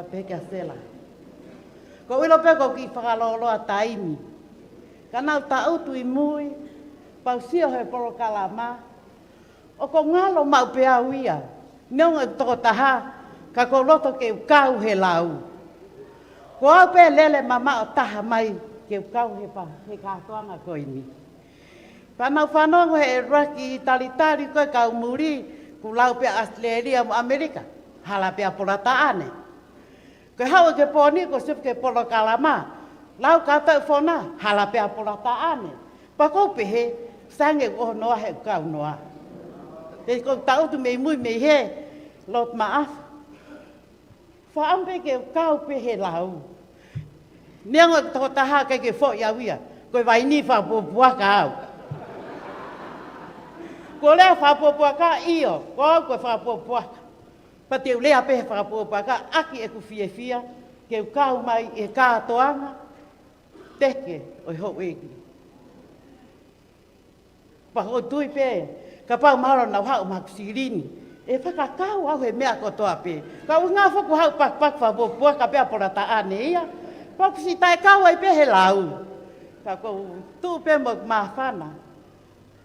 Peka sela. Ko ilo peko ki whakaloloa taimi. Kanau tau tui mui, pau sio he polo kalama. O ko ngalo mau pea uia. Neonga toko taha, ka ko loto ke ukau he lau. Ko au pe lele mama o taha mai ke ukau he pa, he kātoanga ko ini. Panau whanongo he raki talitari koe kau muri, ku lau pe Australia mo Amerika. Hala pe apurataane. Ko hawa ke poni ko sip ke polo kalama. Lau kata fona hala pe apurataane. Pa ko pe he sange o noa he kau noa. Te ko tau tu mei mui mei he lot maaf. Fa ampe ke kau pe he lau. Nengo to taha ke fo ya wia. Ko vai ni fa bua kau. Ko le fa bua ka io, ko fa bua. Pa te lea pe fa bua ka aki e ku fie fia ke kau mai e ka toanga. Teke o ho eki. Pa ho tui pe ka pau maro na hau mak sirini. E whakakau au he mea ko toa pe. Ka u ngā whaku hau pak wha bua ka pea porata ane ia. Pa kusi tae kau ai pe he lau. Ka ko tu pe mo mawhana.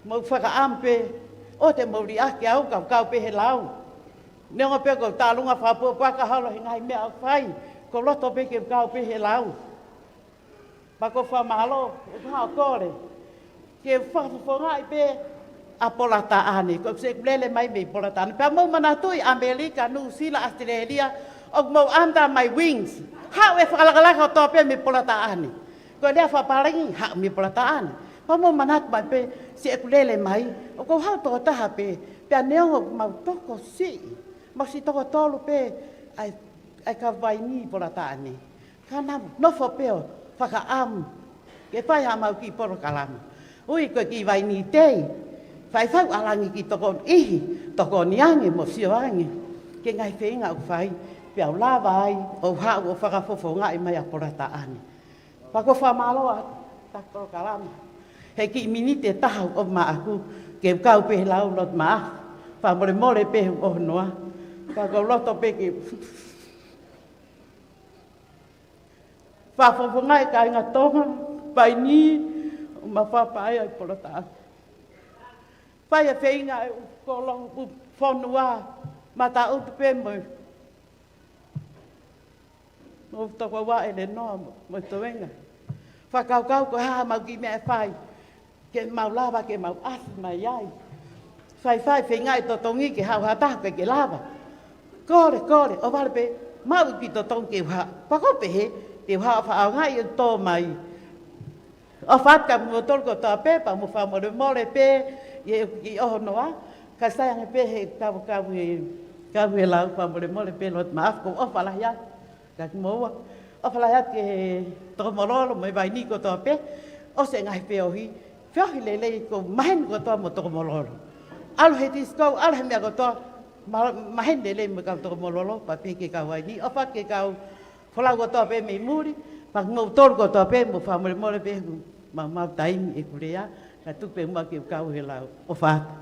Mo whakaampe o te mauri aki au kau pe he lau. Nengo pe ko tālunga wha bua ka halo he ngai mea au whai. Ko loto pe ke kau pe he lau. Pa ko whamalo e hao kore. Ke whakafongai pe a polata ane, ko se lele mai me polata ane. Pa mo manatui Amerika, New Zealand, Australia, o mo anda my wings. Hau e whakalaka o tope me polata ane. Ko lea whaparangi, hau me polata ane. Pa mo manat mai pe, se lele mai, o ko hau toko taha pe, pe a neongo mau toko si. Mau si toko tolu pe, ai ka vai ni polata ane. Ka namu, nofo peo, whakaamu. Ke pai ha mau ki poro kalama. Ui ko ki vai ni tei. Whai whau alangi ki toko ihi, toko niange mo sioange. Ke ngai whenga u whai, pia u lawa ai, o hau o whakafofo ngai mai a porata ane. Pako whamaloa, tako kalama. He ki minite tahau o maaku, ke kau pe lau lot maaku. Whamore mole pe o noa. Pako loto pe ke... Whafofo ngai ka inga tonga, pai ni, o mawhapai ai porata ane. Pai a whainga e kolong u whanua, mata utu pe mo. Mo toko wa e le noa mo toenga. Whakaukau ko haa mau ki mea whai. Ke mau lava ke mau afi mai ai. Whai whainga e totongi ke hau hataka ke lava. Kore, o wale pe, mau ki totongi ke wha. Pakope he, te wha whaau ngai o tō mai. O whatka mo tolko tō pepa, mo whamore mole pe, i oho noa, ka sayang pe he kawu e lau whamore mole pe lot maaf, ko ofa lah ya, ka moa. o pala hat ke to morolo mai vai ni ko to pe o se ngai pe o hi le le ko mahen ko to mo to morolo al he dis ko al he me ko to mahen le le me ka to morolo pa pe ke ka vai ni o pa ke ka pala ko to pe me muri pa mo tor ko to pe mo fa mo le pe ma tai e kurea ka tu pe ma ke ka he la o fa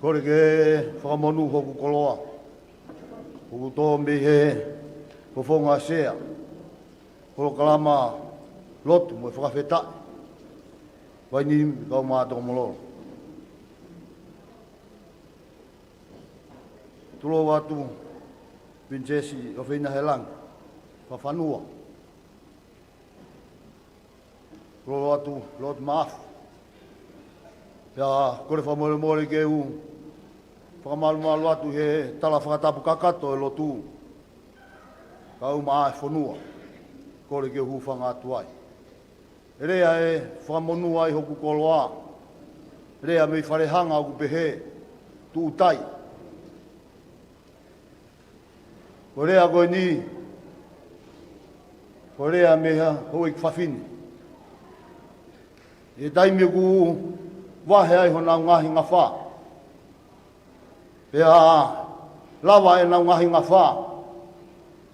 Kore ke whakamonu hoku koloa. Hoku tō me he pofonga sea. Horo kalama lotu mo whakawheta. Vai ni kau mātoko moloro. Tulo watu Princesi o whina he lang. Whawhanua. Tulo watu Lord Maafu. Pea kore whamore ke u. Whakamalu atu he tala whakatapu kakato e lotu. Kau maa e whanua. Kore ke hu whanga atu ai. E rea e whamonu ai hoku koloa. Rea mei wharehanga au pehe. Tu utai. Ko rea koe ni. Ko rea meha hoi kwhawhini. E taimi ku wahe ai hona ngahi ngā whā. Pea lawa e nau ngahi ngā whā.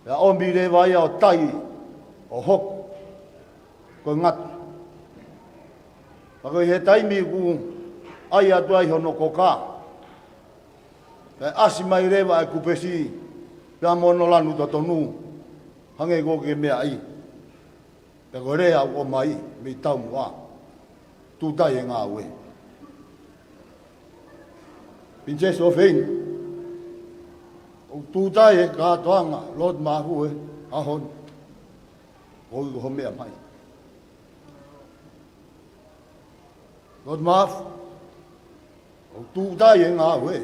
Pea ombi rewa ia o tai o hoku. Ko ngatu. Pako he taimi ku ai atu ai hono koka. Pea asi mai rewa e kupesi. Pea mono lanu to tonu. Hange koke mea ai. Pea ko rea o mai me tau mua. Tūtai e ngā ue. Princess of Wayne. O tūtai e kātoanga, Lord Maafu e, ahon. O ho mea mai. Lord Maafu. O tūtai e ngā ue.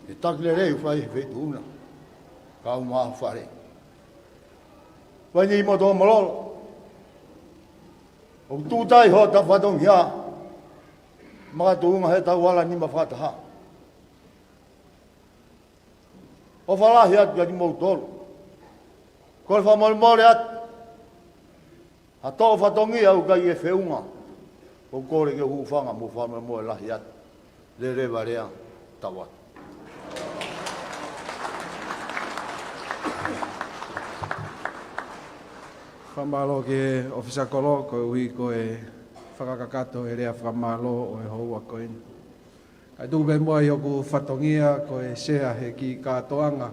E takle rei whai whetuna. Kau Maafu whare. Wai ni mo tō malolo. O tūtai ho ta whatong hia. Mga tuunga he tau wala ni mawhataha. O whalahi atu ya ni mou tolu. Ko le whamolmole atu. Ha tō whatongi au kai e whiunga. O kore ke huwhanga mo whamolmole lahi atu. Le rewa rea tau atu. Whamalo ke ofisa kolo ko ui ko e whakakakato e rea whamalo o e houa koe. Kai tupe mua i oku whatongia ko e sea he ki kātoanga.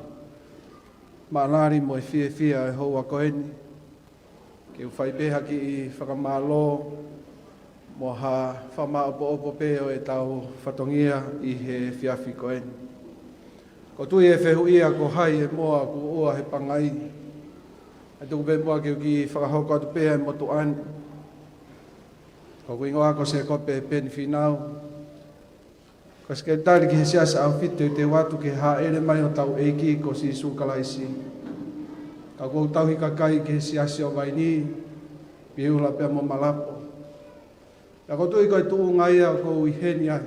Maanari mo e fia e houa koe ni. Ke u whaipeha ki i whakamalo mo ha whamao opo pe o e tau whatongia i he whiawhi koe ni. Ko tui e whehu ia ko hai e moa ku ua he pangai. Ai tuku pe mua ki whakahoko atu pēha e motu ani. Ko ingoa ko se kope pen finau. Ko se tari ki he siasa au fitu te watu ke ha ere mai o tau eiki ko si sukalaisi. Ka kou tau hika kai ki he siasa o vaini. Piula pia mo malapo. Ja ko tui koe tuu ngai au ko iheni ai.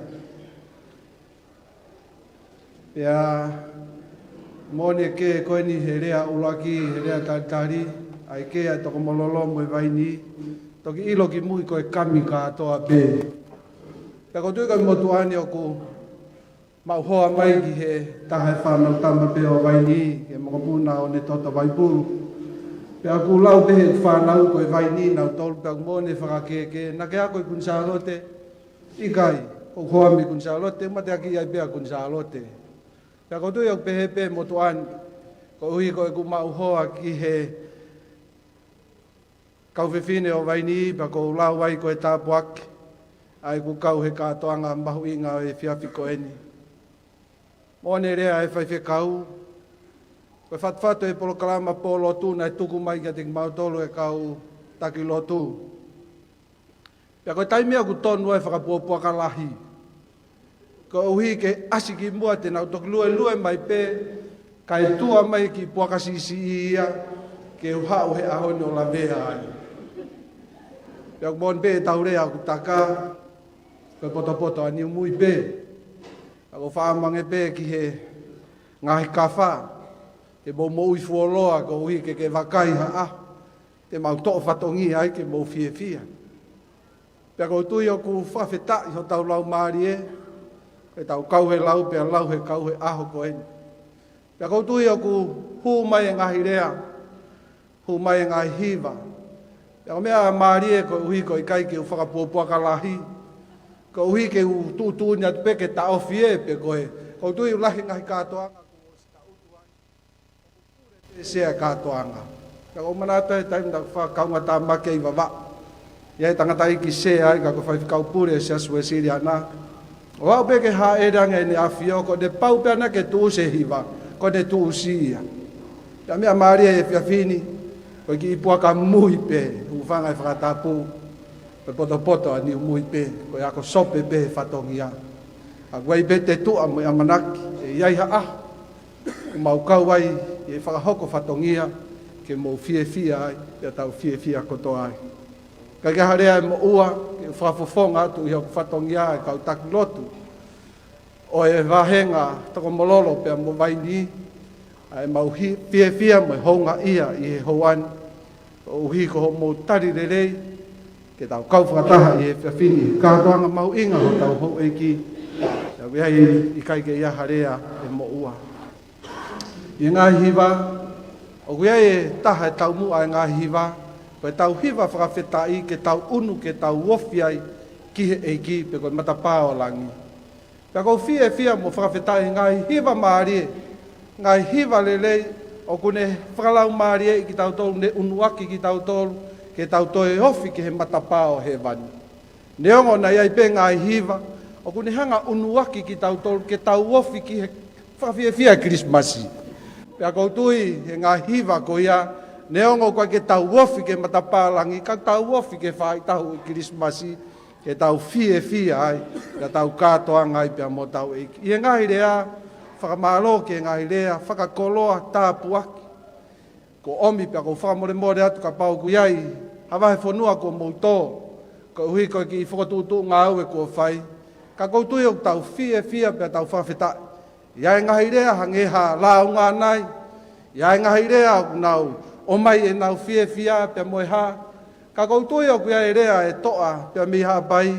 Pia mone ke koe ni he rea ulaki, he rea taritari. Ai ke ai toko mololo mo e vaini. Toki ilo ki mui koe kami katoa pē. Pea ko tui kai motu ani o ku mauhoa mai ki he taha e whanau tama pē o vaini. Ke mokapuna o ne tota vaipuru. Pea ku lau pehe whanau koe vaini nau tolu pea kumone whakakeke. Na ke a koe kunsalote. Ikai, o hoa mi kunsalote, mate aki ai pea kunsalote. Pea ko tui o pehe pē motu ani. Ko hui koe ku mauhoa ki he kau whiwhine o vaini, pa ko lau wai ko e tāpuaki. Ai ku kau he kātoanga mahu inga o e whiawhi ko eni. Mone rea e whaiwhi kau. Koe whatwhato e polokalama pō lotu na e tuku mai kia ting mautolu e kau taki lotu. Pea koe taimia ku tonu e whakapuapua lahi. Ko uhi ke asiki mua te nau toki lue mai pē. Kai tua mai ki puakasisi ia. Ke uhau he ahoni o la vea ai. Pea kumon pē taurea ku taka. Koe poto ani umui pē. Ako whaamange pē ki he ngahi kawha. Te mou ui fuoloa ko ui ke wakai ha. Te mau to'o whatongi ai ke mou fia. Pea ko tui o ku whawhetai ho tau lau maari e. Koe tau kau he lau pea lau he kau he aho ko eni. Pea ko tui o ku hū mai e ngahi rea. Hū mai e ngahi hiva. Pea ko mea maari e ko ui ko i kai ke u whakapuapua ka lahi. Ko hui ke tu nya pe ke ta ofie pe ko e. Ko tu u lahi ngai katoanga ko sta utuai. Ko se katoanga. Ka o manata tai nda fa kaunga ta make i vava. Ia tangata i ki se ai ka ko fai kaupure se asue siri ana. O au pe ke ha e ranga ni afio ko de pau pe ana ke tu se hiva ko de tu sia. Ya me amaria e fiafini ko ki ipua ka mui pe u fanga e fratapu pe poto ani mui pe ko ya ko sope pe fatongia. A guai be te tu a manaki e iai ha a mau kau ai e whakahoko fatongia ke mo fie ai e tau fie koto ai. Ka ke harea e mo ua ke whafofonga atu i hoko fatongia e kau taku lotu o e wahenga tako mololo pe mo vaini ai mau fie mo honga ia i he hoan o hi ko mo tari rerei ke tau kau whakataha i e whiawhini ka toanga mau inga ho tau hou eiki ia wea i kai ke ia harea e mo ua i ngā hiwa o wea e taha e tau mua e ngā hiwa koe tau hiwa whakawhetai ke tau unu ke tau wofi ai ki he eiki pe koe matapā o langi pia kou fia mo whakawhetai ngā hiwa maarie ngā hiwa lelei o kune whakalau maarie ki tau tolu ne unuaki ki tau tolu ke tau toe hofi ke he matapā o he wani. Neongo na iai pe ngā hiwa, o kune hanga unuaki ki tau tolu ke tau hofi ki he whawhiawhia Krismasi. Pea koutui he ngā hiwa ko ia, neongo koe ke tau hofi ke matapā langi, ka tau hofi ke whaitahu i Krismasi, ke tau whiawhia ai, ke tau kātoa ngai pea mo tau eiki. I ngai rea, whakamalo ke ngai rea, whakakoloa tāpuaki. Ko omi pia ko whakamore atu ka pau ku iai, hawa he whanua ko mouto, ko hui ko ki whakatutu ngā ue ko whai, ka koutui o tau fia pia tau whawheta. Iai ngahi rea hangeha lao ngā nai, iai ngahi rea nau o mai e nau fia pia moe ha, ka koutui o ku iai rea e toa pia miha pai,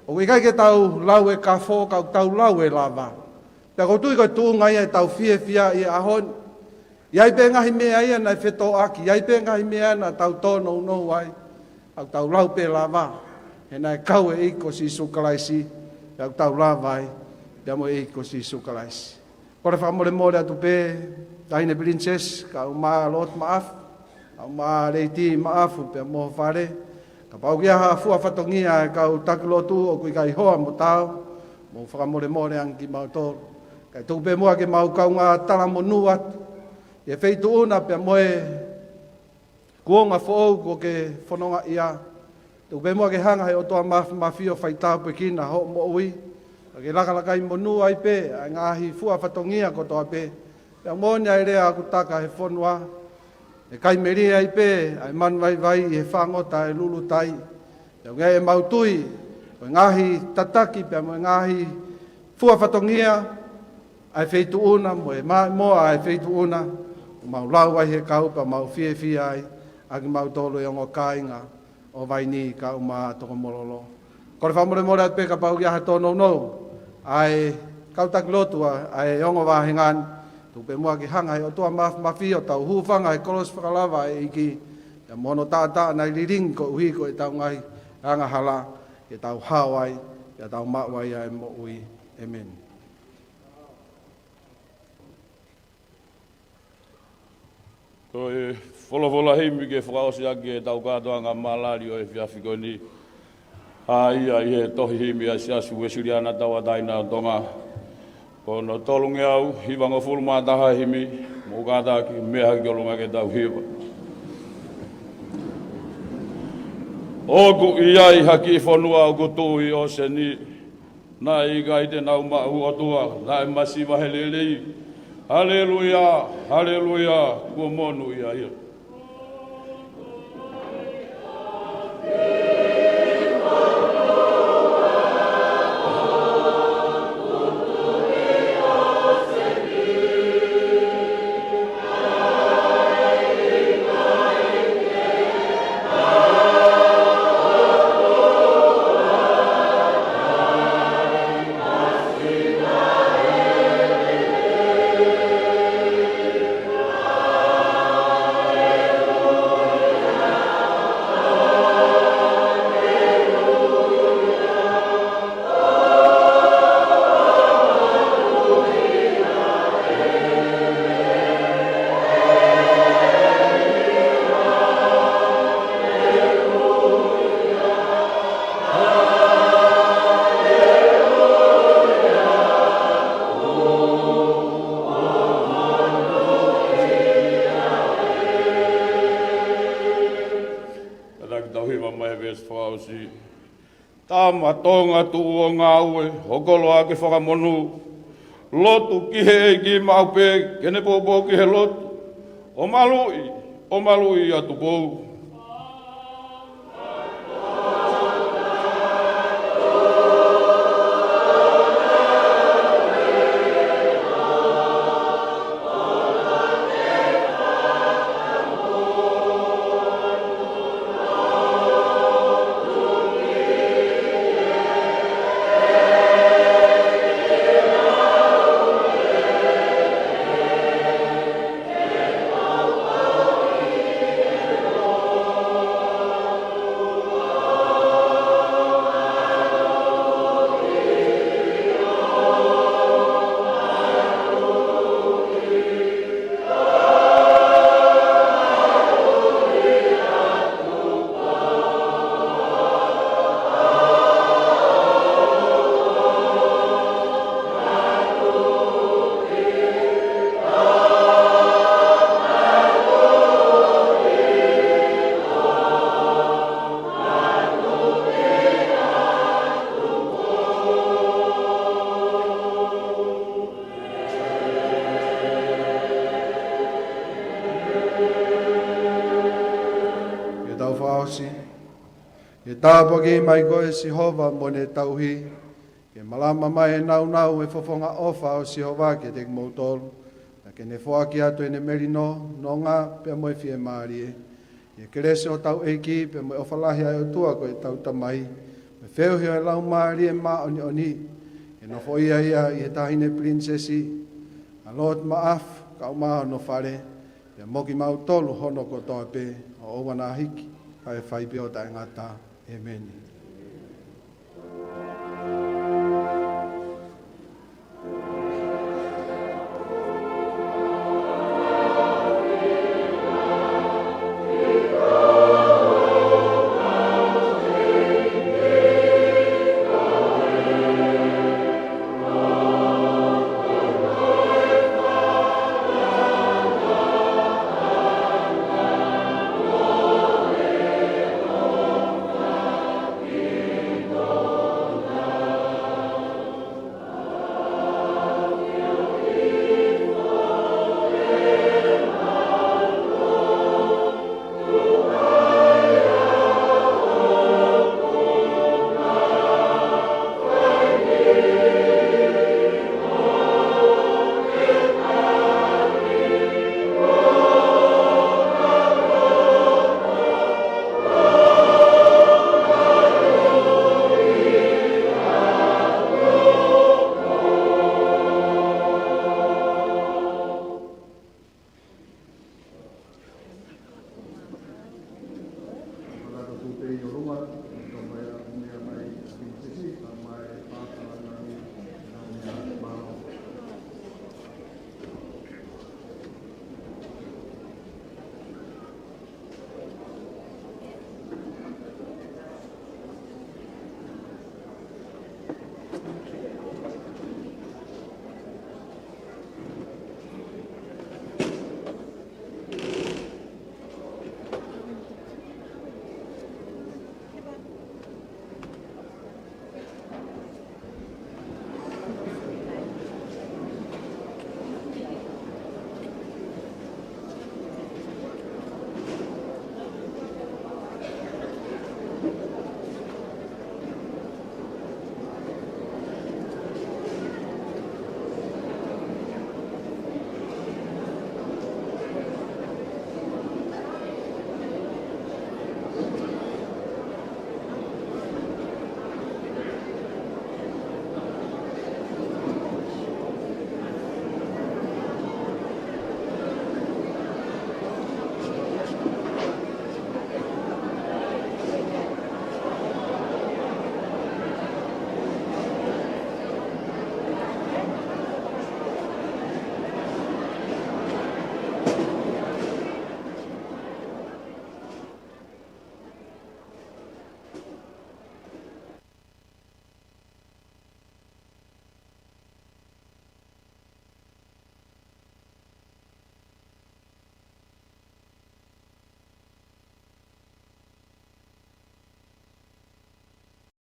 o ikai ke tau lau e ka fo, ka tau lau e lava. Pia koutui ko tu ngai e tau fia i ahon, iai pe ngahi mea ia nai wheto aki, iai pe ngahi mea na tau tono no ai, au tau lau pe lava, he nai kau e iko si sukalaisi, au tau lava ai, pia mo e iko si sukalaisi. Kore whakamore atu pe, tahine princess, ka au maa lot maafu, au maa reiti maafu pia moho whare, ka pau kia haa fua whatongia e kau takilotu o kui kai hoa mo tau, mo whakamore anki mau tolu. Kai tupe mua ke mau kau ngā tala mo nu atu, e feitu una pe moe kuonga fōu ko ke whanonga ia. Tu pe mua ke hanga he otoa mawhio whaitau pe kina ho mo ui. Ke lakalaka i monu ai pe, ai ngāhi fua whatongia ko toa pe. Pea mōnia i rea aku taka he whanua. E kai meri ai pe, ai man vai i he whangota e lulu tai. Pea ngai e mautui, o ngāhi tataki pea mo ngāhi fua whatongia, ai feitu una, mo e moa ai feitu una. Mau lau ai he kaupa, mau fie ai, agi mau tolo i ongo kāinga o vaini ka uma toko mololo. Kore whamore at pe ka pau ki aha tono no, ai kautak lotua, ai ongo wahengan, tupe mua ki hanga o tua mawhio tau hufanga e kolos whakalava e iki, ya mono tātaa nai liring ko uhi ko e tau ngai hanga hala, e tau hawai, e tau mawai ai mo ui. Amen. Ko e wholofola heimi ke whakaosi ake e tau kātoa ngā malari o e whiawhiko ni. A ia i he tohi heimi a siasu e siri ana taua taina o tonga. Ko no tolungi au, hiwango fulma taha heimi, mō kātā ki mea ki olunga ke tau hiwa. Oku i ai haki whanua o kutui o se ni. Nā i ka i te nau mahu o tua, nā i masi wahelelei. Haleluia, haleluia, kua monu ia ia. mama e ves whausi. Tama tonga tu o ngā ue, hokoloa ke whakamonu. Lotu ki he ki maupe, kene pōpō ki he lotu. O malui atu pou. Tāpa ki mai koe Sihova mo ne tauhi, ke malama mai e nau nau e fofonga ofa o Sihova ke te mautolu, na ke ne whaaki atu e ne merino, no ngā pia moe fie maari e. E kerese o tau eiki, pia moe ofalahi ai o tua koe tau tamai, me wheuhi o e lau maari e maa oni oni, e no fo ia ia i e tahine princesi, a Lord Maaf, ka umaha no whare, pia moki mautolu hono ko toa pe, o owana hiki, kai whai pio ta ngata. Amen.